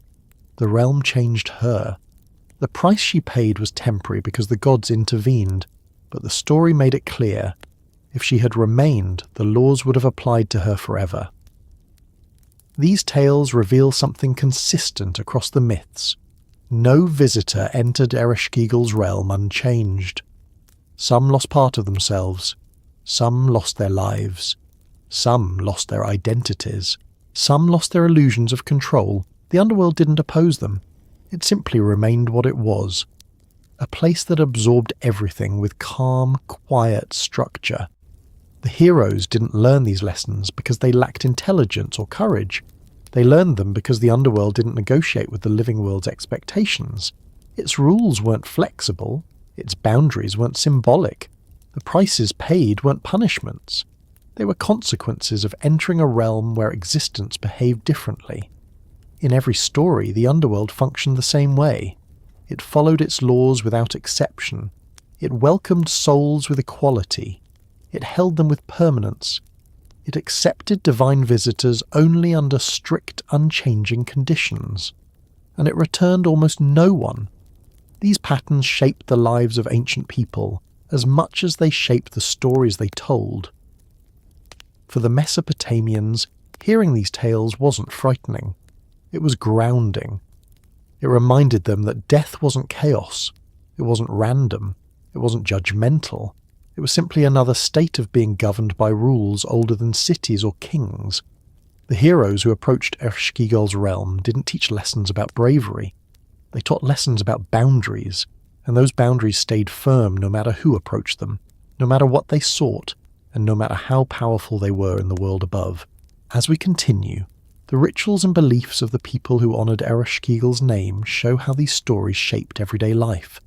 A: changed her. The price she paid was temporary because the gods intervened, but the story made it clear, if she had remained, the laws would have applied to her forever. These tales reveal something consistent across the myths. No visitor entered Ereshkigal's realm unchanged. Some lost part of themselves, some lost their lives, some lost their identities, some lost their illusions of control. The underworld didn't oppose them. It simply remained what it was, a place that absorbed everything with calm, quiet structure. The heroes didn't learn these lessons because they lacked intelligence or courage. They learned them because the underworld didn't negotiate with the living world's expectations. Its rules weren't flexible, its boundaries weren't symbolic, the prices paid weren't punishments. They were consequences of entering a realm where existence behaved differently. In every story, the underworld functioned the same way. It followed its laws without exception. It welcomed souls with equality. It held them with permanence. It accepted divine visitors only under strict, unchanging conditions. And it returned almost no one. These patterns shaped the lives of ancient people as much as they shaped the stories they told. For the Mesopotamians, hearing these tales wasn't frightening. It was grounding. It reminded them that death wasn't chaos. It wasn't random. It wasn't judgmental. It was simply another state of being governed by rules older than cities or kings. The heroes who approached Ereshkigal's realm didn't teach lessons about bravery. They taught lessons about boundaries, and those boundaries stayed firm no matter who approached them, no matter what they sought, and no matter how powerful they were in the world above. As we continue, the rituals and beliefs of the people who honoured Ereshkigal's name show how these stories shaped everyday life,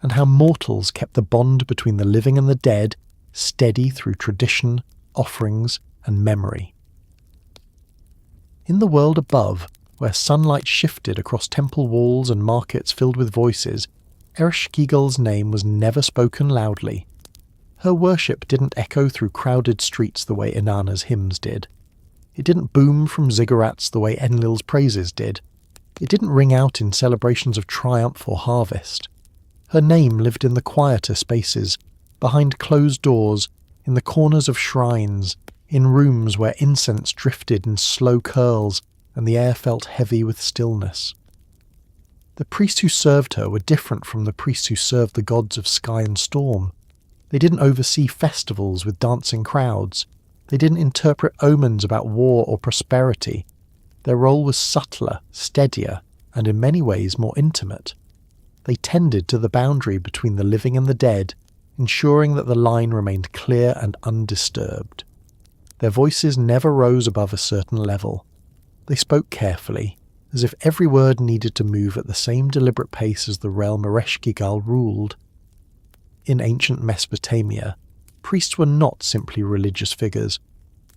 A: and how mortals kept the bond between the living and the dead steady through tradition, offerings, and memory. In the world above, where sunlight shifted across temple walls and markets filled with voices, Ereshkigal's name was never spoken loudly. Her worship didn't echo through crowded streets the way Inanna's hymns did. It didn't boom from ziggurats the way Enlil's praises did. It didn't ring out in celebrations of triumph or harvest. Her name lived in the quieter spaces, behind closed doors, in the corners of shrines, in rooms where incense drifted in slow curls and the air felt heavy with stillness. The priests who served her were different from the priests who served the gods of sky and storm. They didn't oversee festivals with dancing crowds. They didn't interpret omens about war or prosperity. Their role was subtler, steadier, and in many ways more intimate. They tended to the boundary between the living and the dead, ensuring that the line remained clear and undisturbed. Their voices never rose above a certain level. They spoke carefully, as if every word needed to move at the same deliberate pace as the realm Ereshkigal ruled. In ancient Mesopotamia, priests were not simply religious figures.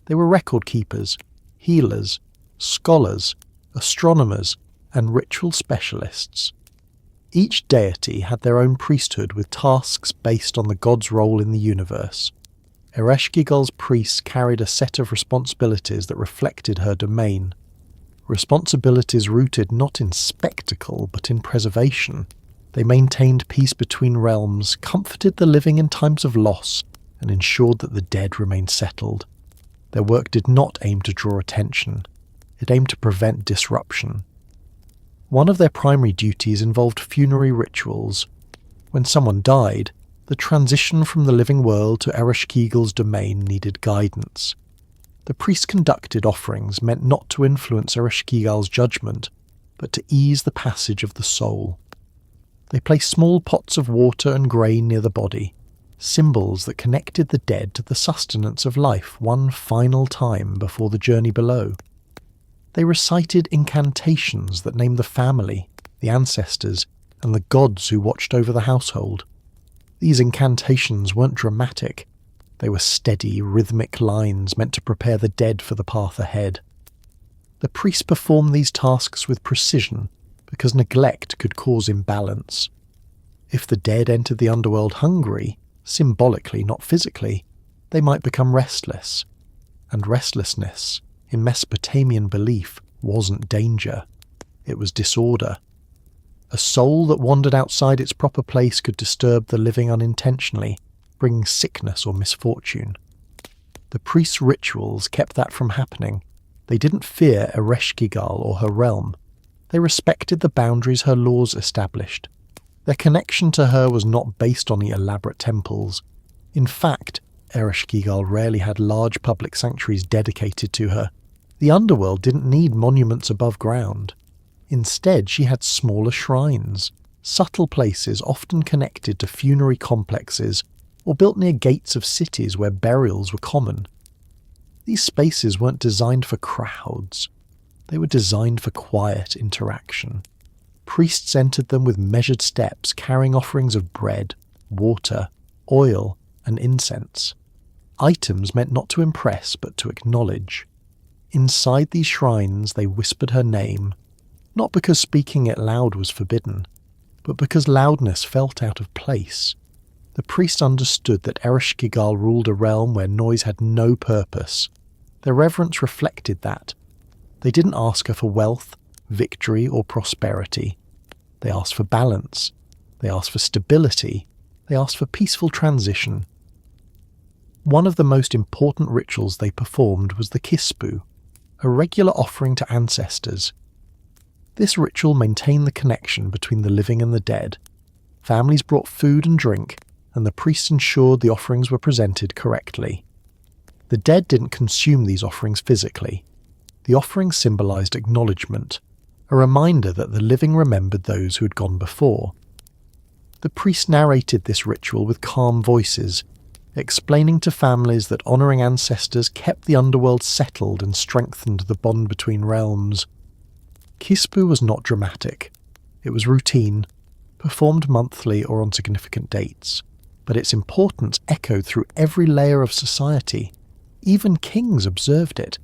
A: They were record keepers, healers, scholars, astronomers, and ritual specialists. Each deity had their own priesthood with tasks based on the god's role in the universe. Ereshkigal's priests carried a set of responsibilities that reflected her domain. Responsibilities rooted not in spectacle but in preservation. They maintained peace between realms, comforted the living in times of loss, and ensured that the dead remained settled. Their work did not aim to draw attention. It aimed to prevent disruption. One of their primary duties involved funerary rituals. When someone died, the transition from the living world to Ereshkigal's domain needed guidance. The priests conducted offerings meant not to influence Ereshkigal's judgment, but to ease the passage of the soul. They placed small pots of water and grain near the body, symbols that connected the dead to the sustenance of life one final time before the journey below. They recited incantations that named the family, the ancestors, and the gods who watched over the household. These incantations weren't dramatic. They were steady, rhythmic lines meant to prepare the dead for the path ahead. The priests performed these tasks with precision because neglect could cause imbalance. If the dead entered the underworld hungry, symbolically, not physically, they might become restless. And restlessness, in Mesopotamian belief, wasn't danger. It was disorder. A soul that wandered outside its proper place could disturb the living unintentionally, bringing sickness or misfortune. The priest's rituals kept that from happening. They didn't fear Ereshkigal or her realm. They respected the boundaries her laws established. Their connection to her was not based on the elaborate temples. In fact, Ereshkigal rarely had large public sanctuaries dedicated to her. The underworld didn't need monuments above ground. Instead, she had smaller shrines, subtle places often connected to funerary complexes or built near gates of cities where burials were common. These spaces weren't designed for crowds. They were designed for quiet interaction. Priests entered them with measured steps, carrying offerings of bread, water, oil, and incense. Items meant not to impress but to acknowledge. Inside these shrines they whispered her name, not because speaking it loud was forbidden, but because loudness felt out of place. The priests understood that Ereshkigal ruled a realm where noise had no purpose. Their reverence reflected that. They didn't ask her for wealth, victory, or prosperity. They asked for balance. They asked for stability. They asked for peaceful transition. One of the most important rituals they performed was the kispu, a regular offering to ancestors. This ritual maintained the connection between the living and the dead. Families brought food and drink, and the priests ensured the offerings were presented correctly. The dead didn't consume these offerings physically. The offerings symbolized acknowledgement, a reminder that the living remembered those who had gone before. The priests narrated this ritual with calm voices, explaining to families that honouring ancestors kept the underworld settled and strengthened the bond between realms. Kispu was not dramatic. It was routine, performed monthly or on significant dates, but its importance echoed through every layer of society. Even kings observed it.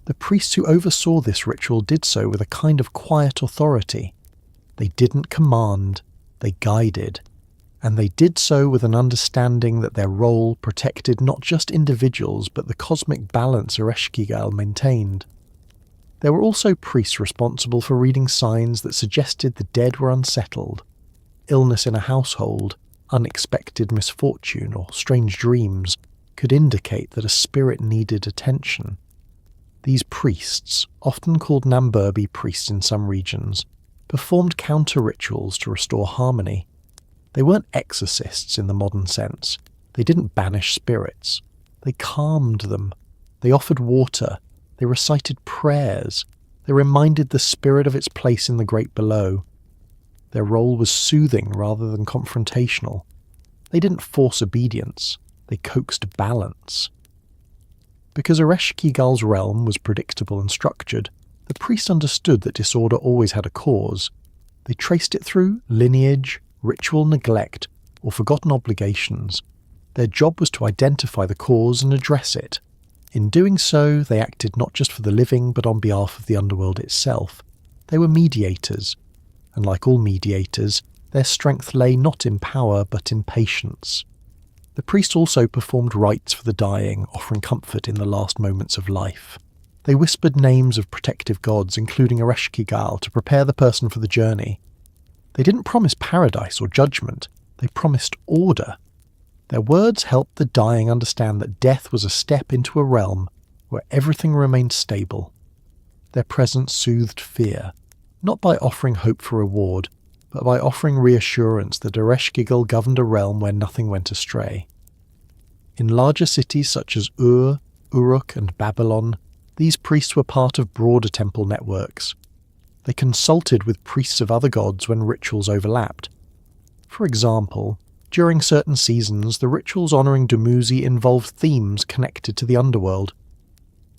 A: The priests who oversaw this ritual did so with a kind of quiet authority. They didn't command, they guided, and they did so with an understanding that their role protected not just individuals but the cosmic balance Ereshkigal maintained. There were also priests responsible for reading signs that suggested the dead were unsettled. Illness in a household, unexpected misfortune, or strange dreams could indicate that a spirit needed attention. These priests, often called Namburbi priests in some regions, performed counter-rituals to restore harmony. They weren't exorcists in the modern sense. They didn't banish spirits. They calmed them. They offered water. They recited prayers. They reminded the spirit of its place in the great below. Their role was soothing rather than confrontational. They didn't force obedience. They coaxed balance. Because Ereshkigal's realm was predictable and structured, the priest understood that disorder always had a cause. They traced it through lineage, ritual neglect, or forgotten obligations. Their job was to identify the cause and address it. In doing so, they acted not just for the living, but on behalf of the underworld itself. They were mediators, and like all mediators, their strength lay not in power, but in patience. The priest also performed rites for the dying, offering comfort in the last moments of life. They whispered names of protective gods, including Ereshkigal, to prepare the person for the journey. They didn't promise paradise or judgment, they promised order. Their words helped the dying understand that death was a step into a realm where everything remained stable. Their presence soothed fear, not by offering hope for reward, but by offering reassurance that Ereshkigal governed a realm where nothing went astray. In larger cities such as Ur, Uruk, and Babylon, these priests were part of broader temple networks. They consulted with priests of other gods when rituals overlapped. For example, during certain seasons, the rituals honouring Dumuzi involved themes connected to the underworld.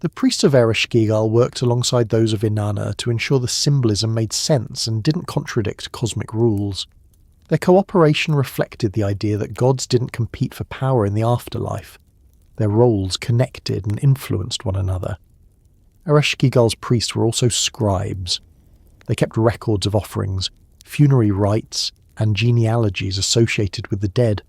A: The priests of Ereshkigal worked alongside those of Inanna to ensure the symbolism made sense and didn't contradict cosmic rules. Their cooperation reflected the idea that gods didn't compete for power in the afterlife. Their roles connected and influenced one another. Ereshkigal's priests were also scribes. They kept records of offerings, funerary rites, and genealogies associated with the dead.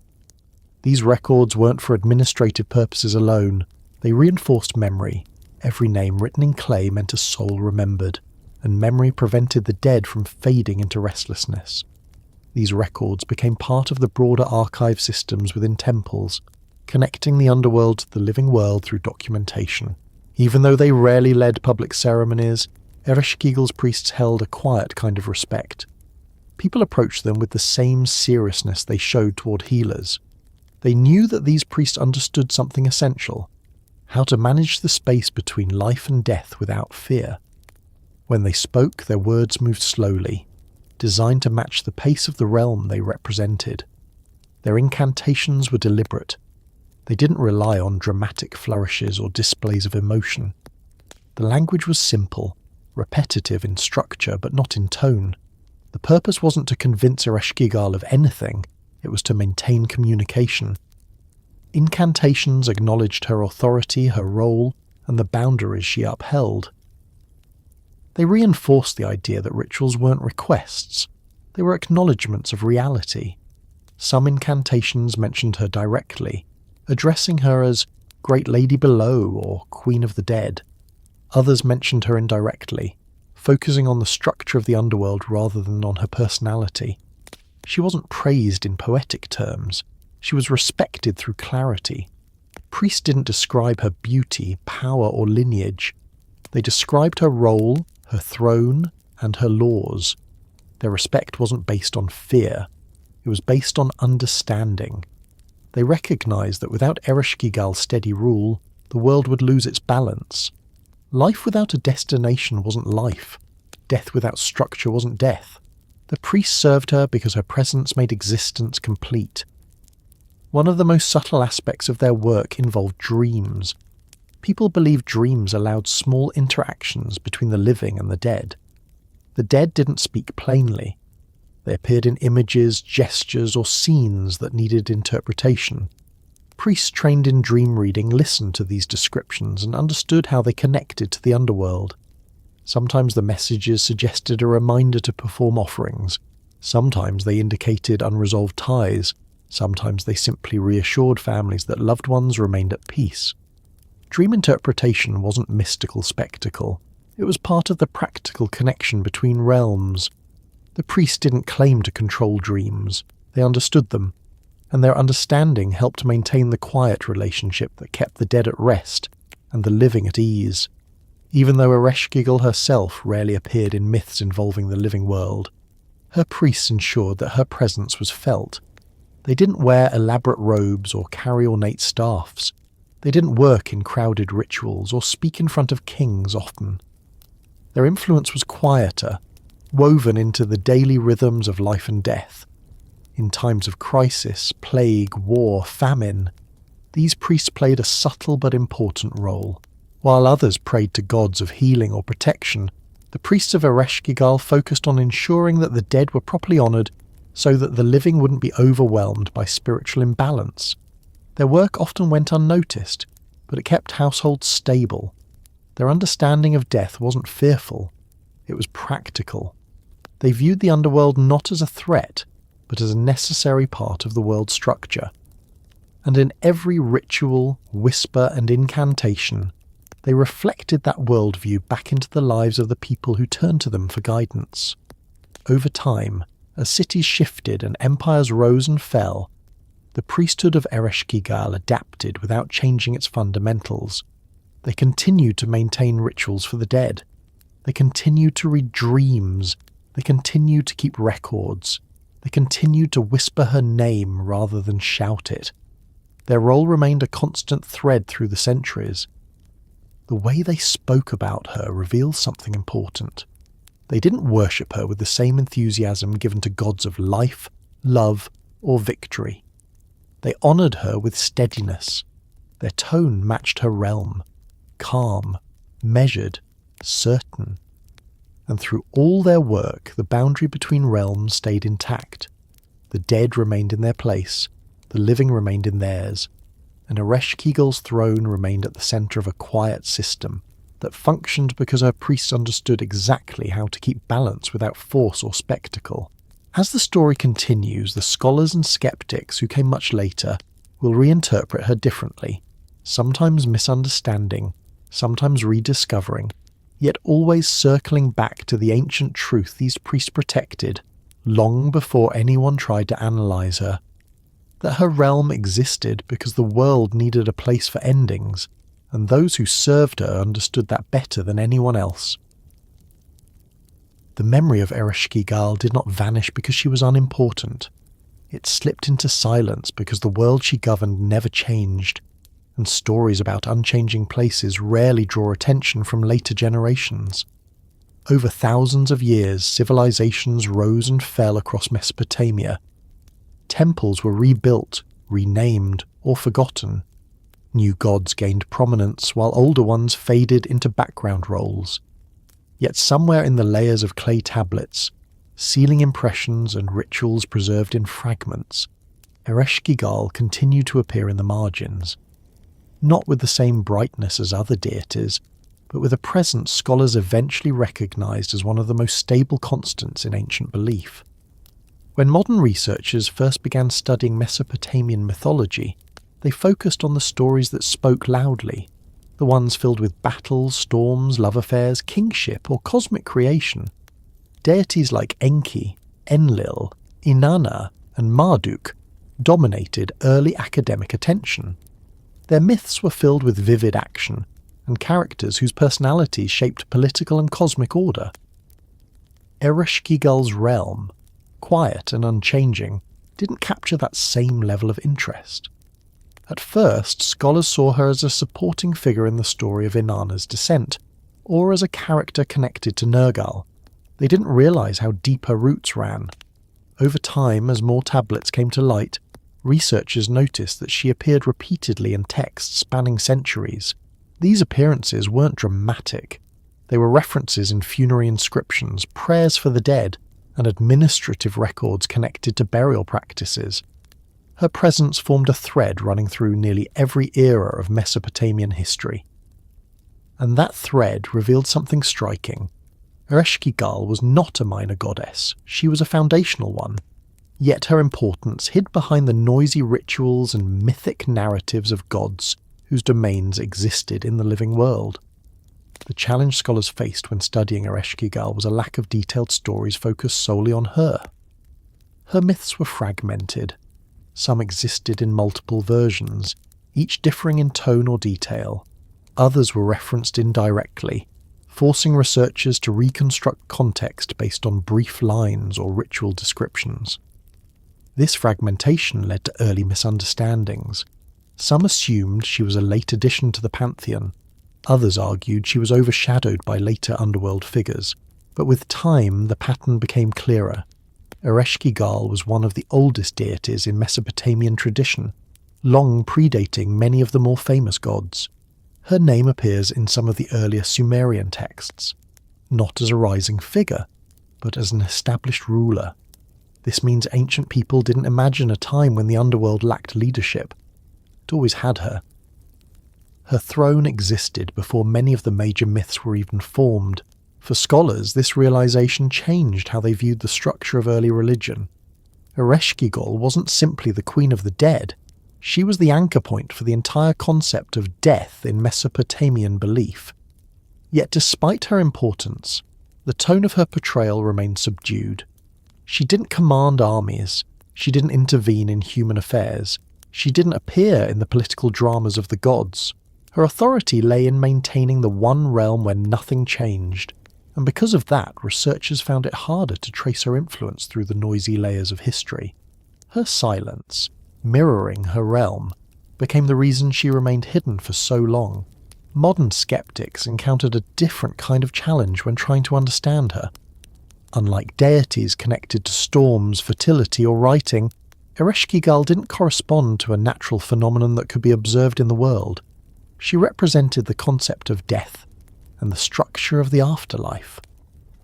A: These records weren't for administrative purposes alone. They reinforced memory. Every name written in clay meant a soul remembered, and memory prevented the dead from fading into restlessness. These records became part of the broader archive systems within temples, connecting the underworld to the living world through documentation. Even though they rarely led public ceremonies, Ereshkigal's priests held a quiet kind of respect. People approached them with the same seriousness they showed toward healers. They knew that these priests understood something essential: how to manage the space between life and death without fear. When they spoke, their words moved slowly, designed to match the pace of the realm they represented. Their incantations were deliberate. They didn't rely on dramatic flourishes or displays of emotion. The language was simple, repetitive in structure but not in tone. The purpose wasn't to convince Ereshkigal of anything, it was to maintain communication. Incantations acknowledged her authority, her role, and the boundaries she upheld. They reinforced the idea that rituals weren't requests, they were acknowledgements of reality. Some incantations mentioned her directly, addressing her as Great Lady Below or Queen of the Dead. Others mentioned her indirectly, focusing on the structure of the underworld rather than on her personality. She wasn't praised in poetic terms, she was respected through clarity. Priests didn't describe her beauty, power, or lineage. They described her role, her throne, and her laws. Their respect wasn't based on fear, it was based on understanding. They recognized that without Ereshkigal's steady rule, the world would lose its balance. Life without a destination wasn't life. Death without structure wasn't death. The priests served her because her presence made existence complete. One of the most subtle aspects of their work involved dreams. People believed dreams allowed small interactions between the living and the dead. The dead didn't speak plainly. They appeared in images, gestures, or scenes that needed interpretation. Priests trained in dream reading listened to these descriptions and understood how they connected to the underworld. Sometimes the messages suggested a reminder to perform offerings. Sometimes they indicated unresolved ties. Sometimes they simply reassured families that loved ones remained at peace. Dream interpretation wasn't mystical spectacle. It was part of the practical connection between realms. The priests didn't claim to control dreams. They understood them, and their understanding helped maintain the quiet relationship that kept the dead at rest and the living at ease. Even though Ereshkigal herself rarely appeared in myths involving the living world, her priests ensured that her presence was felt. They didn't wear elaborate robes or carry ornate staffs. They didn't work in crowded rituals or speak in front of kings often. Their influence was quieter, woven into the daily rhythms of life and death. In times of crisis, plague, war, famine, these priests played a subtle but important role. While others prayed to gods of healing or protection, the priests of Ereshkigal focused on ensuring that the dead were properly honoured so that the living wouldn't be overwhelmed by spiritual imbalance. Their work often went unnoticed, but it kept households stable. Their understanding of death wasn't fearful, it was practical. They viewed the underworld not as a threat, but as a necessary part of the world's structure. And in every ritual, whisper, and incantation, they reflected that worldview back into the lives of the people who turned to them for guidance. Over time, as cities shifted and empires rose and fell, the priesthood of Ereshkigal adapted without changing its fundamentals. They continued to maintain rituals for the dead. They continued to read dreams. They continued to keep records. They continued to whisper her name rather than shout it. Their role remained a constant thread through the centuries. The way they spoke about her reveals something important. They didn't worship her with the same enthusiasm given to gods of life, love, or victory. They honoured her with steadiness. Their tone matched her realm, calm, measured, certain. And through all their work, the boundary between realms stayed intact. The dead remained in their place, the living remained in theirs, and Ereshkigal's throne remained at the centre of a quiet system that functioned because her priests understood exactly how to keep balance without force or spectacle. As the story continues, the scholars and skeptics who came much later will reinterpret her differently, sometimes misunderstanding, sometimes rediscovering, yet always circling back to the ancient truth these priests protected long before anyone tried to analyse her. That her realm existed because the world needed a place for endings, and those who served her understood that better than anyone else. The memory of Ereshkigal did not vanish because she was unimportant. It slipped into silence because the world she governed never changed, and stories about unchanging places rarely draw attention from later generations. Over thousands of years, civilizations rose and fell across Mesopotamia. Temples were rebuilt, renamed, or forgotten. New gods gained prominence while older ones faded into background roles. Yet somewhere in the layers of clay tablets, sealing impressions and rituals preserved in fragments, Ereshkigal continued to appear in the margins, not with the same brightness as other deities, but with a presence scholars eventually recognised as one of the most stable constants in ancient belief. When modern researchers first began studying Mesopotamian mythology, they focused on the stories that spoke loudly, the ones filled with battles, storms, love affairs, kingship, or cosmic creation. Deities like Enki, Enlil, Inanna, and Marduk dominated early academic attention. Their myths were filled with vivid action, and characters whose personalities shaped political and cosmic order. Ereshkigal's realm, quiet and unchanging, didn't capture that same level of interest. At first, scholars saw her as a supporting figure in the story of Inanna's descent, or as a character connected to Nergal. They didn't realise how deep her roots ran. Over time, as more tablets came to light, researchers noticed that she appeared repeatedly in texts spanning centuries. These appearances weren't dramatic. They were references in funerary inscriptions, prayers for the dead, and administrative records connected to burial practices. Her presence formed a thread running through nearly every era of Mesopotamian history. And that thread revealed something striking. Ereshkigal was not a minor goddess, she was a foundational one. Yet her importance hid behind the noisy rituals and mythic narratives of gods whose domains existed in the living world. The challenge scholars faced when studying Ereshkigal was a lack of detailed stories focused solely on her. Her myths were fragmented. Some existed in multiple versions, each differing in tone or detail. Others were referenced indirectly, forcing researchers to reconstruct context based on brief lines or ritual descriptions. This fragmentation led to early misunderstandings. Some assumed she was a late addition to the pantheon. Others argued she was overshadowed by later underworld figures. But with time, the pattern became clearer. Ereshkigal was one of the oldest deities in Mesopotamian tradition, long predating many of the more famous gods. Her name appears in some of the earlier Sumerian texts, not as a rising figure, but as an established ruler. This means ancient people didn't imagine a time when the underworld lacked leadership. It always had her. Her throne existed before many of the major myths were even formed. For scholars, this realization changed how they viewed the structure of early religion. Ereshkigal wasn't simply the queen of the dead. She was the anchor point for the entire concept of death in Mesopotamian belief. Yet despite her importance, the tone of her portrayal remained subdued. She didn't command armies, she didn't intervene in human affairs, she didn't appear in the political dramas of the gods. Her authority lay in maintaining the one realm where nothing changed, and because of that, researchers found it harder to trace her influence through the noisy layers of history. Her silence, mirroring her realm, became the reason she remained hidden for so long. Modern skeptics encountered a different kind of challenge when trying to understand her. Unlike deities connected to storms, fertility, or writing, Ereshkigal didn't correspond to a natural phenomenon that could be observed in the world. She represented the concept of death and the structure of the afterlife.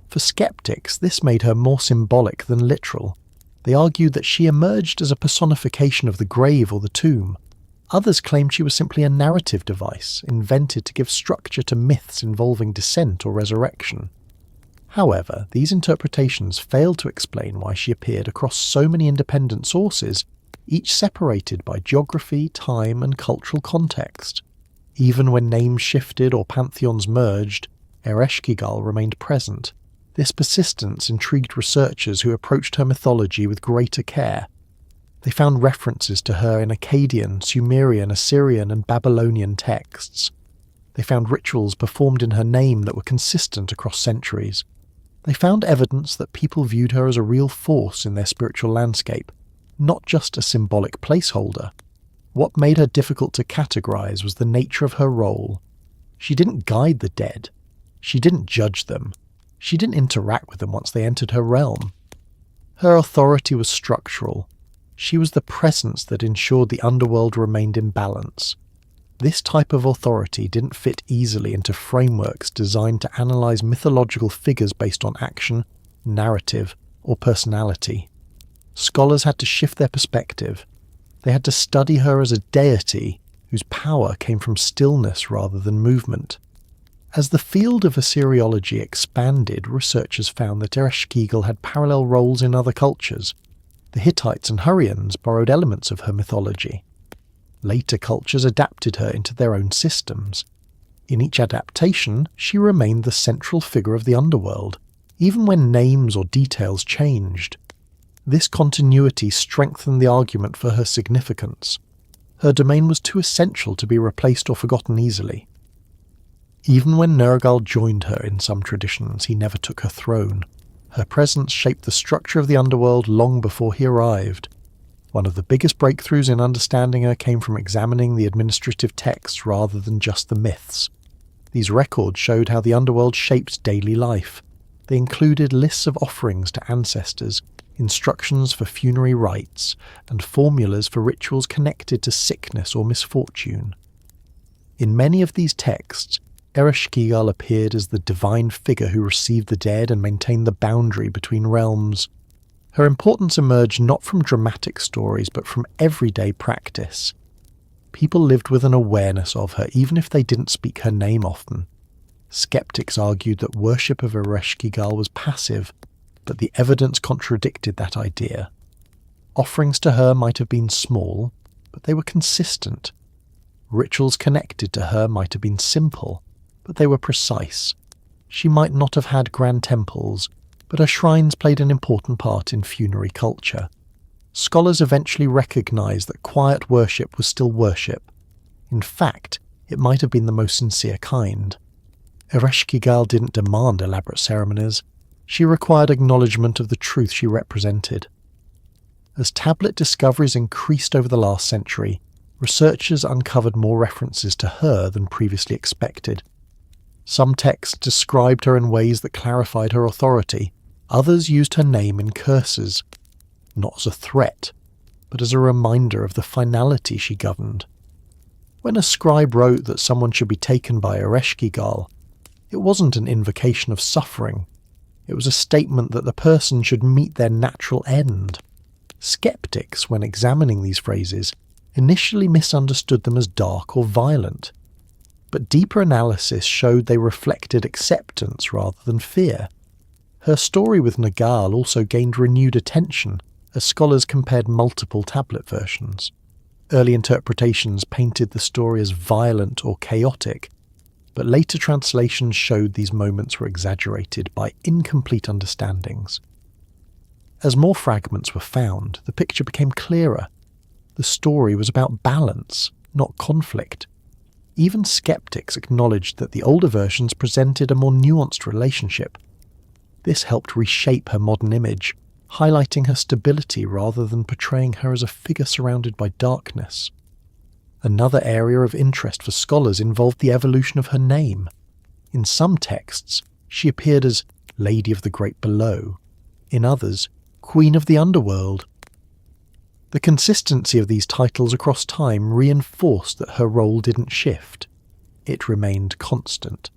A: For skeptics, this made her more symbolic than literal. They argued that she emerged as a personification of the grave or the tomb. Others claimed she was simply a narrative device, invented to give structure to myths involving descent or resurrection. However, these interpretations failed to explain why she appeared across so many independent sources, each separated by geography, time, and cultural context. Even when names shifted or pantheons merged, Ereshkigal remained present. This persistence intrigued researchers who approached her mythology with greater care. They found references to her in Akkadian, Sumerian, Assyrian, and Babylonian texts. They found rituals performed in her name that were consistent across centuries. They found evidence that people viewed her as a real force in their spiritual landscape, not just a symbolic placeholder. What made her difficult to categorize was the nature of her role. She didn't guide the dead. She didn't judge them. She didn't interact with them once they entered her realm. Her authority was structural. She was the presence that ensured the underworld remained in balance. This type of authority didn't fit easily into frameworks designed to analyze mythological figures based on action, narrative, or personality. Scholars had to shift their perspective. They had to study her as a deity whose power came from stillness rather than movement. As the field of Assyriology expanded, researchers found that Ereshkigal had parallel roles in other cultures. The Hittites and Hurrians borrowed elements of her mythology. Later cultures adapted her into their own systems. In each adaptation, she remained the central figure of the underworld, even when names or details changed. This continuity strengthened the argument for her significance. Her domain was too essential to be replaced or forgotten easily. Even when Nergal joined her in some traditions, he never took her throne. Her presence shaped the structure of the underworld long before he arrived. One of the biggest breakthroughs in understanding her came from examining the administrative texts rather than just the myths. These records showed how the underworld shaped daily life. They included lists of offerings to ancestors, instructions for funerary rites, and formulas for rituals connected to sickness or misfortune. In many of these texts, Ereshkigal appeared as the divine figure who received the dead and maintained the boundary between realms. Her importance emerged not from dramatic stories but from everyday practice. People lived with an awareness of her even if they didn't speak her name often. Skeptics argued that worship of Ereshkigal was passive, but the evidence contradicted that idea. Offerings to her might have been small, but they were consistent. Rituals connected to her might have been simple, but they were precise. She might not have had grand temples, but her shrines played an important part in funerary culture. Scholars eventually recognized that quiet worship was still worship. In fact, it might have been the most sincere kind. Ereshkigal didn't demand elaborate ceremonies. She required acknowledgement of the truth she represented. As tablet discoveries increased over the last century, researchers uncovered more references to her than previously expected. Some texts described her in ways that clarified her authority. Others used her name in curses, not as a threat, but as a reminder of the finality she governed. When a scribe wrote that someone should be taken by Ereshkigal, it wasn't an invocation of suffering. It was a statement that the person should meet their natural end. Skeptics, when examining these phrases, initially misunderstood them as dark or violent. But deeper analysis showed they reflected acceptance rather than fear. Her story with Nergal also gained renewed attention as scholars compared multiple tablet versions. Early interpretations painted the story as violent or chaotic, but later translations showed these moments were exaggerated by incomplete understandings. As more fragments were found, the picture became clearer. The story was about balance, not conflict. Even skeptics acknowledged that the older versions presented a more nuanced relationship. This helped reshape her modern image, highlighting her stability rather than portraying her as a figure surrounded by darkness. Another area of interest for scholars involved the evolution of her name. In some texts, she appeared as Lady of the Great Below. In others, Queen of the Underworld. The consistency of these titles across time reinforced that her role didn't shift. It remained constant.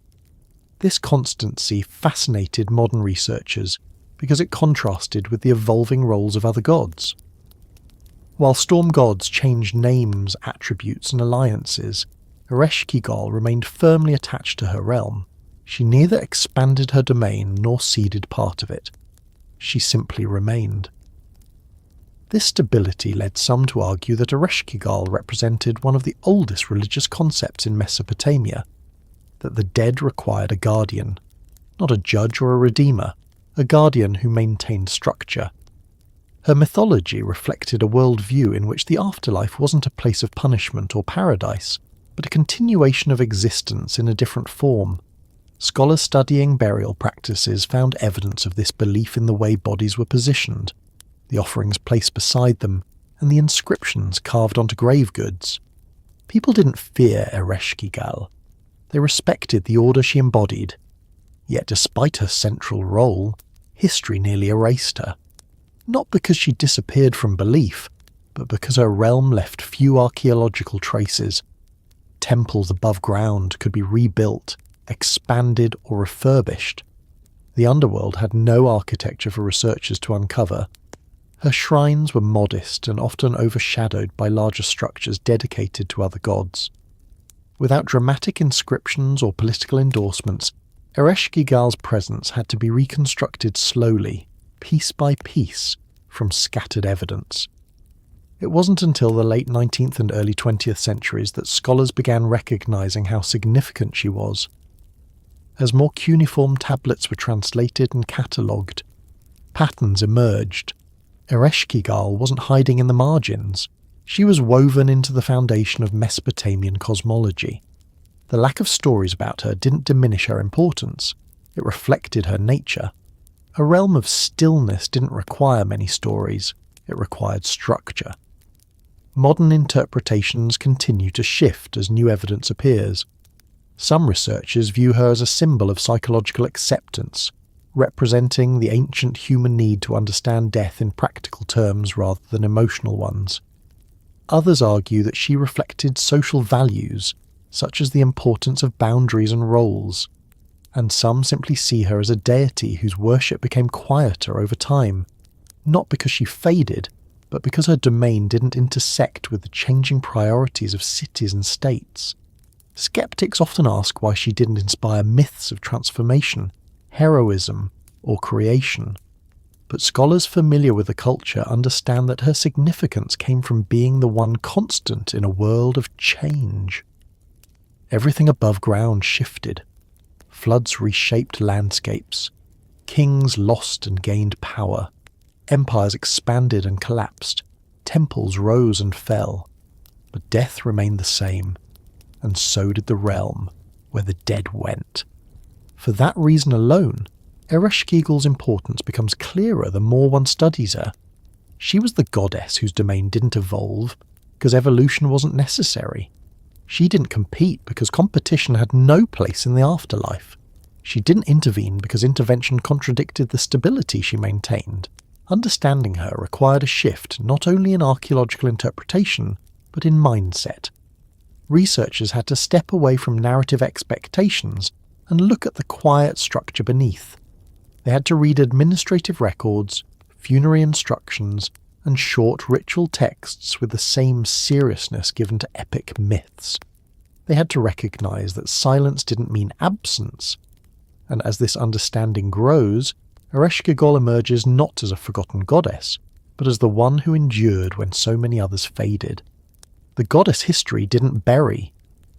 A: This constancy fascinated modern researchers because it contrasted with the evolving roles of other gods. While storm gods changed names, attributes, and alliances, Ereshkigal remained firmly attached to her realm. She neither expanded her domain nor ceded part of it. She simply remained. This stability led some to argue that Ereshkigal represented one of the oldest religious concepts in Mesopotamia, that the dead required a guardian, not a judge or a redeemer, a guardian who maintained structure. Her mythology reflected a worldview in which the afterlife wasn't a place of punishment or paradise, but a continuation of existence in a different form. Scholars studying burial practices found evidence of this belief in the way bodies were positioned, the offerings placed beside them, and the inscriptions carved onto grave goods. People didn't fear Ereshkigal. They respected the order she embodied. Yet despite her central role, history nearly erased her. Not because she disappeared from belief, but because her realm left few archaeological traces. Temples above ground could be rebuilt, expanded, or refurbished. The underworld had no architecture for researchers to uncover. Her shrines were modest and often overshadowed by larger structures dedicated to other gods. Without dramatic inscriptions or political endorsements, Ereshkigal's presence had to be reconstructed slowly, piece by piece, from scattered evidence. It wasn't until the late 19th and early 20th centuries that scholars began recognizing how significant she was. As more cuneiform tablets were translated and catalogued, patterns emerged. Ereshkigal wasn't hiding in the margins. She was woven into the foundation of Mesopotamian cosmology. The lack of stories about her didn't diminish her importance. It reflected her nature. A realm of stillness didn't require many stories. It required structure. Modern interpretations continue to shift as new evidence appears. Some researchers view her as a symbol of psychological acceptance, representing the ancient human need to understand death in practical terms rather than emotional ones. Others argue that she reflected social values, such as the importance of boundaries and roles, and some simply see her as a deity whose worship became quieter over time, not because she faded, but because her domain didn't intersect with the changing priorities of cities and states. Skeptics often ask why she didn't inspire myths of transformation, heroism, or creation. But scholars familiar with the culture understand that her significance came from being the one constant in a world of change. Everything above ground shifted. Floods reshaped landscapes. Kings lost and gained power. Empires expanded and collapsed. Temples rose and fell. But death remained the same, and so did the realm where the dead went. For that reason alone, Ereshkigal's importance becomes clearer the more one studies her. She was the goddess whose domain didn't evolve because evolution wasn't necessary. She didn't compete because competition had no place in the afterlife. She didn't intervene because intervention contradicted the stability she maintained. Understanding her required a shift not only in archaeological interpretation, but in mindset. Researchers had to step away from narrative expectations and look at the quiet structure beneath. They had to read administrative records, funerary instructions, and short ritual texts with the same seriousness given to epic myths. They had to recognize that silence didn't mean absence, and as this understanding grows, Ereshkigal emerges not as a forgotten goddess, but as the one who endured when so many others faded. The goddess history didn't bury,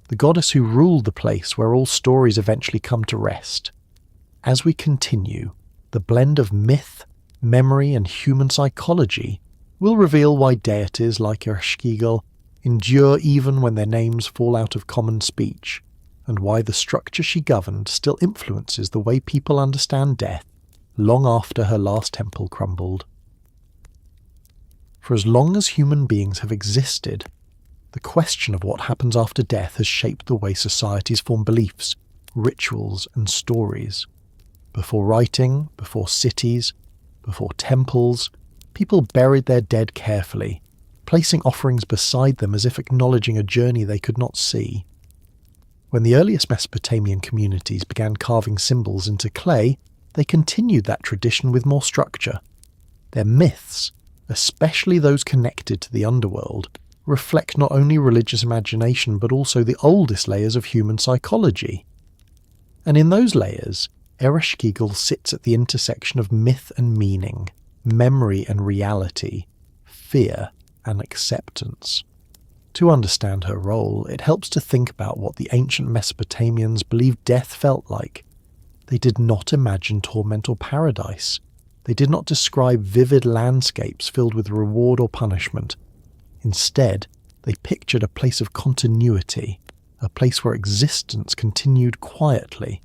A: the goddess who ruled the place where all stories eventually come to rest. As we continue, the blend of myth, memory, and human psychology will reveal why deities like Ereshkigal endure even when their names fall out of common speech, and why the structure she governed still influences the way people understand death long after her last temple crumbled. For as long as human beings have existed, the question of what happens after death has shaped the way societies form beliefs, rituals, and stories. Before writing, before cities, before temples, people buried their dead carefully, placing offerings beside them as if acknowledging a journey they could not see. When the earliest Mesopotamian communities began carving symbols into clay, they continued that tradition with more structure. Their myths, especially those connected to the underworld, reflect not only religious imagination but also the oldest layers of human psychology. And in those layers, Ereshkigal sits at the intersection of myth and meaning, memory and reality, fear and acceptance. To understand her role, it helps to think about what the ancient Mesopotamians believed death felt like. They did not imagine torment or paradise. They did not describe vivid landscapes filled with reward or punishment. Instead, they pictured a place of continuity, a place where existence continued quietly.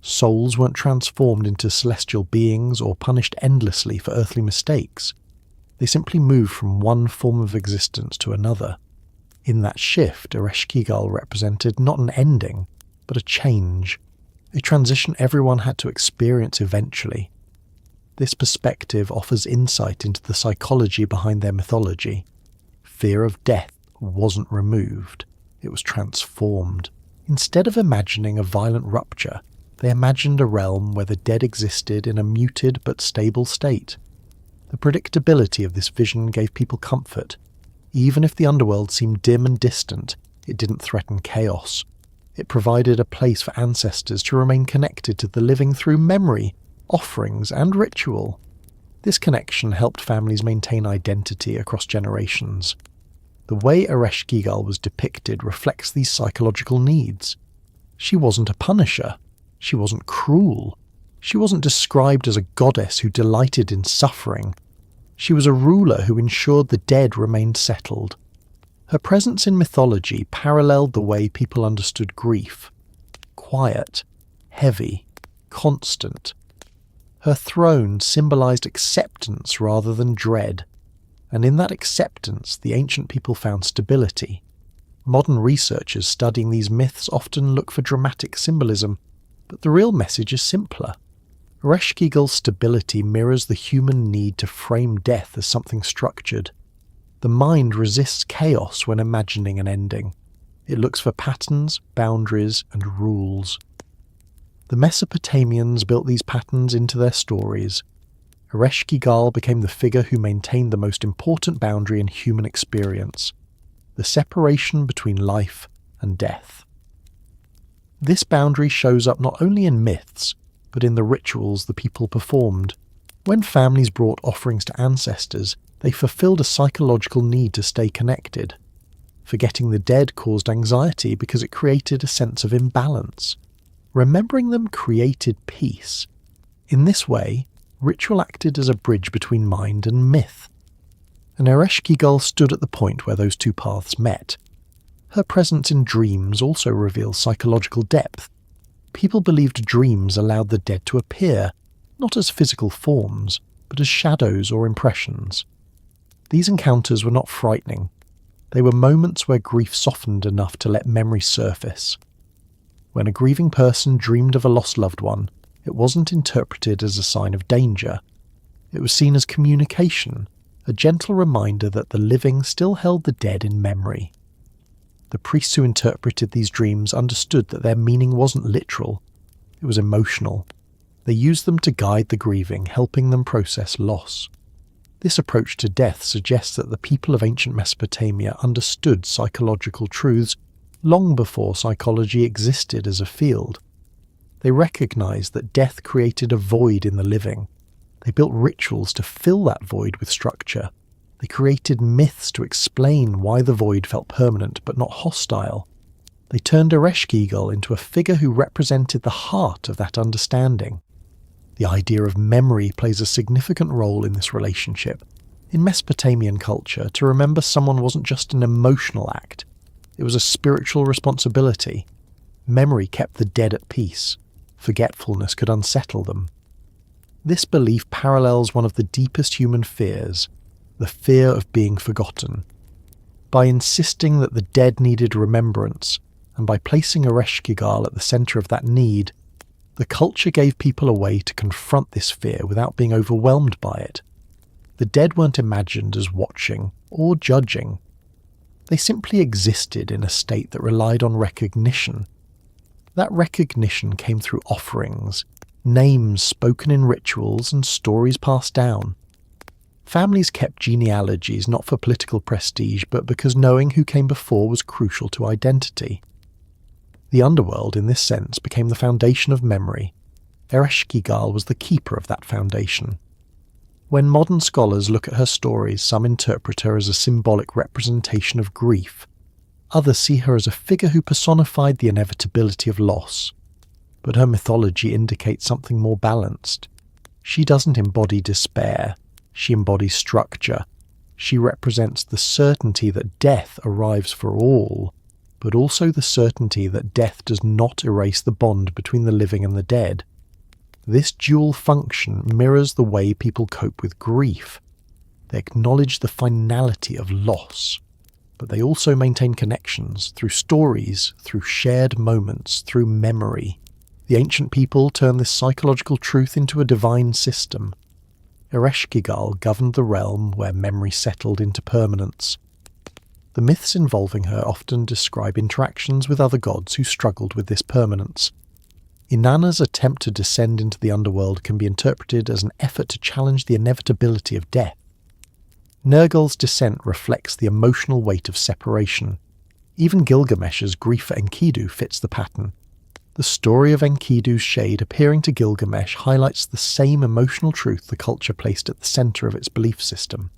A: Souls weren't transformed into celestial beings or punished endlessly for earthly mistakes. They simply moved from one form of existence to another. In that shift, Ereshkigal represented not an ending, but a change, a transition everyone had to experience eventually. This perspective offers insight into the psychology behind their mythology. Fear of death wasn't removed, it was transformed. Instead of imagining a violent rupture, they imagined a realm where the dead existed in a muted but stable state. The predictability of this vision gave people comfort. Even if the underworld seemed dim and distant, it didn't threaten chaos. It provided a place for ancestors to remain connected to the living through memory, offerings, and ritual. This connection helped families maintain identity across generations. The way Ereshkigal was depicted reflects these psychological needs. She wasn't a punisher. She wasn't cruel. She wasn't described as a goddess who delighted in suffering. She was a ruler who ensured the dead remained settled. Her presence in mythology paralleled the way people understood grief. Quiet, heavy, constant. Her throne symbolized acceptance rather than dread, and in that acceptance the ancient people found stability. Modern researchers studying these myths often look for dramatic symbolism, but the real message is simpler. Ereshkigal's stability mirrors the human need to frame death as something structured. The mind resists chaos when imagining an ending. It looks for patterns, boundaries, and rules. The Mesopotamians built these patterns into their stories. Ereshkigal became the figure who maintained the most important boundary in human experience, the separation between life and death. This boundary shows up not only in myths, but in the rituals the people performed. When families brought offerings to ancestors, they fulfilled a psychological need to stay connected. Forgetting the dead caused anxiety because it created a sense of imbalance. Remembering them created peace. In this way, ritual acted as a bridge between mind and myth. And Ereshkigal stood at the point where those two paths met. Her presence in dreams also reveals psychological depth. People believed dreams allowed the dead to appear, not as physical forms, but as shadows or impressions. These encounters were not frightening. They were moments where grief softened enough to let memory surface. When a grieving person dreamed of a lost loved one, it wasn't interpreted as a sign of danger. It was seen as communication, a gentle reminder that the living still held the dead in memory. The priests who interpreted these dreams understood that their meaning wasn't literal, it was emotional. They used them to guide the grieving, helping them process loss. This approach to death suggests that the people of ancient Mesopotamia understood psychological truths long before psychology existed as a field. They recognized that death created a void in the living. They built rituals to fill that void with structure. They created myths to explain why the void felt permanent but not hostile. They turned Ereshkigal into a figure who represented the heart of that understanding. The idea of memory plays a significant role in this relationship. In Mesopotamian culture, to remember someone wasn't just an emotional act. It was a spiritual responsibility. Memory kept the dead at peace. Forgetfulness could unsettle them. This belief parallels one of the deepest human fears, the fear of being forgotten. By insisting that the dead needed remembrance, and by placing Ereshkigal at the centre of that need, the culture gave people a way to confront this fear without being overwhelmed by it. The dead weren't imagined as watching or judging. They simply existed in a state that relied on recognition. That recognition came through offerings, names spoken in rituals, and stories passed down. Families kept genealogies not for political prestige, but because knowing who came before was crucial to identity. The underworld, in this sense, became the foundation of memory. Ereshkigal was the keeper of that foundation. When modern scholars look at her stories, some interpret her as a symbolic representation of grief. Others see her as a figure who personified the inevitability of loss. But her mythology indicates something more balanced. She doesn't embody despair. She embodies structure. She represents the certainty that death arrives for all, but also the certainty that death does not erase the bond between the living and the dead. This dual function mirrors the way people cope with grief. They acknowledge the finality of loss, but they also maintain connections through stories, through shared moments, through memory. The ancient people turned this psychological truth into a divine system. Ereshkigal governed the realm where memory settled into permanence. The myths involving her often describe interactions with other gods who struggled with this permanence. Inanna's attempt to descend into the underworld can be interpreted as an effort to challenge the inevitability of death. Nergal's descent reflects the emotional weight of separation. Even Gilgamesh's grief for Enkidu fits the pattern. The story of Enkidu's shade appearing to Gilgamesh highlights the same emotional truth the culture placed at the centre of its belief system.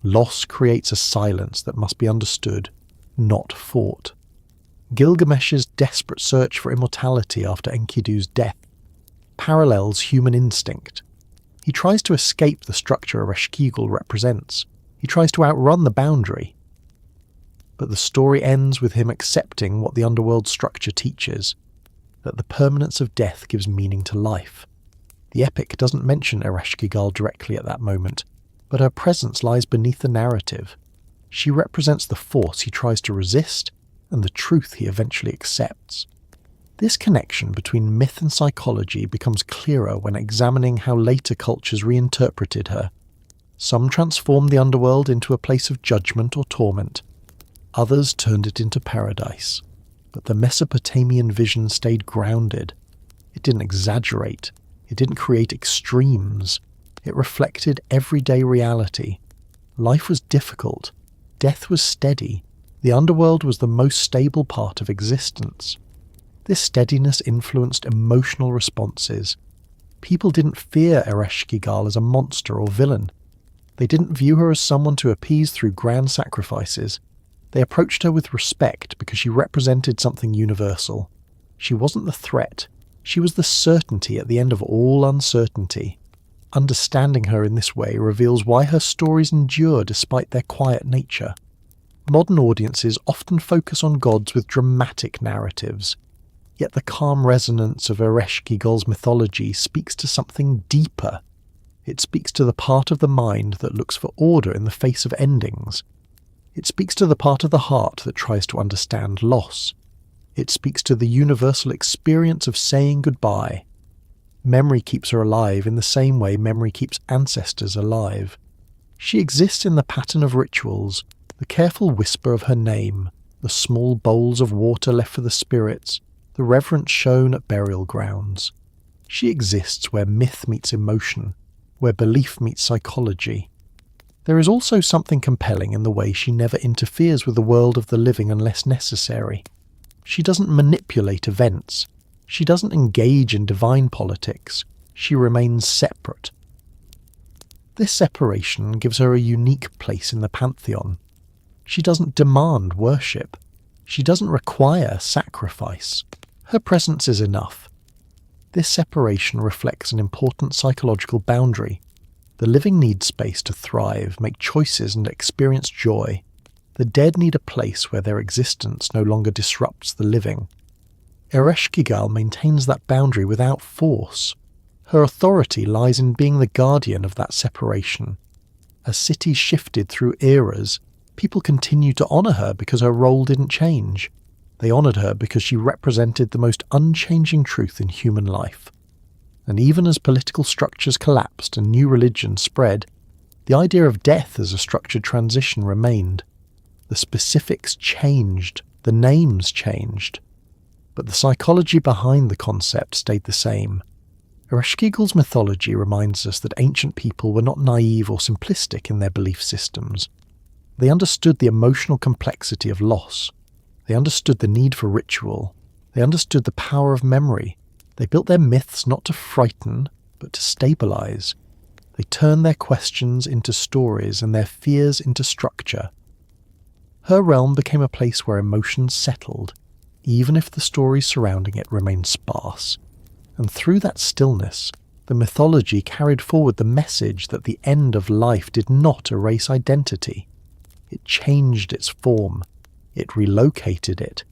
A: Loss creates a silence that must be understood, not fought. Gilgamesh's desperate search for immortality after Enkidu's death parallels human instinct. He tries to escape the structure Ereshkigal represents. He tries to outrun the boundary. But the story ends with him accepting what the underworld structure teaches, that the permanence of death gives meaning to life. The epic doesn't mention Ereshkigal directly at that moment, but her presence lies beneath the narrative. She represents the force he tries to resist and the truth he eventually accepts. This connection between myth and psychology becomes clearer when examining how later cultures reinterpreted her. Some transformed the underworld into a place of judgment or torment. Others turned it into paradise. But the Mesopotamian vision stayed grounded. It didn't exaggerate. It didn't create extremes. It reflected everyday reality. Life was difficult. Death was steady. The underworld was the most stable part of existence. This steadiness influenced emotional responses. People didn't fear Ereshkigal as a monster or villain. They didn't view her as someone to appease through grand sacrifices. They approached her with respect because she represented something universal. She wasn't the threat. She was the certainty at the end of all uncertainty. Understanding her in this way reveals why her stories endure despite their quiet nature. Modern audiences often focus on gods with dramatic narratives, yet the calm resonance of Ereshkigal's mythology speaks to something deeper. It speaks to the part of the mind that looks for order in the face of endings. It speaks to the part of the heart that tries to understand loss. It speaks to the universal experience of saying goodbye. Memory keeps her alive in the same way memory keeps ancestors alive. She exists in the pattern of rituals, the careful whisper of her name, the small bowls of water left for the spirits, the reverence shown at burial grounds. She exists where myth meets emotion, where belief meets psychology. There is also something compelling in the way she never interferes with the world of the living unless necessary. She doesn't manipulate events. She doesn't engage in divine politics. She remains separate. This separation gives her a unique place in the pantheon. She doesn't demand worship. She doesn't require sacrifice. Her presence is enough. This separation reflects an important psychological boundary. The living need space to thrive, make choices and experience joy. The dead need a place where their existence no longer disrupts the living. Ereshkigal maintains that boundary without force. Her authority lies in being the guardian of that separation. As cities shifted through eras, people continued to honour her because her role didn't change. They honoured her because she represented the most unchanging truth in human life. And even as political structures collapsed and new religions spread, the idea of death as a structured transition remained. The specifics changed, the names changed, but the psychology behind the concept stayed the same. Ereshkigal's mythology reminds us that ancient people were not naive or simplistic in their belief systems. They understood the emotional complexity of loss. They understood the need for ritual. They understood the power of memory. They built their myths not to frighten, but to stabilize. They turned their questions into stories and their fears into structure. Her realm became a place where emotions settled, even if the stories surrounding it remained sparse. And through that stillness, the mythology carried forward the message that the end of life did not erase identity. It changed its form. It relocated it.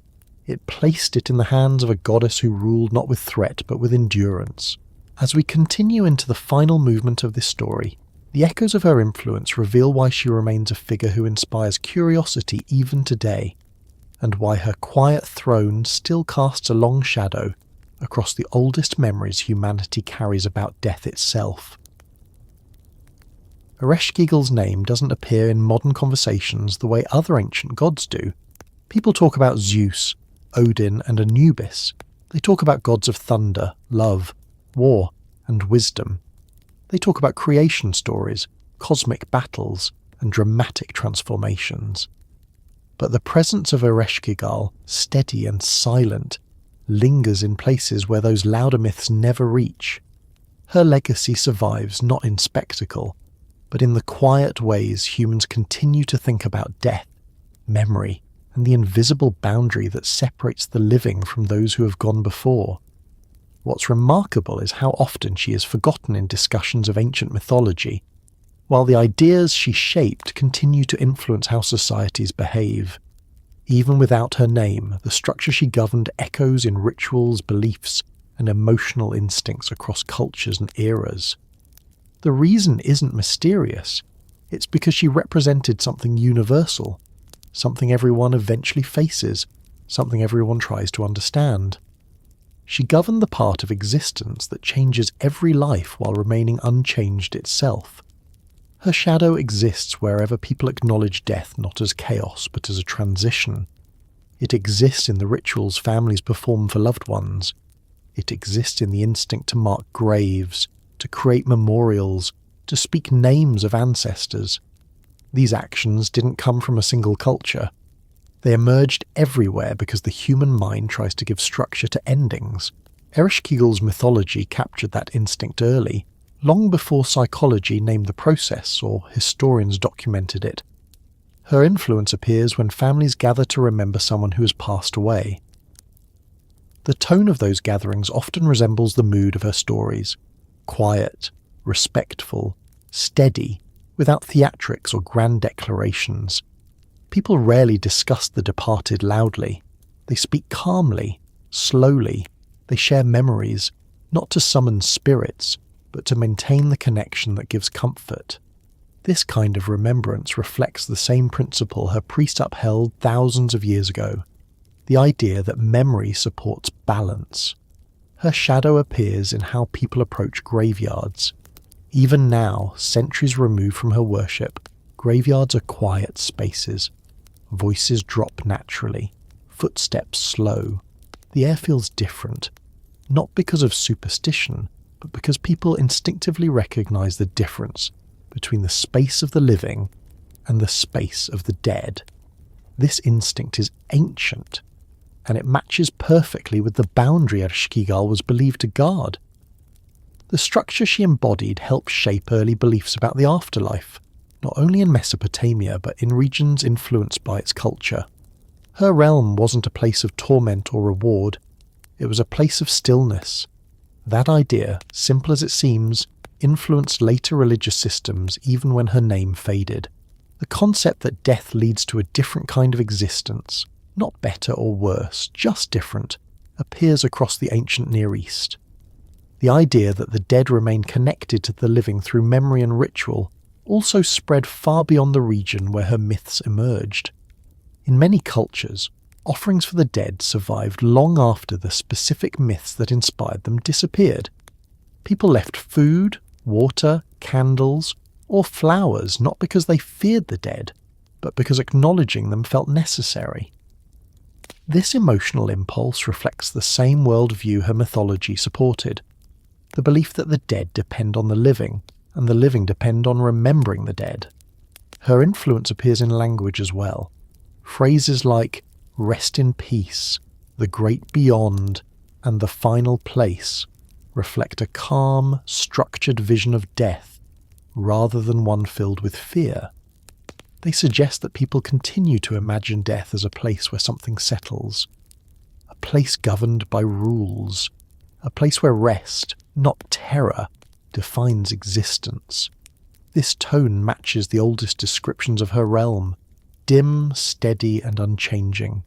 A: It placed it in the hands of a goddess who ruled not with threat but with endurance. As we continue into the final movement of this story, the echoes of her influence reveal why she remains a figure who inspires curiosity even today, and why her quiet throne still casts a long shadow across the oldest memories humanity carries about death itself. Ereshkigal's name doesn't appear in modern conversations the way other ancient gods do. People talk about Zeus, Odin, and Anubis, They talk about gods of thunder, love, war, and wisdom. They talk about creation stories, cosmic battles, and dramatic transformations. But the presence of Ereshkigal, steady and silent, lingers in places where those louder myths never reach. Her legacy survives not in spectacle, but in the quiet ways humans continue to think about death, memory, and the invisible boundary that separates the living from those who have gone before. What's remarkable is how often she is forgotten in discussions of ancient mythology, while the ideas she shaped continue to influence how societies behave. Even without her name, the structure she governed echoes in rituals, beliefs, and emotional instincts across cultures and eras. The reason isn't mysterious. It's because she represented something universal, something everyone eventually faces, something everyone tries to understand. She governed the part of existence that changes every life while remaining unchanged itself. Her shadow exists wherever people acknowledge death not as chaos but as a transition. It exists in the rituals families perform for loved ones. It exists in the instinct to mark graves, to create memorials, to speak names of ancestors. These actions didn't come from a single culture. They emerged everywhere because the human mind tries to give structure to endings. Ereshkigal's mythology captured that instinct early, long before psychology named the process or historians documented it. Her influence appears when families gather to remember someone who has passed away. The tone of those gatherings often resembles the mood of her stories: quiet, respectful, steady, without theatrics or grand declarations. People rarely discuss the departed loudly. They speak calmly, slowly. They share memories, not to summon spirits, but to maintain the connection that gives comfort. This kind of remembrance reflects the same principle her priest upheld thousands of years ago, the idea that memory supports balance. Her shadow appears in how people approach graveyards. Even now, centuries removed from her worship, graveyards are quiet spaces. Voices drop naturally, footsteps slow. The air feels different, not because of superstition, but because people instinctively recognize the difference between the space of the living and the space of the dead. This instinct is ancient, and it matches perfectly with the boundary Ereshkigal was believed to guard. The structure she embodied helped shape early beliefs about the afterlife, not only in Mesopotamia but in regions influenced by its culture. Her realm wasn't a place of torment or reward, it was a place of stillness. That idea, simple as it seems, influenced later religious systems even when her name faded. The concept that death leads to a different kind of existence, not better or worse, just different, appears across the ancient Near East. The idea that the dead remain connected to the living through memory and ritual also spread far beyond the region where her myths emerged. In many cultures, offerings for the dead survived long after the specific myths that inspired them disappeared. People left food, water, candles, or flowers not because they feared the dead, but because acknowledging them felt necessary. This emotional impulse reflects the same worldview her mythology supported, the belief that the dead depend on the living, and the living depend on remembering the dead. Her influence appears in language as well. Phrases like "rest in peace," "the great beyond," and "the final place" reflect a calm, structured vision of death, rather than one filled with fear. They suggest that people continue to imagine death as a place where something settles, a place governed by rules, a place where rest, not terror, defines existence. This tone matches the oldest descriptions of her realm: dim, steady, and unchanging.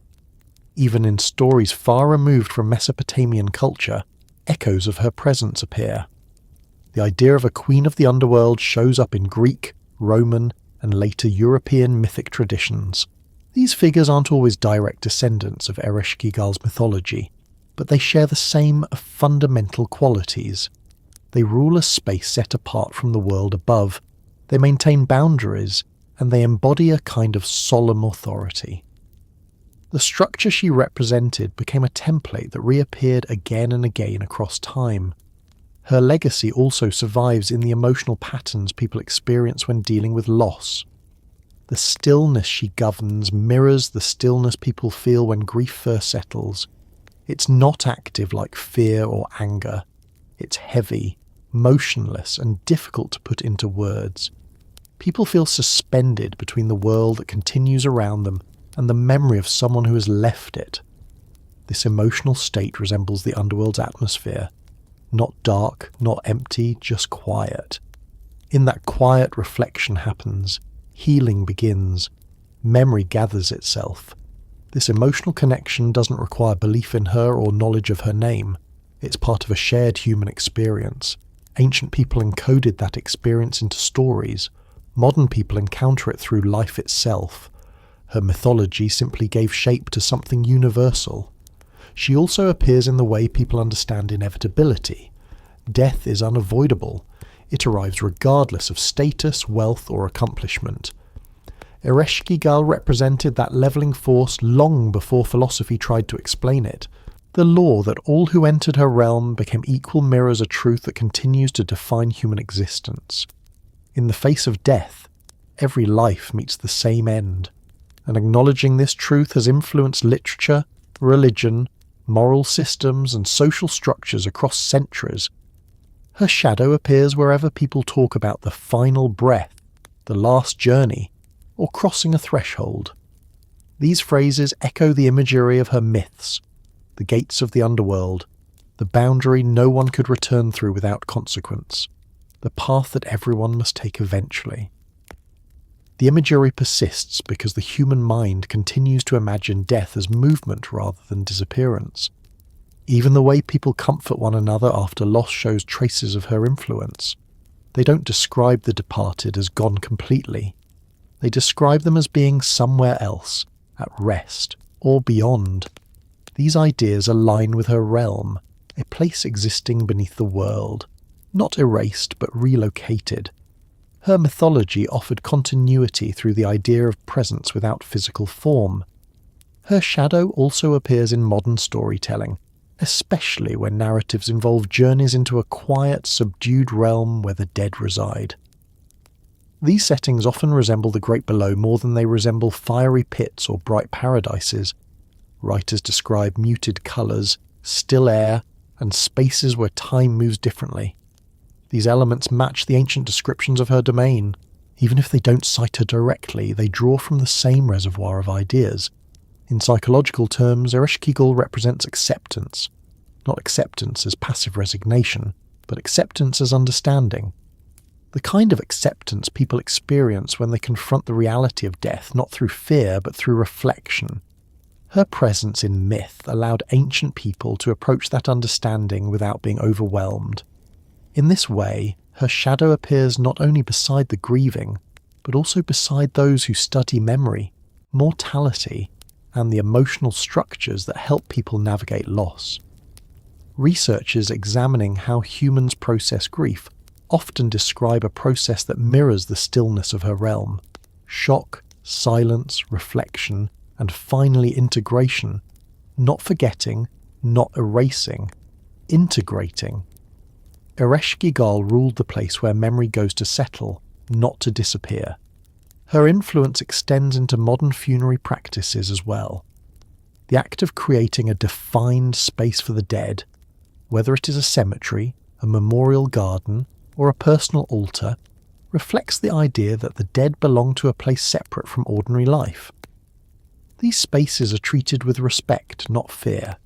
A: Even in stories far removed from Mesopotamian culture, echoes of her presence appear. The idea of a queen of the underworld shows up in Greek, Roman, and later European mythic traditions. These figures aren't always direct descendants of Ereshkigal's mythology, but they share the same fundamental qualities. They rule a space set apart from the world above, they maintain boundaries, and they embody a kind of solemn authority. The structure she represented became a template that reappeared again and again across time. Her legacy also survives in the emotional patterns people experience when dealing with loss. The stillness she governs mirrors the stillness people feel when grief first settles. It's not active like fear or anger. It's heavy, motionless, and difficult to put into words. People feel suspended between the world that continues around them and the memory of someone who has left it. This emotional state resembles the underworld's atmosphere. Not dark, not empty, just quiet. In that quiet, reflection happens. Healing begins. Memory gathers itself. This emotional connection doesn't require belief in her or knowledge of her name. It's part of a shared human experience. Ancient people encoded that experience into stories. Modern people encounter it through life itself. Her mythology simply gave shape to something universal. She also appears in the way people understand inevitability. Death is unavoidable. It arrives regardless of status, wealth, or accomplishment. Ereshkigal represented that levelling force long before philosophy tried to explain it. The law that all who entered her realm became equal mirrors a truth that continues to define human existence. In the face of death, every life meets the same end, and acknowledging this truth has influenced literature, religion, moral systems, and social structures across centuries. Her shadow appears wherever people talk about the final breath, the last journey, or crossing a threshold. These phrases echo the imagery of her myths, the gates of the underworld, the boundary no one could return through without consequence, the path that everyone must take eventually. The imagery persists because the human mind continues to imagine death as movement rather than disappearance. Even the way people comfort one another after loss shows traces of her influence. They don't describe the departed as gone completely. They describe them as being somewhere else, at rest, or beyond. These ideas align with her realm, a place existing beneath the world, not erased but relocated. Her mythology offered continuity through the idea of presence without physical form. Her shadow also appears in modern storytelling, especially when narratives involve journeys into a quiet, subdued realm where the dead reside. These settings often resemble the Great Below more than they resemble fiery pits or bright paradises. Writers describe muted colours, still air, and spaces where time moves differently. These elements match the ancient descriptions of her domain. Even if they don't cite her directly, they draw from the same reservoir of ideas. In psychological terms, Ereshkigal represents acceptance. Not acceptance as passive resignation, but acceptance as understanding. The kind of acceptance people experience when they confront the reality of death, not through fear, but through reflection. Her presence in myth allowed ancient people to approach that understanding without being overwhelmed. In this way, her shadow appears not only beside the grieving, but also beside those who study memory, mortality, and the emotional structures that help people navigate loss. Researchers examining how humans process grief often describe a process that mirrors the stillness of her realm. Shock, silence, reflection, and finally integration. Not forgetting, not erasing, integrating. Ereshkigal ruled the place where memory goes to settle, not to disappear. Her influence extends into modern funerary practices as well. The act of creating a defined space for the dead, whether it is a cemetery, a memorial garden, or a personal altar, reflects the idea that the dead belong to a place separate from ordinary life. These spaces are treated with respect, not fear.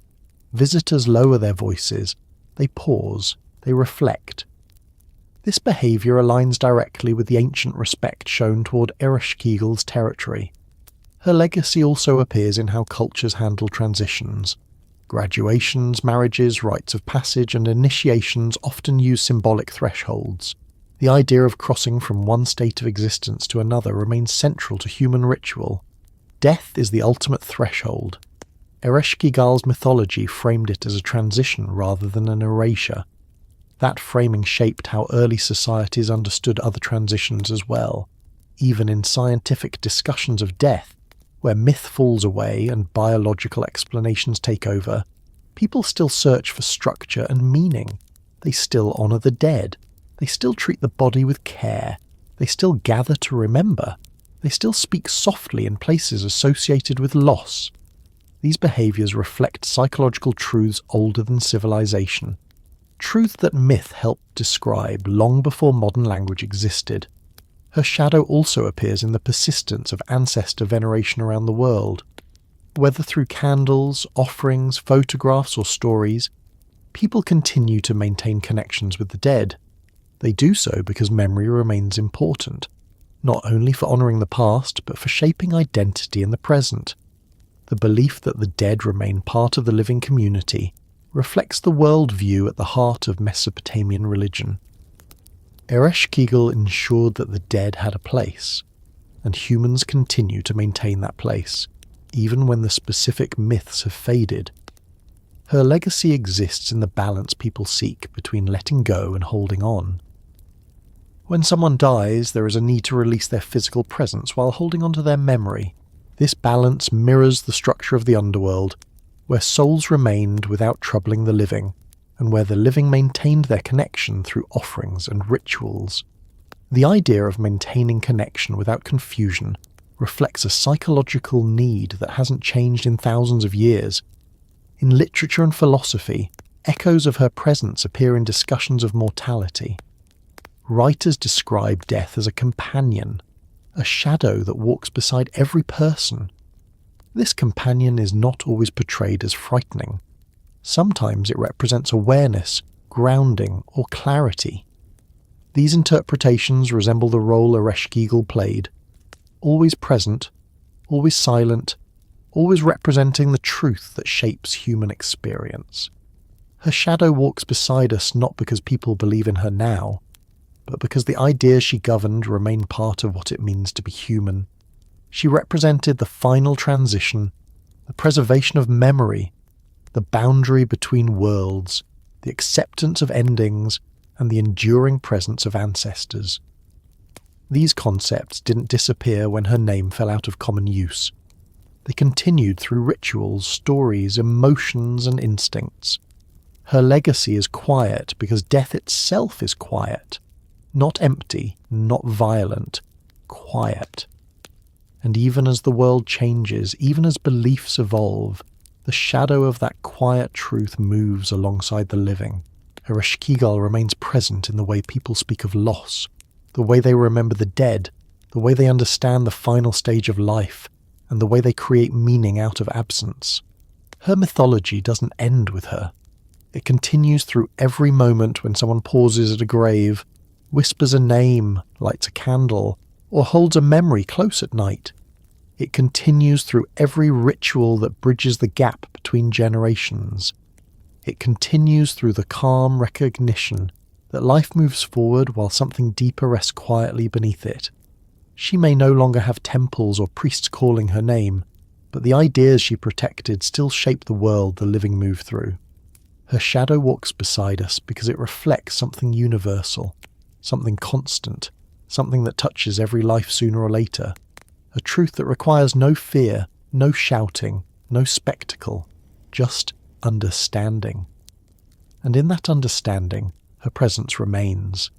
A: Visitors lower their voices, they pause, they reflect. This behaviour aligns directly with the ancient respect shown toward Ereshkigal's territory. Her legacy also appears in how cultures handle transitions. Graduations, marriages, rites of passage, and initiations often use symbolic thresholds. The idea of crossing from one state of existence to another remains central to human ritual. Death is the ultimate threshold. Ereshkigal's mythology framed it as a transition rather than an erasure. That framing shaped how early societies understood other transitions as well. Even in scientific discussions of death, Where myth falls away and biological explanations take over, people still search for structure and meaning. They still honour the dead. They still treat the body with care. They still gather to remember. They still speak softly in places associated with loss. These behaviours reflect psychological truths older than civilization. Truths that myth helped describe long before modern language existed. Her shadow also appears in the persistence of ancestor veneration around the world. Whether through candles, offerings, photographs or stories, people continue to maintain connections with the dead. They do so because memory remains important, not only for honouring the past, but for shaping identity in the present. The belief that the dead remain part of the living community reflects the worldview at the heart of Mesopotamian religion. Ereshkigal ensured that the dead had a place, and humans continue to maintain that place, even when the specific myths have faded. Her legacy exists in the balance people seek between letting go and holding on. When someone dies, there is a need to release their physical presence while holding on to their memory. This balance mirrors the structure of the underworld, where souls remained without troubling the living, and where the living maintained their connection through offerings and rituals. The idea of maintaining connection without confusion reflects a psychological need that hasn't changed in thousands of years. In literature and philosophy, echoes of her presence appear in discussions of mortality. Writers describe death as a companion, a shadow that walks beside every person. This companion is not always portrayed as frightening. Sometimes it represents awareness, grounding, or clarity. These interpretations resemble the role Ereshkigal played, always present, always silent, always representing the truth that shapes human experience. Her shadow walks beside us not because people believe in her now, but because the ideas she governed remain part of what it means to be human. She represented the final transition, the preservation of memory, the boundary between worlds, the acceptance of endings, and the enduring presence of ancestors. These concepts didn't disappear when her name fell out of common use. They continued through rituals, stories, emotions, and instincts. Her legacy is quiet because death itself is quiet. Not empty, not violent, quiet. And even as the world changes, even as beliefs evolve, the shadow of that quiet truth moves alongside the living. Ereshkigal remains present in the way people speak of loss, the way they remember the dead, the way they understand the final stage of life, and the way they create meaning out of absence. Her mythology doesn't end with her. It continues through every moment when someone pauses at a grave, whispers a name, lights a candle, or holds a memory close at night. It continues through every ritual that bridges the gap between generations. It continues through the calm recognition that life moves forward while something deeper rests quietly beneath it. She may no longer have temples or priests calling her name, but the ideas she protected still shape the world the living move through. Her shadow walks beside us because it reflects something universal, something constant, something that touches every life sooner or later, a truth that requires no fear, no shouting, no spectacle, just understanding. And in that understanding, her presence remains.